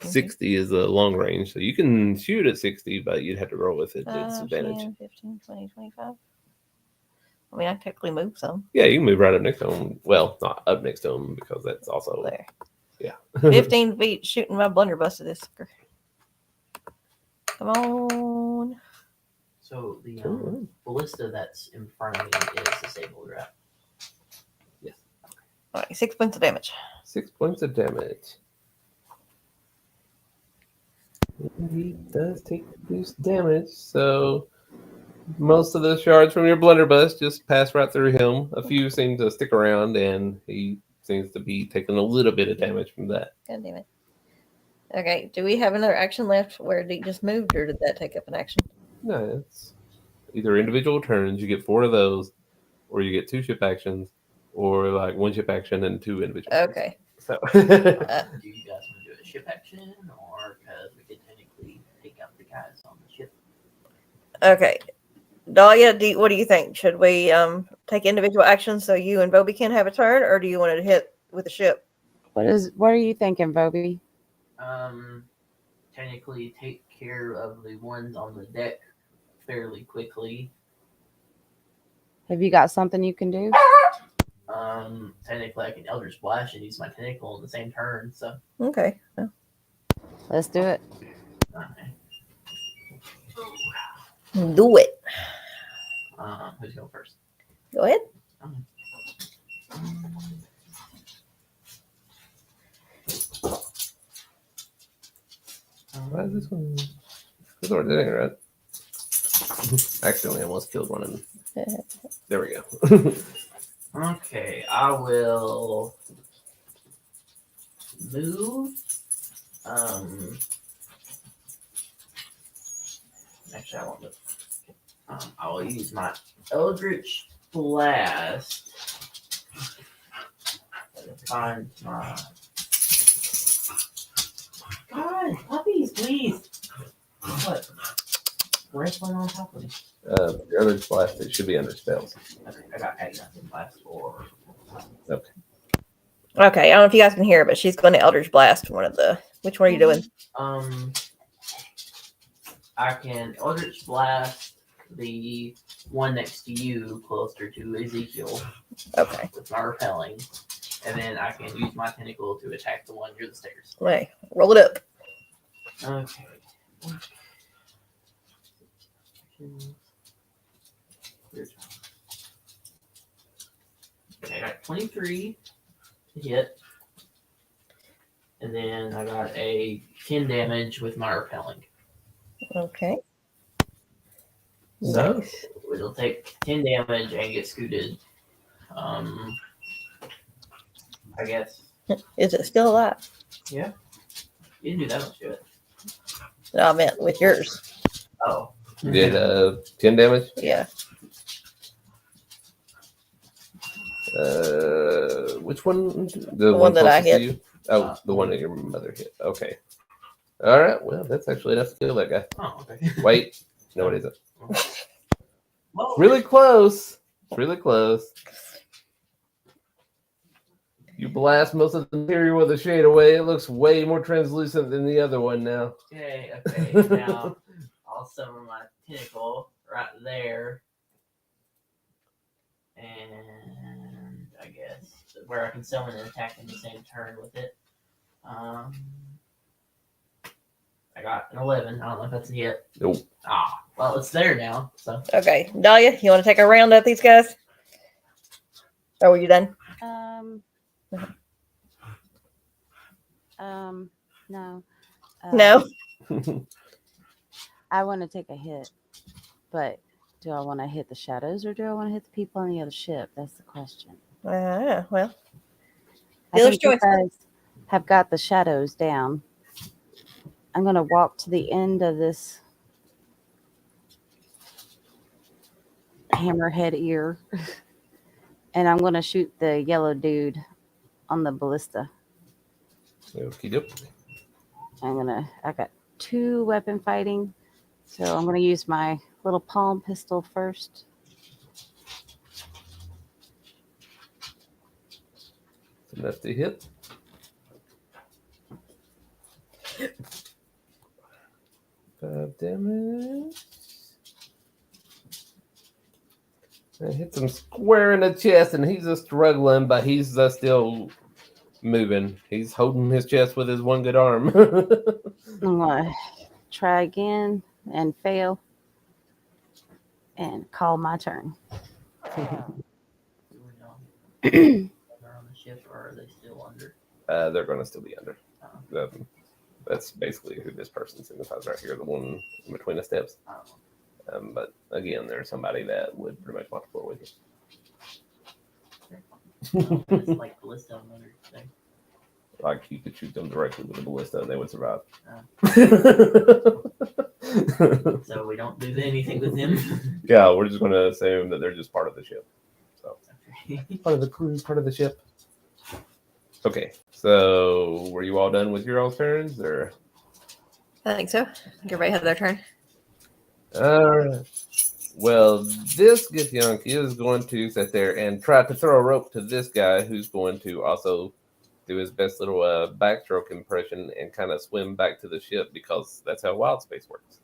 Speaker 3: 60 is a long range, so you can shoot at 60, but you'd have to roll with it. It's advantage.
Speaker 4: 10, 15, 20, 25. I mean, I technically move some.
Speaker 3: Yeah, you can move right up next to him. Well, not up next to him because that's also
Speaker 4: There.
Speaker 3: Yeah.
Speaker 4: 15 feet shooting my blunderbuss at this sucker. Come on.
Speaker 6: So the ballista that's in front of me is disabled, right?
Speaker 3: Yes.
Speaker 4: All right, 6 points of damage.
Speaker 3: 6 points of damage. He does take reduced damage, so most of the shards from your blunderbuss just pass right through him. A few seem to stick around, and he seems to be taking a little bit of damage from that.
Speaker 4: God damn it. Okay, do we have another action left where he just moved, or did that take up an action?
Speaker 3: No, it's either individual turns, you get 4 of those, or you get 2 ship actions, or like 1 ship action and 2 individual turns.
Speaker 4: Okay.
Speaker 3: So
Speaker 6: Do you guys want to do a ship action, or because we could technically take out the guys on the ship?
Speaker 4: Okay. Dahlia, what do you think? Should we take individual actions so you and Bobby can have a turn, or do you want to hit with the ship?
Speaker 2: What are you thinking, Bobby?
Speaker 6: Technically take care of the ones on the deck fairly quickly.
Speaker 2: Have you got something you can do?
Speaker 6: Technically I can Elder Splash and use my tentacle in the same turn, so.
Speaker 4: Okay. Well,
Speaker 2: Let's do it.
Speaker 6: Okay.
Speaker 4: do it.
Speaker 6: Who's going first?
Speaker 4: Go ahead.
Speaker 3: why is this one? This one didn't right? Accidentally almost killed one. There we go.
Speaker 6: Okay, I will move. Actually, I won't move. I will use my Eldritch Blast. Find my. God, puppies, please. What? Wrestling on top of me.
Speaker 3: Your Eldritch Blast, it should be under spells.
Speaker 6: Okay, I got Agnes Blast for.
Speaker 3: Okay.
Speaker 4: Okay, I don't know if you guys can hear, but she's going to Eldritch Blast. Which one are you doing?
Speaker 6: I can Eldritch Blast the one next to you, closer to Ezekiel.
Speaker 4: Okay.
Speaker 6: With my repelling, and then I can use my tentacle to attack the one near the stairs.
Speaker 4: Okay, roll it up.
Speaker 6: Okay. Okay, I got 23 to hit. And then I got a 10 damage with my repelling.
Speaker 4: Okay.
Speaker 3: So,
Speaker 4: Nice.
Speaker 6: It'll take 10 damage and get scooted. I guess.
Speaker 4: Is it still alive?
Speaker 6: Yeah. You didn't do that much to it.
Speaker 4: No, I meant with yours.
Speaker 6: Oh.
Speaker 3: did 10 damage?
Speaker 4: Yeah.
Speaker 3: Which one?
Speaker 4: The one that I
Speaker 3: closest to
Speaker 4: hit.
Speaker 3: you? Oh, the one that your mother hit. Okay. All right. Well, that's actually enough to kill that guy.
Speaker 6: Oh, okay.
Speaker 3: Wait. No, it isn't.
Speaker 6: Well,
Speaker 3: Really close. Really close. You blast most of the material with a shade away. It looks way more translucent than the other one now.
Speaker 6: Okay. Now I'll summon my tentacle right there. And I guess where I can summon and attack in the same turn with it. I got an 11. I don't know if that's a hit.
Speaker 3: Nope.
Speaker 6: Well, it's there now. So
Speaker 4: Okay. Dahlia, you want to take a round at these guys? Or were you done?
Speaker 2: No.
Speaker 4: No.
Speaker 2: I want to take a hit, but do I want to hit the shadows or do I want to hit the people on the other ship? That's the question.
Speaker 4: Well.
Speaker 2: I think you guys have got the shadows down. I'm going to walk to the end of this hammerhead ear, and I'm going to shoot the yellow dude on the ballista.
Speaker 3: Okie doke.
Speaker 2: I got 2 weapon fighting, so I'm going to use my little palm pistol first.
Speaker 3: Enough to hit. Damage. I hit him square in the chest, and he's just struggling, but he's still moving. He's holding his chest with his one good arm.
Speaker 2: I'm going to try again and fail and call my turn.
Speaker 6: do we know they're on the ship or are they still under?
Speaker 3: They're going to still be under. That's basically who this person signifies right here, the one in between the steps. But again, there's somebody that would pretty much walk the floor with you.
Speaker 6: It's like ballista on another thing.
Speaker 3: Like you could shoot them directly with a ballista and they would survive.
Speaker 6: So we don't do anything with them.
Speaker 3: Yeah, we're just going to assume that they're just part of the ship. So
Speaker 6: Okay.
Speaker 3: part of the crew, part of the ship. Okay, so were you all done with your all's turns, or?
Speaker 4: I think so. I think everybody had their turn.
Speaker 3: Well, this Githyank is going to sit there and try to throw a rope to this guy, who's going to also do his best little backstroke impression and kind of swim back to the ship, because that's how wild space works.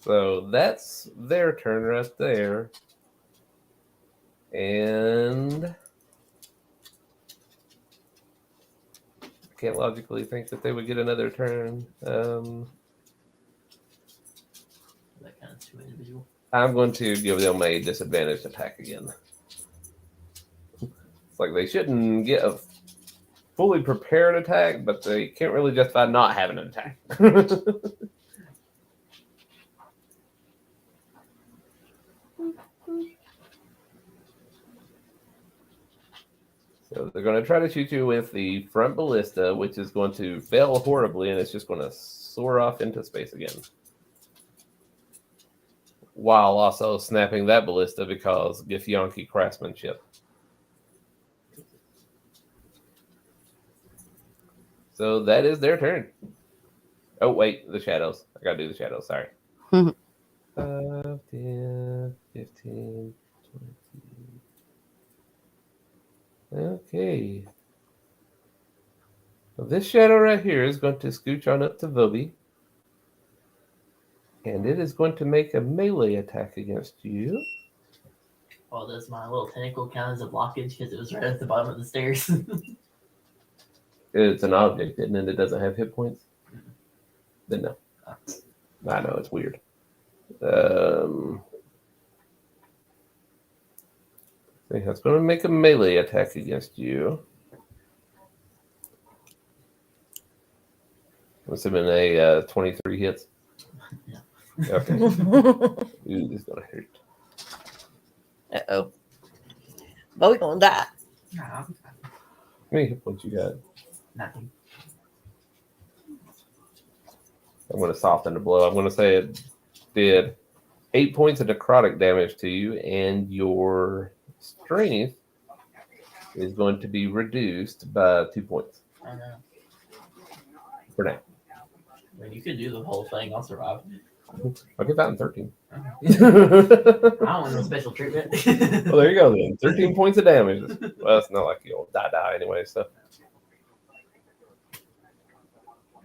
Speaker 3: So that's their turn right there. And I can't logically think that they would get another turn.
Speaker 6: That kind of too individual.
Speaker 3: I'm going to give them a disadvantaged attack again. It's like they shouldn't get a fully prepared attack, but they can't really justify not having an attack. So they're going to try to shoot you with the front ballista, which is going to fail horribly, and it's just going to soar off into space again. while also snapping that ballista because Githyanki craftsmanship. So that is their turn. Oh, wait, the shadows. I gotta do the shadows, sorry. 5, 10, 15, 20. Okay. Well, this shadow right here is going to scooch on up to Voby. And it is going to make a melee attack against you.
Speaker 6: Well, does my little tentacle count as a blockage because it was right at the bottom of the stairs?
Speaker 3: It's an object, isn't it? It doesn't have hit points. Then no. I know, it's weird. I think that's going to make a melee attack against you. I'm assuming a 23 hits.
Speaker 6: Yeah.
Speaker 3: Okay. Ooh, this is going to hurt.
Speaker 4: Uh-oh. Bowie gonna die.
Speaker 6: Nah, I'll be fine.
Speaker 3: How many hit points you got?
Speaker 6: Nothing.
Speaker 3: I'm going to soften the blow. I'm going to say it did 8 points of necrotic damage to you, and your strength is going to be reduced by 2 points.
Speaker 6: I know.
Speaker 3: For now.
Speaker 6: I mean, you could do the whole thing. I'll survive.
Speaker 3: I'll get that in 13.
Speaker 6: I don't want no special treatment.
Speaker 3: Well, there you go then. 13 points of damage. Well, it's not like you'll die anyway, so.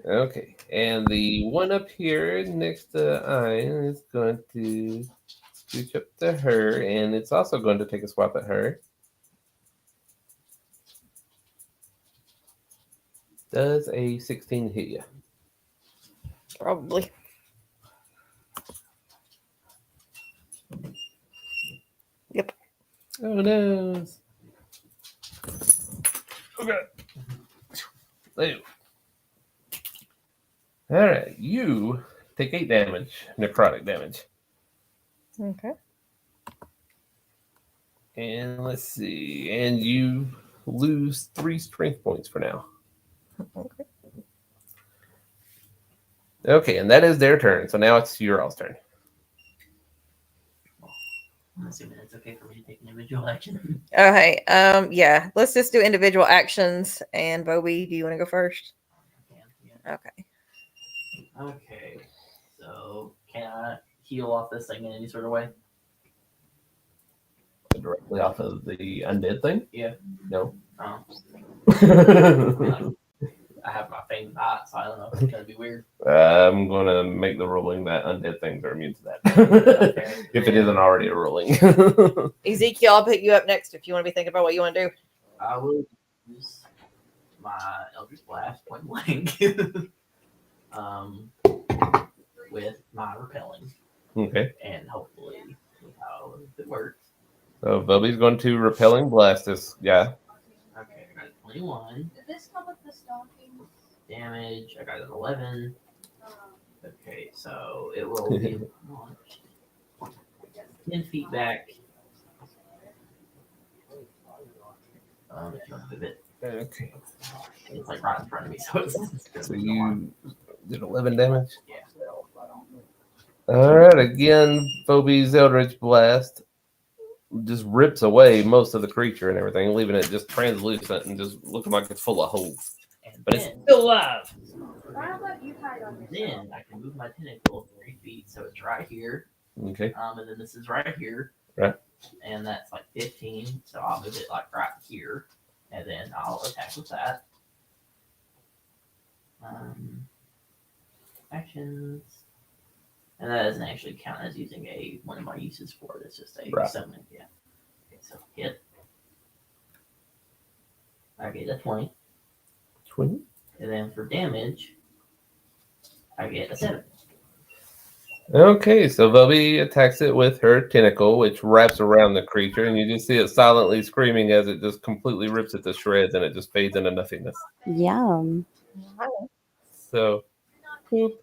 Speaker 3: Okay, and the one up here next to Ian is going to scooch up to her, and it's also going to take a swap at her. Does a 16 hit you?
Speaker 4: Probably. Yep.
Speaker 3: Oh no. Okay. Ew. All right, you take 8 damage, necrotic damage.
Speaker 4: Okay.
Speaker 3: And let's see, and you lose 3 strength points for now.
Speaker 4: Okay.
Speaker 3: Okay, and that is their turn. So now it's your all's turn.
Speaker 6: I'm assuming it's okay for me to take an individual action.
Speaker 4: Okay. Yeah. Let's just do individual actions. And Bowie, do you want to go first?
Speaker 6: Yeah.
Speaker 4: Okay.
Speaker 6: Okay. So, can I heal off this thing in any sort of way?
Speaker 3: Directly off of the undead thing?
Speaker 6: Yeah.
Speaker 3: No.
Speaker 6: Oh.
Speaker 3: I'm
Speaker 6: I have my fang bite, so I don't know. It's gonna be weird.
Speaker 3: going to make the ruling that undead things are immune to that. If it isn't already a ruling.
Speaker 4: Ezekiel, I'll pick you up next if you want to be thinking about what you want to do.
Speaker 6: I will use my Eldritch Blast point blank. With my repelling.
Speaker 3: Okay.
Speaker 6: And hopefully how it works.
Speaker 3: So Bubby's going to repelling blast this guy.
Speaker 6: Okay, I got 21.
Speaker 10: Did this come with the stockings?
Speaker 6: Damage, I got an 11. Okay, so it will be launched 10 feet back. If you want to move it.
Speaker 3: Okay.
Speaker 6: It's like right in front of me, so it's
Speaker 3: So you did 11 damage?
Speaker 6: Yeah.
Speaker 3: All right, again, Phobe's Eldritch Blast just rips away most of the creature and everything, leaving it just translucent and just looking like it's full of holes.
Speaker 6: And
Speaker 3: But
Speaker 6: then,
Speaker 3: it's still alive.
Speaker 10: Why don't you hide on yourself?
Speaker 6: then I can move my tentacle 3 feet, so it's right here.
Speaker 3: Okay.
Speaker 6: And then this is right here.
Speaker 3: Right.
Speaker 6: And that's like 15, so I'll move it like right here, and then I'll attack with that. Actions. And that doesn't actually count as using one of my uses for it. It's just a
Speaker 3: Right.
Speaker 6: summon. Yeah. Okay, so hit. I get a 20.
Speaker 3: 20.
Speaker 6: And then for damage, I get a 7.
Speaker 3: Okay, so Bubby attacks it with her tentacle, which wraps around the creature, and you just see it silently screaming as it just completely rips it to shreds, and it just fades into nothingness.
Speaker 2: Yum.
Speaker 3: So, whoop,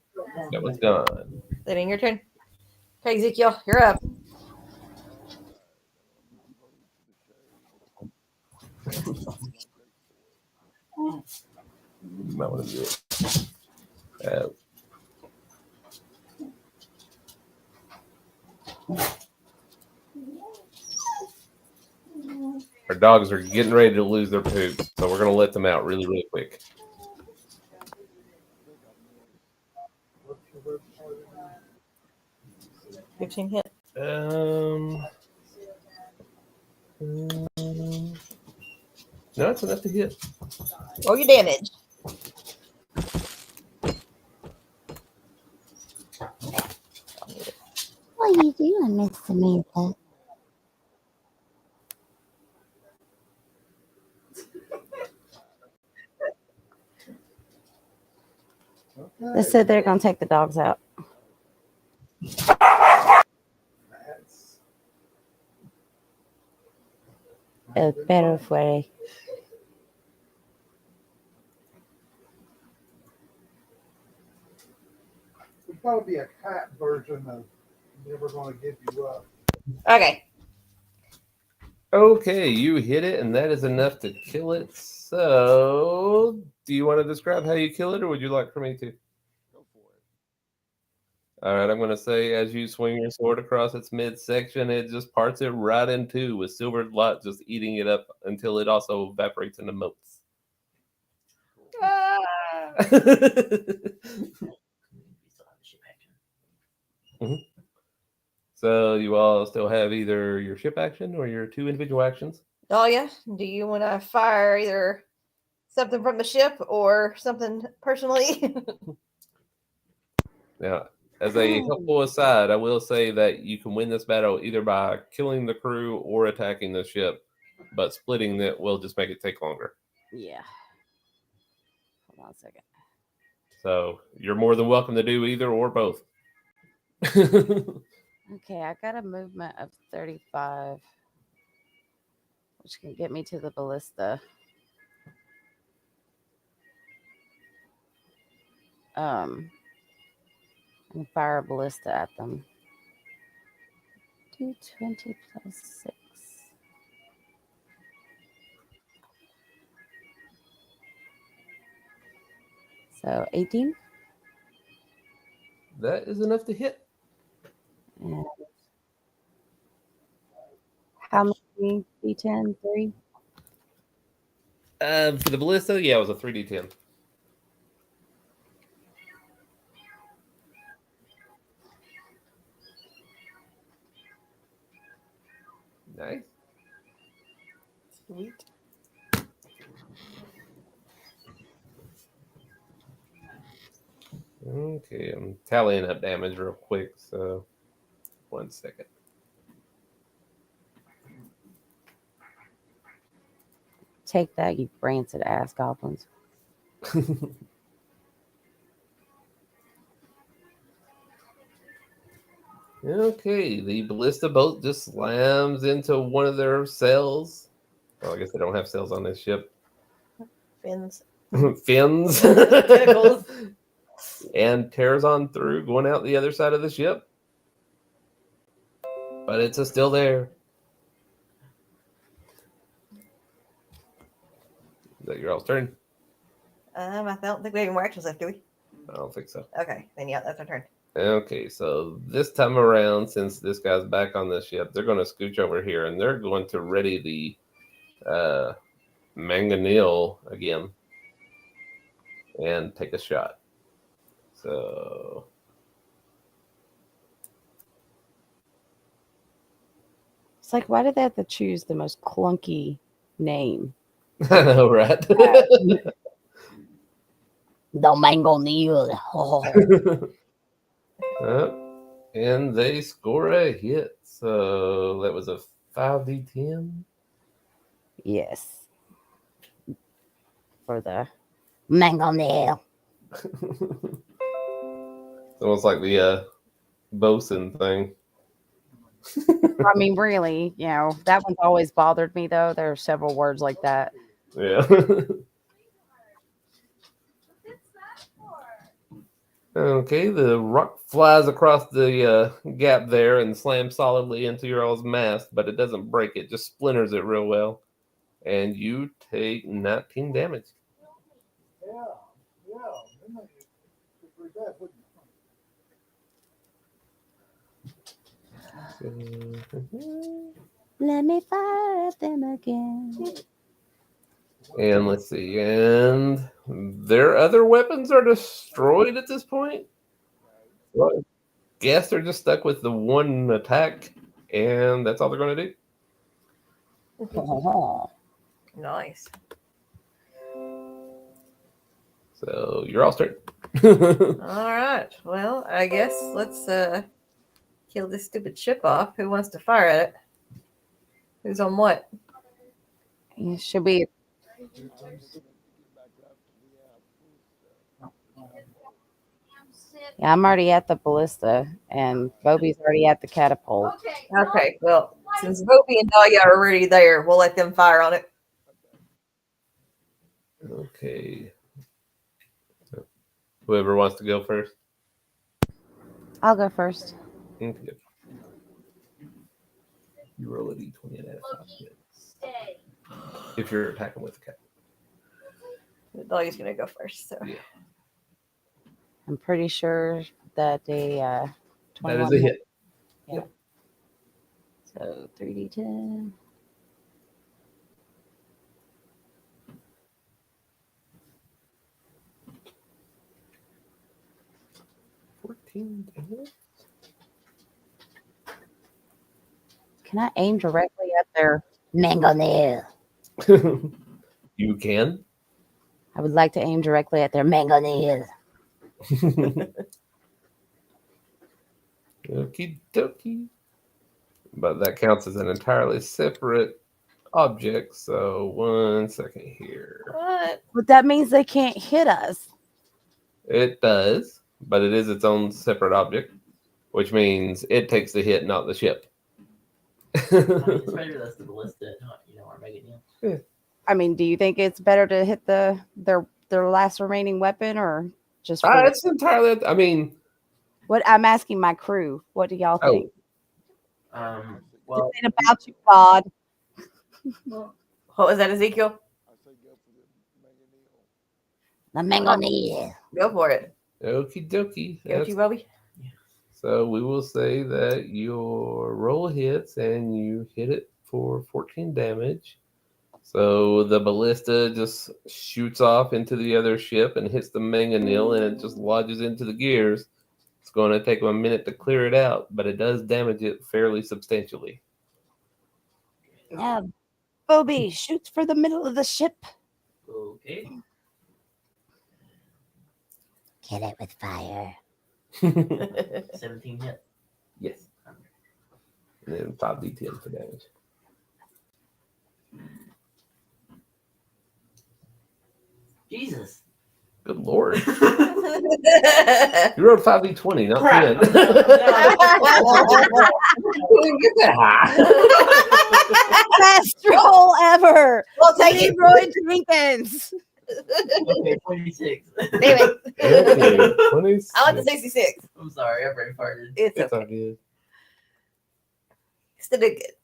Speaker 3: that was gone.
Speaker 4: Then in your turn. Okay, Ezekiel, you're up.
Speaker 3: You might want to do it. Our dogs are getting ready to lose their poops, so we're going to let them out really, really quick.
Speaker 1: I think I missed.
Speaker 4: 15 hit.
Speaker 3: No, it's enough to hit.
Speaker 4: Roll your damage.
Speaker 2: What are you doing, Miss Samantha? They said they're going to take the dogs out. El perro fuera.
Speaker 7: It'd probably be a cat version of Never Gonna Give You Up.
Speaker 4: Okay.
Speaker 3: Okay, you hit it, and that is enough to kill it. So, do you want to describe how you kill it, or would you like for me to?
Speaker 1: Go for it.
Speaker 3: All right, I'm going to say as you swing your sword across its midsection, it just parts it right in two with silver light just eating it up until it also evaporates into motes. Mhm. So you all still have either your ship action or your two individual actions.
Speaker 4: Oh, yeah. Do you want to fire either something from the ship or something personally?
Speaker 3: Now, as a helpful aside, I will say that you can win this battle either by killing the crew or attacking the ship, but splitting it will just make it take longer.
Speaker 2: Yeah. Hold on a second.
Speaker 3: So you're more than welcome to do either or both.
Speaker 2: Okay, I got a movement of 35, which can get me to the ballista. And fire a ballista at them. 220 plus 6. So 18.
Speaker 3: That is enough to hit.
Speaker 2: And how many D10? 3?
Speaker 3: For the ballista, yeah, it was a 3d10. Nice.
Speaker 4: Sweet.
Speaker 3: Okay, I'm tallying up damage real quick, so 1 second.
Speaker 2: Take that, you rancid ass goblins.
Speaker 3: Okay, the ballista bolt just slams into one of their cells. Well, I guess they don't have cells on this ship.
Speaker 4: Fins.
Speaker 3: Fins.
Speaker 4: Tentacles.
Speaker 3: And tears on through, going out the other side of the ship. But it's still there. Is that your all's turn?
Speaker 4: I don't think we have any more actions left, do we?
Speaker 3: I don't think so.
Speaker 4: Okay, then yeah, that's our turn.
Speaker 3: Okay, so this time around, since this guy's back on the ship, they're going to scooch over here and they're going to ready the manganil again and take a shot. So
Speaker 2: It's like, why did they have to choose the most clunky name?
Speaker 3: I know, right?
Speaker 2: The mango neil.
Speaker 3: And they score a hit. So that was a 5d10.
Speaker 2: Yes. For the mango nail.
Speaker 3: It's almost like the bosun thing.
Speaker 2: I mean, really, that one's always bothered me, though. There are several words like that.
Speaker 3: Yeah. Okay, the rock flies across the gap there and slams solidly into your all's mast, but it doesn't break it, just splinters it real well. And you take 19 damage.
Speaker 7: Yeah. Pretty bad, wouldn't it?
Speaker 2: Let me fire at them again.
Speaker 3: And let's see. And their other weapons are destroyed at this point. Well, I guess they're just stuck with the one attack, and that's all they're going to do.
Speaker 4: Nice.
Speaker 3: So you're all straight.
Speaker 4: All right. Well, I guess let's kill this stupid ship off. Who wants to fire at it? Who's on what?
Speaker 2: It should be. Yeah, I'm already at the ballista, and Bobby's already at the catapult.
Speaker 4: Okay. Well, since Vopi and Dahlia are already there, we'll let them fire on it.
Speaker 3: Okay. Whoever wants to go first.
Speaker 2: I'll go first.
Speaker 3: Okay. You roll a d20 and add 5 hits. If you're attacking with the cat.
Speaker 4: Dahlia's gonna go first. So.
Speaker 3: Yeah.
Speaker 2: I'm pretty sure that they.
Speaker 3: That is a hit.
Speaker 2: Yeah.
Speaker 3: Yep.
Speaker 2: So 3d10. Can I aim directly at their mangonel?
Speaker 3: You can.
Speaker 2: I would like to aim directly at their mangonel.
Speaker 3: Okie dokie. But that counts as an entirely separate object. So 1 second here.
Speaker 4: What?
Speaker 2: But that means they can't hit us.
Speaker 3: It does, but it is its own separate object, which means it takes the hit, not the ship.
Speaker 6: I mean, it's better that's the ballista, not our mega deal.
Speaker 2: I mean, do you think it's better to hit their last remaining weapon, or just?
Speaker 3: It's entirely. I mean,
Speaker 2: what I'm asking my crew. What do y'all think?
Speaker 6: Well,
Speaker 2: it's about you, God.
Speaker 4: What was that, Ezekiel?
Speaker 2: The mangonel.
Speaker 4: Go for it.
Speaker 3: Okie dokie.
Speaker 4: Go to you, Bobby.
Speaker 3: So we will say that your roll hits and you hit it for 14 damage. So the ballista just shoots off into the other ship and hits the mangonel, and it just lodges into the gears. It's going to take them a minute to clear it out, but it does damage it fairly substantially.
Speaker 2: Yeah, Bobby shoots for the middle of the ship.
Speaker 6: Okay.
Speaker 2: Kill it with fire.
Speaker 6: 17 hit.
Speaker 3: Yes. And then 5d10 for damage.
Speaker 6: Jesus.
Speaker 3: Good lord. You wrote 5d20, not 10. Get that high.
Speaker 2: Best roll ever.
Speaker 4: We'll take it.
Speaker 2: Leroy Jenkins.
Speaker 6: Okay, 26.
Speaker 4: Damn it.
Speaker 3: Okay, 26.
Speaker 4: I like the 66.
Speaker 6: I'm sorry, I brain farted.
Speaker 4: It's
Speaker 3: It's
Speaker 4: okay.
Speaker 3: all good.
Speaker 4: Still did good.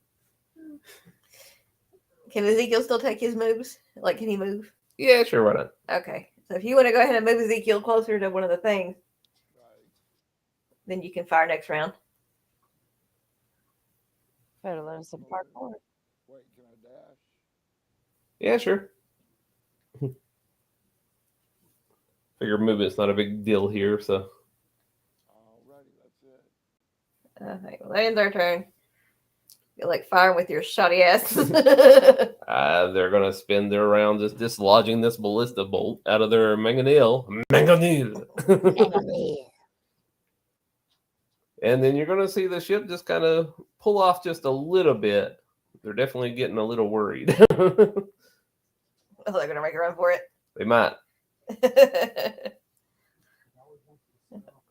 Speaker 4: Can Ezekiel still take his moves? Like, can he move?
Speaker 3: Yeah, sure, why not?
Speaker 4: Okay. So if you want to go ahead and move Ezekiel closer to one of the things, then you can fire next round.
Speaker 2: Better learn some parkour.
Speaker 1: Wait, can I dash?
Speaker 3: Yeah, sure. Figure movement's not a big deal here, so.
Speaker 1: Alrighty, that's it.
Speaker 4: Okay, well, that ends our turn. You're like firing with your shoddy ass.
Speaker 3: They're going to spend their round just dislodging this ballista bolt out of their mangonel. Mangonel! And then you're going to see the ship just kind of pull off just a little bit. They're definitely getting a little worried.
Speaker 4: Oh, they're going to make a run for it.
Speaker 3: They might.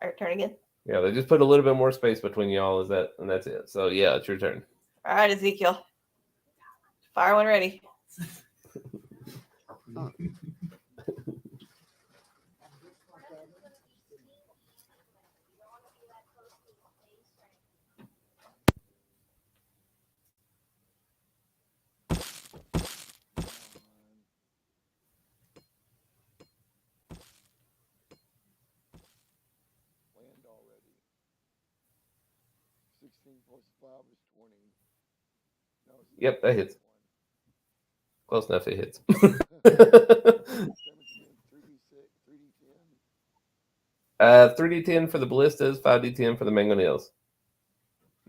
Speaker 4: Our turn again.
Speaker 3: Yeah, they just put a little bit more space between y'all, and that's it. So yeah, it's your turn.
Speaker 4: All right, Ezekiel. Fire when ready.
Speaker 1: Land already. 16 plus 5 is 20.
Speaker 3: Yep, that hits. Close enough, it hits.
Speaker 1: Damage again, 3d6, 3d10.
Speaker 3: 3d10 for the ballistas, 5d10 for the mangonels.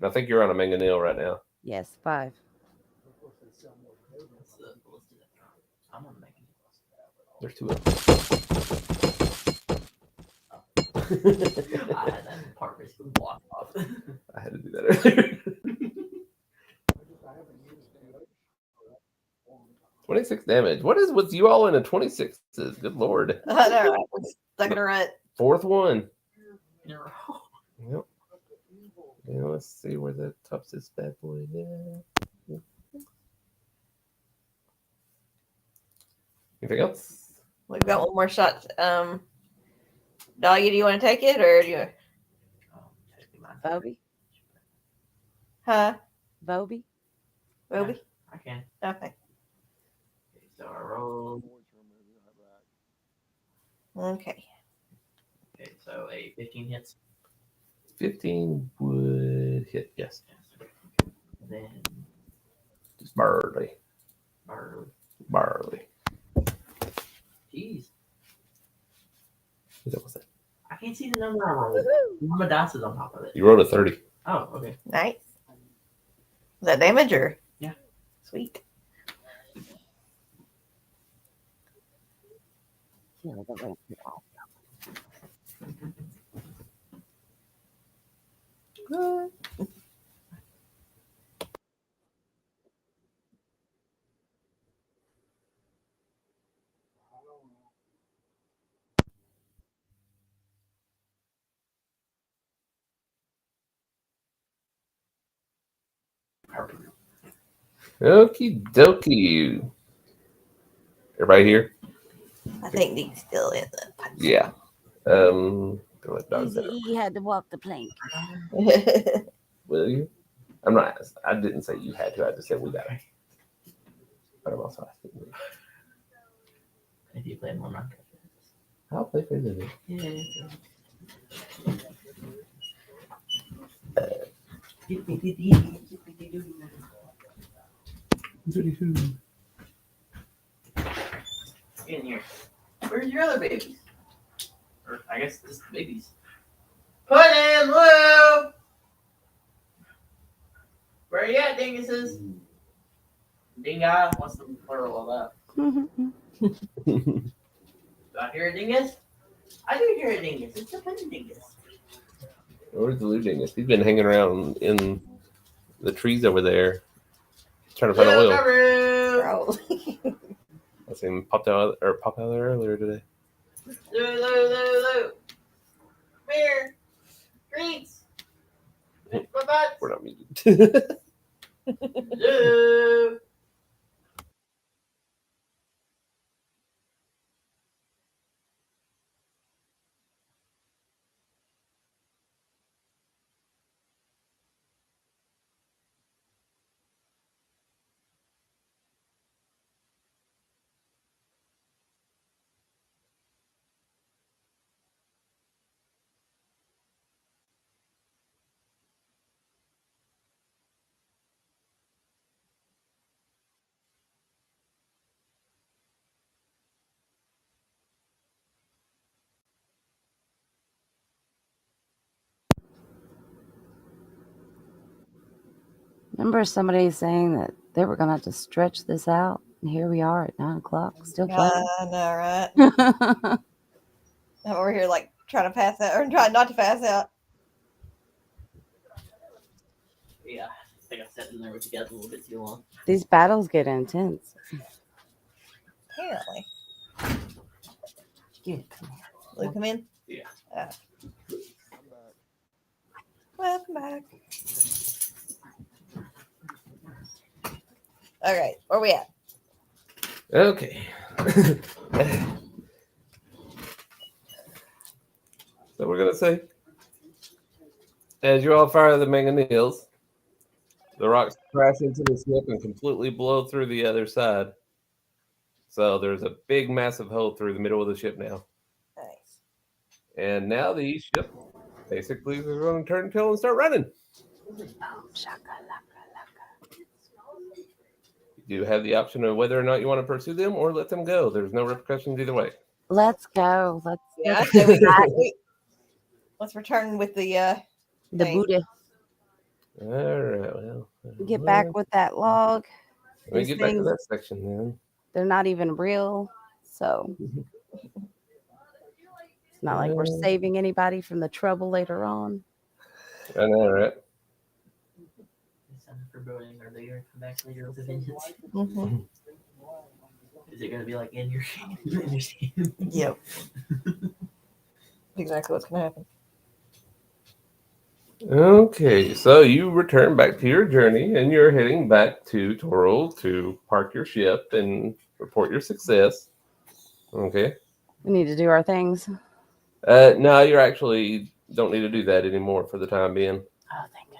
Speaker 3: I think you're on a mangonel right now.
Speaker 2: Yes, 5.
Speaker 6: I'm gonna make it.
Speaker 3: There's 2 of them.
Speaker 6: I had that part basically blocked off.
Speaker 3: I had to do that earlier. 26 damage. What is with you all in a 26? Good lord.
Speaker 4: I know, right? We're stuck in a rut.
Speaker 3: 4th one.
Speaker 6: In a row.
Speaker 3: Yep. Yeah, let's see where the top's this bad boy is. Anything else?
Speaker 4: We've got one more shot. Dahlia, do you want to take it or do you?
Speaker 2: Bobby?
Speaker 4: Huh?
Speaker 2: Bobby?
Speaker 4: Ruby?
Speaker 6: I can.
Speaker 4: Okay.
Speaker 6: Okay, so I roll.
Speaker 4: Okay.
Speaker 6: Okay, so a 15 hits.
Speaker 3: 15 would hit, yes.
Speaker 6: Then
Speaker 3: Just barely.
Speaker 6: barley. Jeez.
Speaker 3: What was that?
Speaker 6: I can't see the number I rolled. My dice is on top of it.
Speaker 3: You rolled a 30.
Speaker 6: Oh, okay.
Speaker 4: Nice. Is that damage or?
Speaker 6: Yeah.
Speaker 4: Sweet.
Speaker 3: Okie dokie. Everybody here?
Speaker 4: I think Dee's still in the
Speaker 3: Yeah. Go let dogs out.
Speaker 2: Easy E had to walk the plank.
Speaker 3: Will you? I'm not. I didn't say you had to. I just said we got it. But I'm also asking you.
Speaker 6: If you play more Minecraft.
Speaker 3: I'll play for you.
Speaker 6: Yeah. In here. Where's your other babies? Or I guess just babies. Puddin', Lou! Where you at, dinguses? Dinga? What's the plural of that? Do I hear a dingus? I do hear a dingus. It's a puddin' dingus.
Speaker 3: Where's the looting? He's been hanging around in the trees over there, trying to find oil.
Speaker 4: Probably.
Speaker 3: I seen him pop out there earlier today.
Speaker 6: Lou. Come here. Treats. My butts.
Speaker 3: We're not muted.
Speaker 6: Lou.
Speaker 2: Remember somebody saying that they were going to have to stretch this out? And here we are at 9 o'clock, still playing.
Speaker 4: I know, right? I'm over here like trying to pass out or trying not to pass out.
Speaker 6: Yeah, I think I sat in there with you guys a little bit too long.
Speaker 2: These battles get intense.
Speaker 4: Apparently.
Speaker 2: Get it, come here.
Speaker 4: Luke, come in?
Speaker 6: Yeah.
Speaker 1: I'm back.
Speaker 4: Welcome back. All right, where we at?
Speaker 3: Okay. So we're gonna say, as you all fire the mangonels, the rocks crash into the ship and completely blow through the other side. So there's a big, massive hole through the middle of the ship now.
Speaker 4: Nice.
Speaker 3: And now the ship basically is going to turn tail and start running.
Speaker 2: Boom, shaka, laka, laka.
Speaker 3: You have the option of whether or not you want to pursue them or let them go. There's no repercussions either way.
Speaker 2: Let's go.
Speaker 4: Yeah, I
Speaker 2: Let's
Speaker 4: say let's return with the
Speaker 2: the
Speaker 4: thing.
Speaker 2: Buddha.
Speaker 3: All right, well.
Speaker 2: Get back with that log.
Speaker 3: Let me
Speaker 2: These
Speaker 3: get back to
Speaker 2: things,
Speaker 3: that section then.
Speaker 2: they're not even real. So it's not like we're saving anybody from the trouble later on.
Speaker 3: I know, right?
Speaker 6: Foreboding, are they going to come back later with a vengeance?
Speaker 4: Mm-hmm.
Speaker 6: Is it going to be like in your skin?
Speaker 4: Yep. Exactly what's going to happen.
Speaker 3: Okay, so you return back to your journey, and you're heading back to Toril to park your ship and report your success. Okay.
Speaker 2: We need to do our things.
Speaker 3: No, you actually don't need to do that anymore for the time being.
Speaker 2: Oh, thank goodness.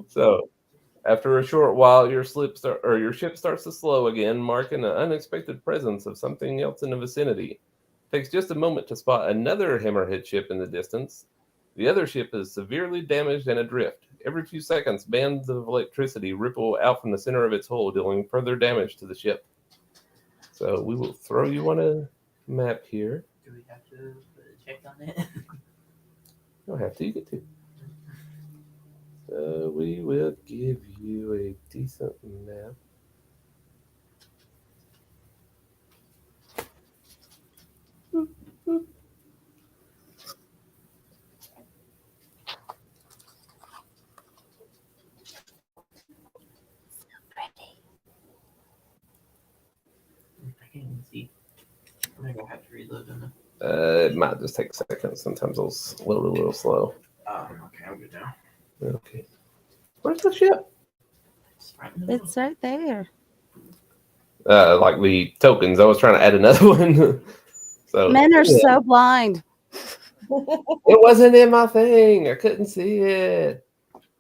Speaker 3: So, after a short while, your ship starts to slow again, marking an unexpected presence of something else in the vicinity. It takes just a moment to spot another hammerhead ship in the distance. The other ship is severely damaged and adrift. Every few seconds, bands of electricity ripple out from the center of its hull, dealing further damage to the ship. So we will throw you on a map here.
Speaker 6: Do we have to check on it?
Speaker 3: You don't have to, you get to. So we will give you a decent map.
Speaker 6: I can't even see. I'm going to have to reload them.
Speaker 3: It might just take seconds. Sometimes those load a little slow.
Speaker 6: Okay, I'm good now.
Speaker 3: Okay. Where's the ship?
Speaker 2: It's right there.
Speaker 3: Like the tokens. I was trying to add another one. So
Speaker 2: Men are so blind.
Speaker 3: it wasn't in my thing. I couldn't see it.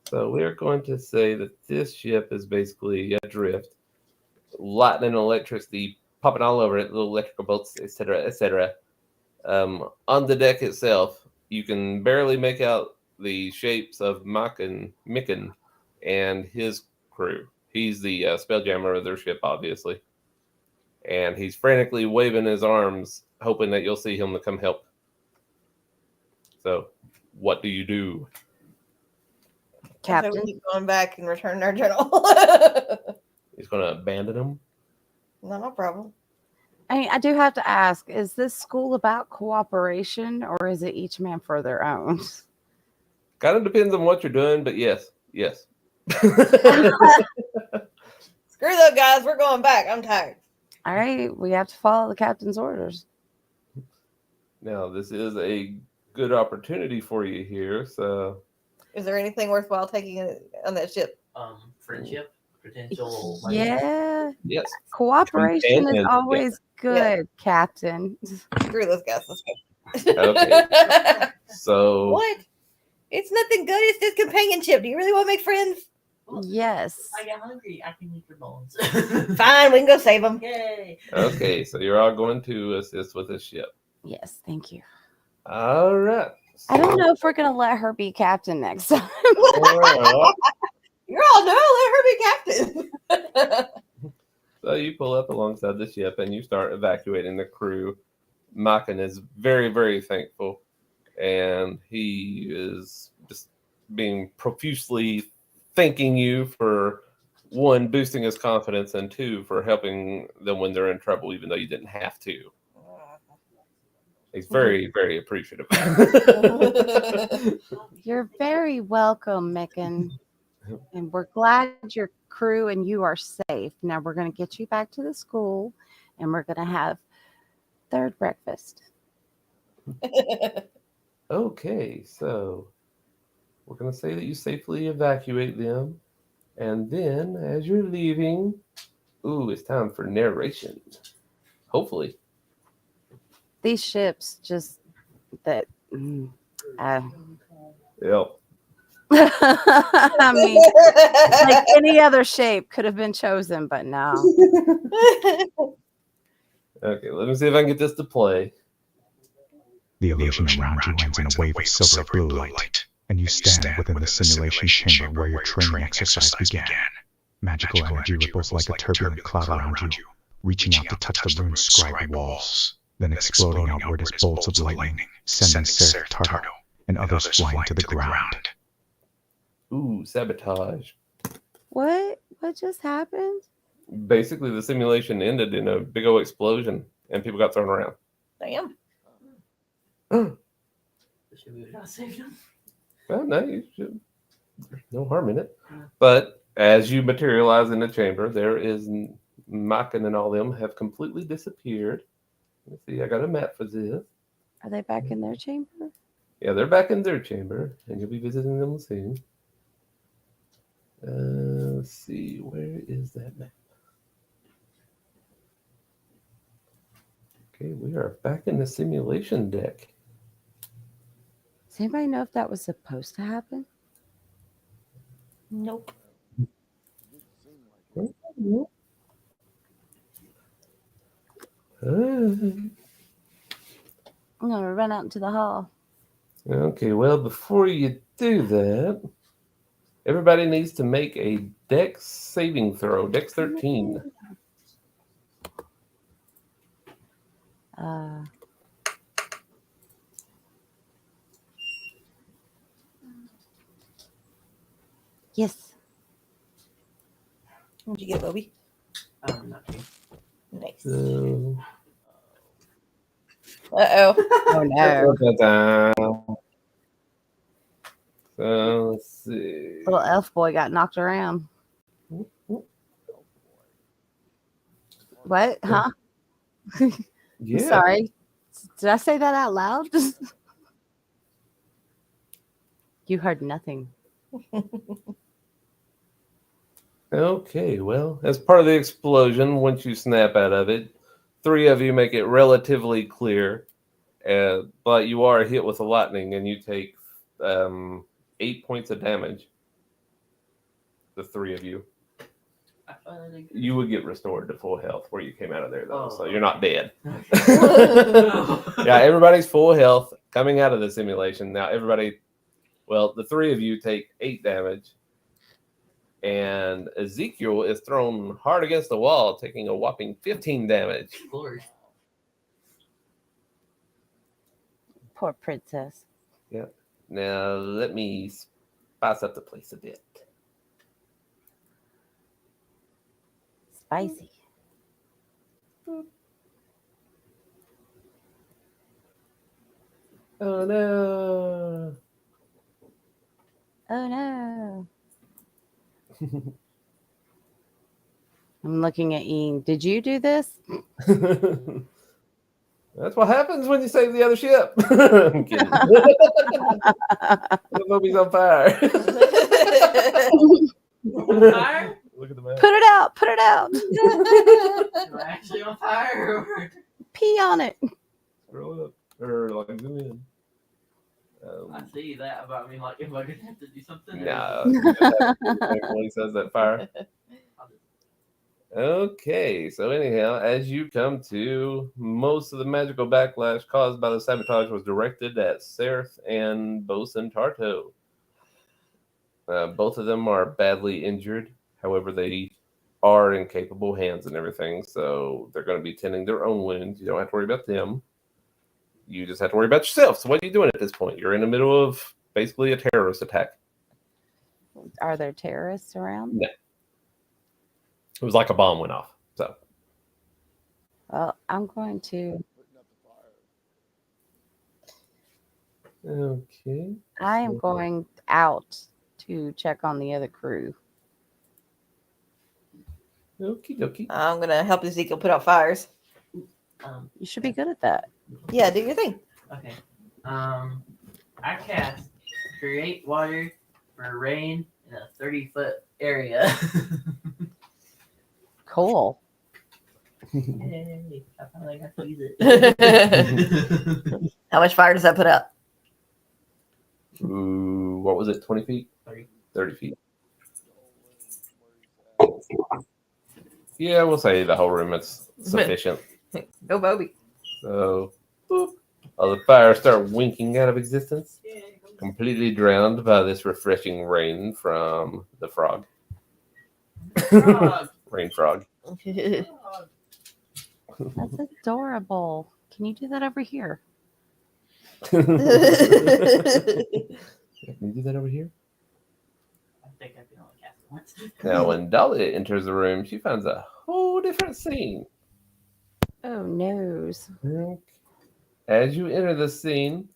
Speaker 3: So we're going to say that this ship is basically adrift. Lightning and electricity popping all over it, little electrical bolts, etc., etc. On the deck itself, you can barely make out the shapes of Mikan and his crew. He's the spelljammer of their ship, obviously. And he's frantically waving his arms, hoping that you'll see him to come help. So, what do you do?
Speaker 2: Captain.
Speaker 4: So we keep going back and return our journal.
Speaker 3: He's going to abandon him?
Speaker 4: No problem.
Speaker 2: I do have to ask, is this school about cooperation or is it each man for their own?
Speaker 3: Kind of depends on what you're doing, but yes.
Speaker 4: Screw those guys. We're going back. I'm tired.
Speaker 2: All right, we have to follow the captain's orders.
Speaker 3: Now, this is a good opportunity for you here, so...
Speaker 4: Is there anything worthwhile taking on that ship?
Speaker 6: Friendship? Potential money?
Speaker 2: Yeah.
Speaker 3: Yes.
Speaker 2: Cooperation is
Speaker 3: Companions,
Speaker 2: always good, Captain.
Speaker 4: Screw those guys. Let's go.
Speaker 3: Okay. So...
Speaker 4: What? It's nothing good. It's just companionship. Do you really want to make friends?
Speaker 2: Yes.
Speaker 6: I get hungry. I can eat your bones.
Speaker 4: Fine. We can go save them.
Speaker 6: Yay.
Speaker 3: Okay, so you're all going to assist with this ship.
Speaker 2: Yes, thank you.
Speaker 3: All right.
Speaker 2: I don't know if we're going to let her be captain next time.
Speaker 4: You're all no, let her be captain.
Speaker 3: So you pull up alongside the ship and you start evacuating the crew. Makan is very, very thankful. And he is just being profusely thanking you for, one, boosting his confidence, and two, for helping them when they're in trouble, even though you didn't have to. He's very, very appreciative.
Speaker 2: You're very welcome, Mikan. And we're glad your crew and you are safe. Now we're going to get you back to the school and we're going to have third breakfast.
Speaker 3: Okay, so we're going to say that you safely evacuate them. And then as you're leaving, it's time for narration. Hopefully.
Speaker 2: These ships just that
Speaker 3: Yep.
Speaker 2: I mean, like any other shape could have been chosen, but no.
Speaker 3: Okay, let me see if I can get this to play.
Speaker 5: The illusion around you ends in a wave of silver blue light, and you stand within the simulation chamber where your training exercise began. Magical energy ripples like a turbulent cloud around you, reaching out to touch the runes scribed walls, then exploding outward as bolts of lightning, sending Seraph Tardo and others flying to the ground.
Speaker 3: Ooh, sabotage.
Speaker 2: What? What just happened?
Speaker 3: Basically, the simulation ended in a big old explosion, and people got thrown around.
Speaker 4: Damn.
Speaker 6: Should we have not saved him?
Speaker 3: Well, no, you should. There's no harm in it. But as you materialize in the chamber, there is Makan and all them have completely disappeared. Let's see, I got a map for this.
Speaker 2: Are they back in their chamber?
Speaker 3: Yeah, they're back in their chamber, and you'll be visiting them soon. Let's see, where is that map? Okay, we are back in the simulation deck.
Speaker 2: Does anybody know if that was supposed to happen?
Speaker 4: Nope.
Speaker 2: I'm gonna run out into the hall.
Speaker 3: Okay, well, before you do that, everybody needs to make a Dex saving throw. Dex 13.
Speaker 2: Yes.
Speaker 4: What'd you get, Bobby?
Speaker 6: Nothing.
Speaker 4: Nice.
Speaker 3: So,
Speaker 4: Uh-oh.
Speaker 2: Oh no.
Speaker 3: So let's see.
Speaker 2: Little elf boy got knocked around. What? Huh?
Speaker 3: Yeah.
Speaker 2: Sorry. Did I say that out loud? You heard nothing.
Speaker 3: Okay, well, as part of the explosion, once you snap out of it, 3 of you make it relatively clear, but you are hit with the lightning and you take 8 points of damage. The 3 of you. You would get restored to full health where you came out of there, though, so you're not dead. Yeah, everybody's full health coming out of the simulation. Now, everybody, well, the 3 of you take 8 damage. And Ezekiel is thrown hard against the wall, taking a whopping 15 damage.
Speaker 6: Lord.
Speaker 2: Poor princess.
Speaker 3: Yeah. Now, let me spice up the place a bit.
Speaker 2: Spicy.
Speaker 3: Oh, no.
Speaker 2: Oh, no. I'm looking at Ian. Did you do this?
Speaker 3: That's what happens when you save the other ship. I'm kidding. The movie's on fire.
Speaker 6: On fire?
Speaker 3: Look at the map.
Speaker 2: Put it out. Put it out.
Speaker 6: Am I actually on fire?
Speaker 2: Pee on it.
Speaker 3: Scroll up. Or like zoom in.
Speaker 6: I see that, but I mean, like, am I gonna have to do something?
Speaker 3: No. When he says that fire. Okay, so anyhow, as you come to, most of the magical backlash caused by the sabotage was directed at Seraph and Bosun Tarto. Both of them are badly injured. However, they are in capable hands and everything, so they're going to be tending their own wounds. You don't have to worry about them. You just have to worry about yourself. So what are you doing at this point? You're in the middle of basically a terrorist attack.
Speaker 2: Are there terrorists around?
Speaker 3: No. It was like a bomb went off. So.
Speaker 2: Well, I'm going to.
Speaker 3: Okay.
Speaker 2: I am going out to check on the other crew.
Speaker 3: Okie dokie.
Speaker 4: I'm going to help Ezekiel put out fires.
Speaker 2: You should be good at that.
Speaker 4: Yeah, do your thing.
Speaker 6: Okay. I cast create water for rain in a 30-foot area.
Speaker 2: Cool.
Speaker 6: Hey, I finally got to use it.
Speaker 4: How much fire does that put out?
Speaker 3: Ooh, what was it? 20 feet? 30 feet. Yeah, we'll say the whole room is sufficient.
Speaker 4: Go, Bobby.
Speaker 3: So, boop, all the fires start winking out of existence, completely drowned by this refreshing rain from the frog.
Speaker 6: Frog.
Speaker 3: Rain frog.
Speaker 2: That's adorable. Can you do that over here?
Speaker 3: Can you do that over here?
Speaker 6: I think I can only cast it once.
Speaker 3: Now, when Dahlia enters the room, she finds a whole different scene.
Speaker 2: Oh, noes.
Speaker 3: As you enter the scene,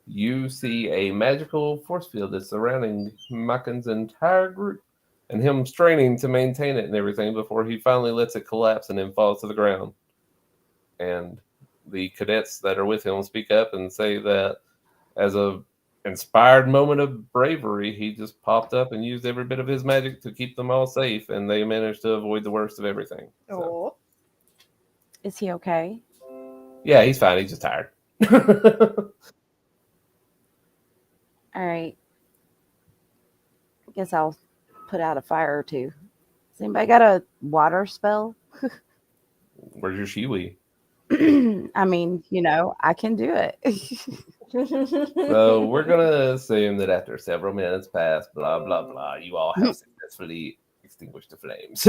Speaker 3: you see a magical force field that's surrounding Makin's entire group, and him straining to maintain it and everything before he finally lets it collapse and then falls to the ground. And the cadets that are with him speak up and say that as a inspired moment of bravery, he just popped up and used every bit of his magic to keep them all safe, and they managed to avoid the worst of everything. So,
Speaker 4: Oh.
Speaker 2: Is he okay?
Speaker 3: yeah, he's fine. He's just tired.
Speaker 2: All right. I guess I'll put out a fire or two. Has anybody got a water spell?
Speaker 3: Where's your shiwi?
Speaker 2: I mean, I can do it.
Speaker 3: So we're gonna assume that after several minutes pass, blah blah blah, you all have successfully extinguished the flames.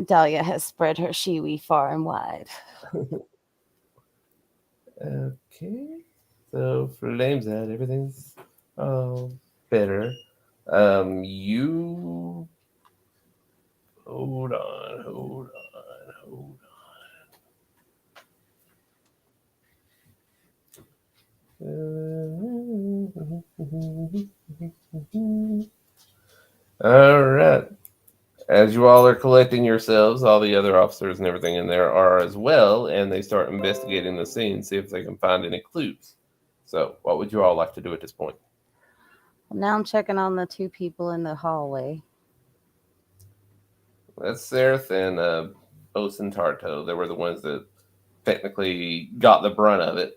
Speaker 2: Dahlia has spread her shiwi far and wide.
Speaker 3: Okay, so flames out, everything's better. You hold on. All right. As you all are collecting yourselves, all the other officers and everything in there are as well, and they start investigating the scene, see if they can find any clues. So, what would you all like to do at this point?
Speaker 2: Well, now I'm checking on the two people in the hallway.
Speaker 3: That's Sereth and Os and Tarto. They were the ones that technically got the brunt of it.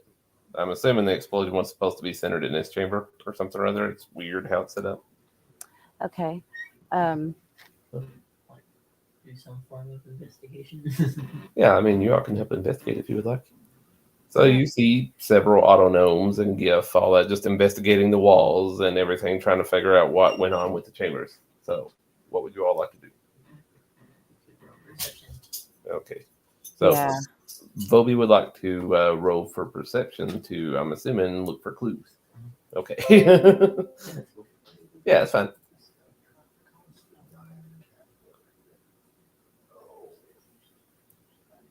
Speaker 3: I'm assuming the explosion was supposed to be centered in this chamber or something or other. It's weird how it's set up.
Speaker 2: Okay.
Speaker 6: Do some form of investigation.
Speaker 3: Yeah, I mean, you all can help investigate if you would like. So you see several autonomes and GIF, all that, just investigating the walls and everything, trying to figure out what went on with the chambers. So, what would you all like to do? Okay. So,
Speaker 2: Yeah.
Speaker 3: Bobby would like to roll for perception to, I'm assuming, look for clues. Okay. Yeah, it's fine.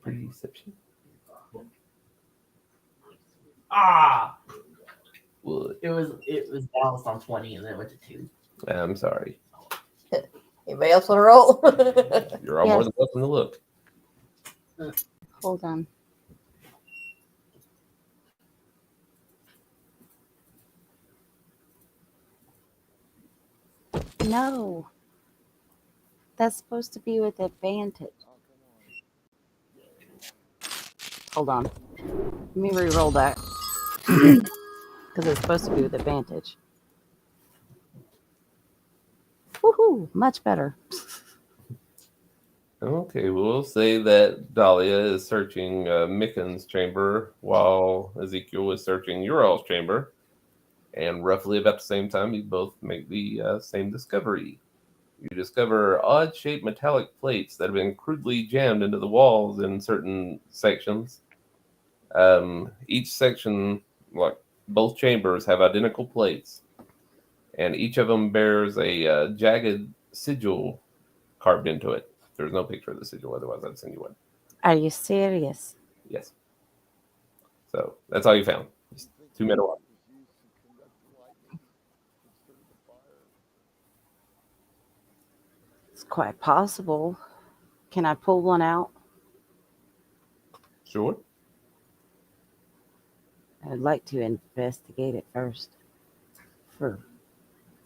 Speaker 3: Perception. Wood.
Speaker 6: It was balanced on 20 and then it went to 2.
Speaker 3: I'm sorry.
Speaker 4: Anybody else want to roll?
Speaker 3: You're all more than welcome to look.
Speaker 2: Hold on. No. That's supposed to be with advantage. Hold on. Let me re-roll that. Because it's supposed to be with advantage. Woohoo! Much better.
Speaker 3: Okay, we'll say that Dahlia is searching Mickens' chamber while Ezekiel is searching Ural's chamber. And roughly about the same time, you both make the same discovery. You discover odd-shaped metallic plates that have been crudely jammed into the walls in certain sections. Each section, like both chambers, have identical plates. And each of them bears a jagged sigil carved into it. There's no picture of the sigil, otherwise I'd send you one.
Speaker 2: Are you serious?
Speaker 3: Yes. So that's all you found. Just 2 metal objects.
Speaker 2: It's quite possible. Can I pull one out?
Speaker 3: Sure.
Speaker 2: I'd like to investigate it first. Does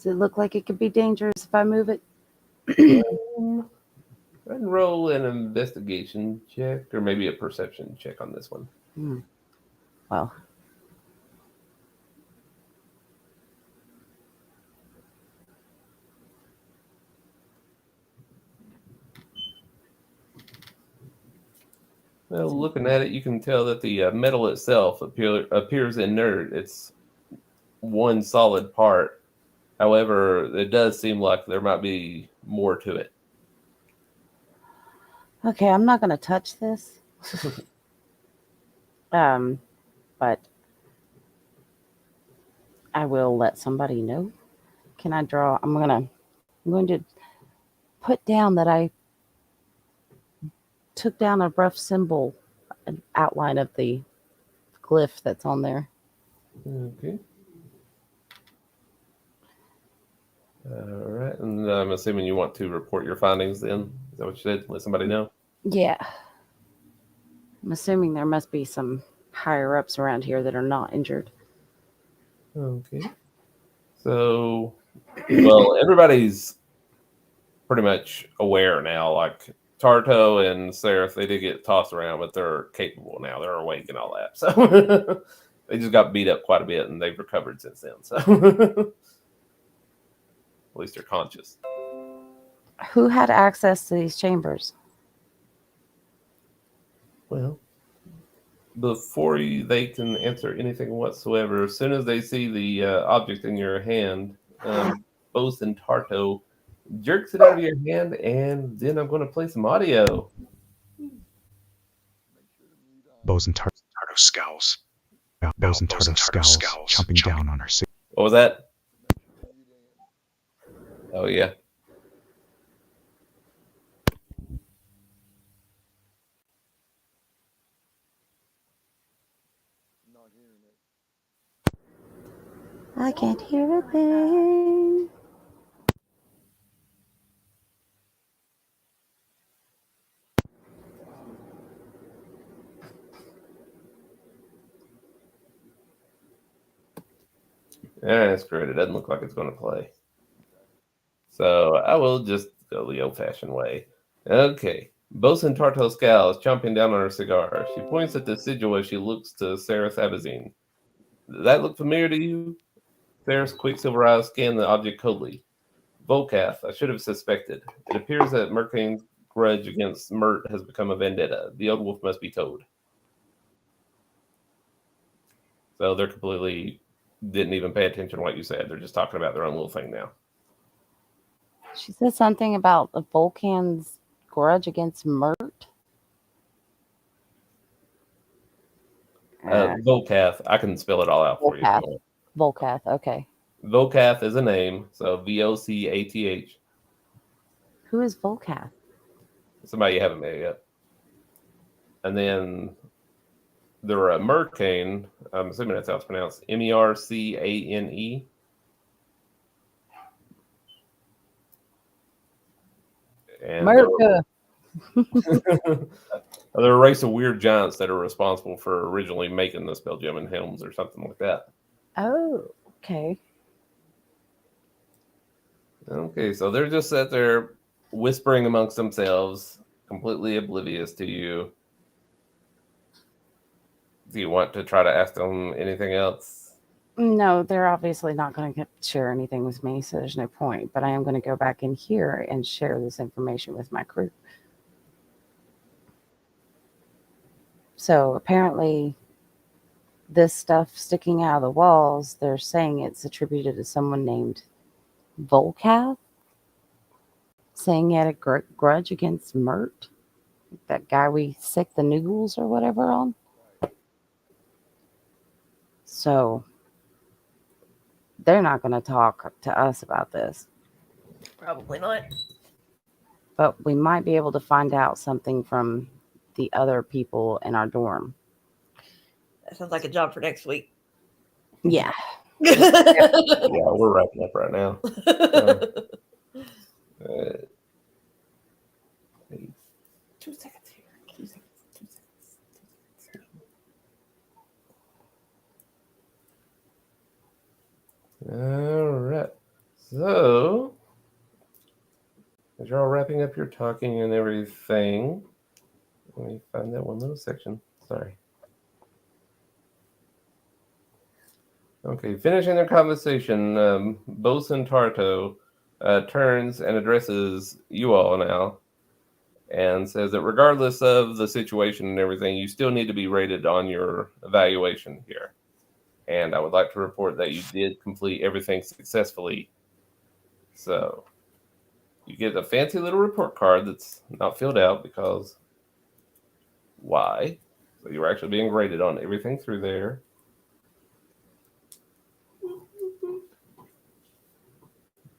Speaker 2: it look like it could be dangerous if I move it?
Speaker 3: Go ahead and roll an investigation check, or maybe a perception check on this one.
Speaker 2: Well.
Speaker 3: Well, looking at it, you can tell that the metal itself appears inert. It's one solid part. However, it does seem like there might be more to it.
Speaker 2: Okay, I'm not going to touch this. But I will let somebody know. Can I draw? I'm going to put down that I took down a rough symbol, an outline of the glyph that's on there.
Speaker 3: Okay. All right, and I'm assuming you want to report your findings then? Is that what you said? Let somebody know?
Speaker 2: Yeah. I'm assuming there must be some higher ups around here that are not injured.
Speaker 3: Okay. So, well, everybody's pretty much aware now. Like Tarto and Seraph, they did get tossed around, but they're capable now. They're awake and all that. So they just got beat up quite a bit, and they've recovered since then. So at least they're conscious.
Speaker 2: Who had access to these chambers?
Speaker 3: Well, before they can answer anything whatsoever, as soon as they see the object in your hand, Bose and Tarto jerks it out of your hand, and then I'm going to play some audio.
Speaker 5: Bose and Tarto scowls. Bose and Tarto scowls, chomping down on her cigarette.
Speaker 3: What was that? Oh, yeah.
Speaker 1: Not hearing it.
Speaker 2: I can't hear a thing.
Speaker 3: Yeah, screw it. It doesn't look like it's going to play. So I will just go the old-fashioned way. Okay. Bosun Tarto scowls, chomping down on her cigar. She points at the sigil as she looks to Sarah Thabazine. Does that look familiar to you? Sarah's quicksilver eyes scan the object coldly. Volcath, I should have suspected. It appears that Mercane's grudge against Mert has become a vendetta. The old wolf must be told. So they're completely didn't even pay attention to what you said. They're just talking about their own little thing now.
Speaker 2: She said something about the Vulcan's grudge against Mert.
Speaker 3: Volcath, I can spell it all out for you.
Speaker 2: Volcath, okay.
Speaker 3: Volcath is a name, so Vocath.
Speaker 2: Who is Volcath?
Speaker 3: Somebody you haven't met yet. And then there are Mercane. I'm assuming that's how it's pronounced. Mercane. And they're a race of weird giants that are responsible for originally making the Spelljammer helms or something like that.
Speaker 2: Oh, okay.
Speaker 3: Okay, so they're just sat there whispering amongst themselves, completely oblivious to you. Do you want to try to ask them anything else?
Speaker 2: No, they're obviously not going to share anything with me, so there's no point. But I am going to go back in here and share this information with my crew. So apparently, this stuff sticking out of the walls, they're saying it's attributed to someone named Volcath, saying he had a grudge against Mert, that guy we sick the noodles or whatever on. So they're not going to talk to us about this.
Speaker 4: Probably not.
Speaker 2: But we might be able to find out something from the other people in our dorm.
Speaker 4: That sounds like a job for next week.
Speaker 2: Yeah.
Speaker 3: Yeah, we're wrapping up right now. 2 seconds here. 2 seconds. 2 seconds. All right. So, as you're all wrapping up your talking and everything, let me find that one little section. Sorry. Okay, finishing their conversation, Bosun Tarto turns and addresses you all now and says that regardless of the situation and everything, you still need to be rated on your evaluation here. And I would like to report that you did complete everything successfully. So, You get a fancy little report card that's not filled out because why? So you were actually being graded on everything through there.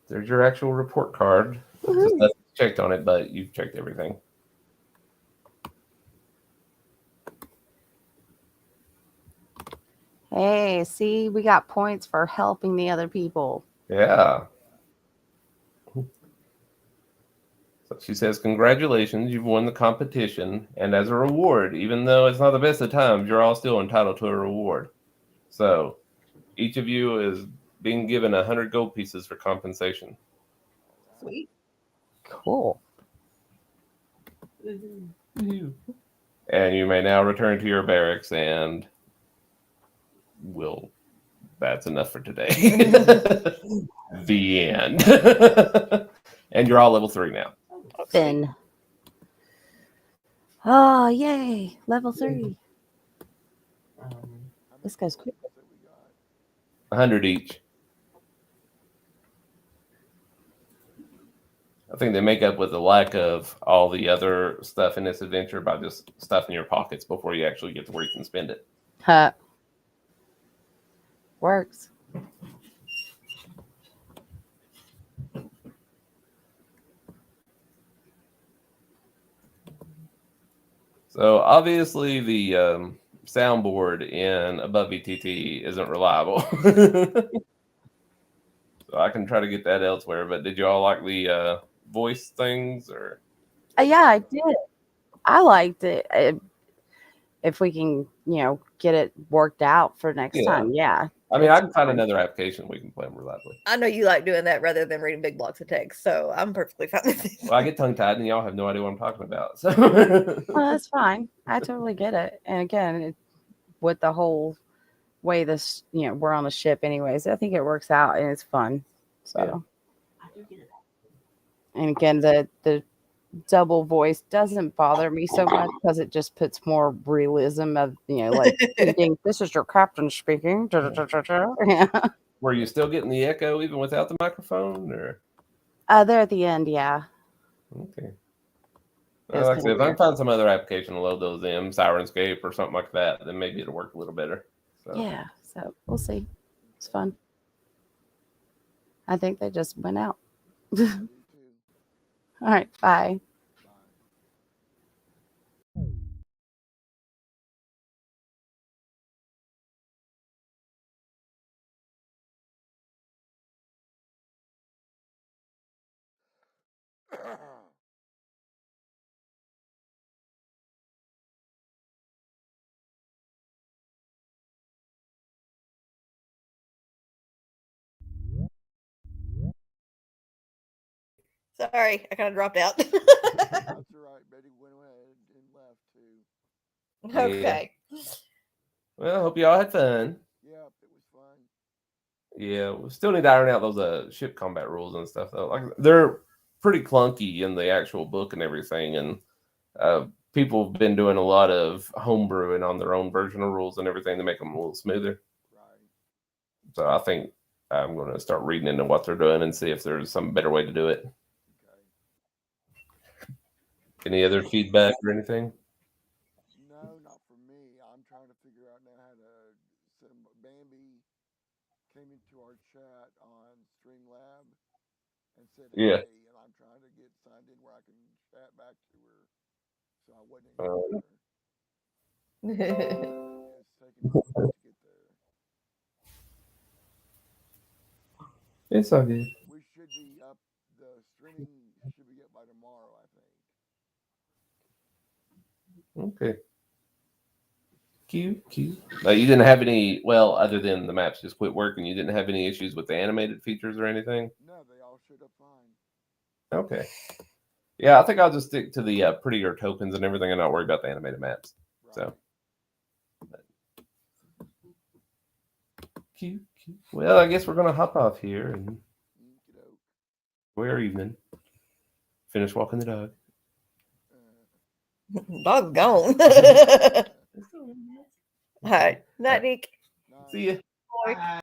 Speaker 3: There's your actual report card. Just nothing checked on it, but you've checked everything.
Speaker 2: Hey, see, we got points for helping the other people.
Speaker 3: Yeah. So she says, congratulations, you've won the competition. And as a reward, even though it's not the best of times, you're all still entitled to a reward. So each of you is being given 100 gold pieces for compensation.
Speaker 4: Sweet.
Speaker 2: Cool.
Speaker 3: And you may now return to your barracks, and that's enough for today. The end. And you're all level 3 now.
Speaker 2: Then. Oh, yay. Level 3. This goes quick.
Speaker 3: 100 each. I think they make up with the lack of all the other stuff in this adventure by just stuff in your pockets before you actually get to where you can spend it.
Speaker 2: Huh. Works.
Speaker 3: So obviously the soundboard in Above VTT isn't reliable. So I can try to get that elsewhere. But did you all like the voice things or?
Speaker 2: Yeah, I did. I liked it. If we can, get it worked out for next time. Yeah.
Speaker 3: I mean, I can find another application we can play them reliably.
Speaker 4: I know you like doing that rather than reading big blocks of text, so I'm perfectly fine with it.
Speaker 3: Well, I get tongue-tied, and y'all have no idea what I'm talking about. So.
Speaker 2: Well, that's fine. I totally get it. And again, with the whole way this, we're on the ship anyways, I think it works out and it's fun. So, And again, the double voice doesn't bother me so much because it just puts more realism of, like thinking, this is your captain speaking. Yeah.
Speaker 3: Were you still getting the echo even without the microphone, or?
Speaker 2: There at the end, yeah.
Speaker 3: Okay. Well, like I said, if I can find some other application to load those in, Sirenscape or something like that, then maybe it'll work a little better. So.
Speaker 2: Yeah, so we'll see. It's fun. I think they just went out. All right, bye.
Speaker 4: Sorry, I kind of dropped out.
Speaker 1: That's all right. Betty went ahead and left too.
Speaker 3: Yeah.
Speaker 4: Okay.
Speaker 3: Well, I hope y'all had fun.
Speaker 1: Yep, it was fun.
Speaker 3: Yeah, we still need to iron out those ship combat rules and stuff though. Like they're pretty clunky in the actual book and everything, and people have been doing a lot of homebrewing on their own version of rules and everything to make them a little smoother.
Speaker 1: Right.
Speaker 3: So I think I'm going to start reading into what they're doing and see if there's some better way to do it.
Speaker 1: Okay.
Speaker 3: Any other feedback or anything?
Speaker 1: No, not for me. I'm trying to figure out now how to send Bambi came into our chat on Streamlab and said
Speaker 3: Yeah.
Speaker 1: hey, and I'm trying to get signed in where I can chat back to her. So I wasn't able to. It's taking me a minute to get there.
Speaker 3: It's all good.
Speaker 1: We should be up. The streaming should be up by tomorrow, I think.
Speaker 3: Okay. Cute. You didn't have any, well, other than the maps just quit working, you didn't have any issues with the animated features or anything?
Speaker 1: No, they all showed up fine.
Speaker 3: Okay. Yeah, I think I'll just stick to the prettier tokens and everything and not worry about the animated maps. Right. So. Cute. Well, I guess we're going to hop off here and we're evening. Finish walking the dog.
Speaker 4: Dog's gone. All right. Night, Nick.
Speaker 3: See ya.
Speaker 4: Bye.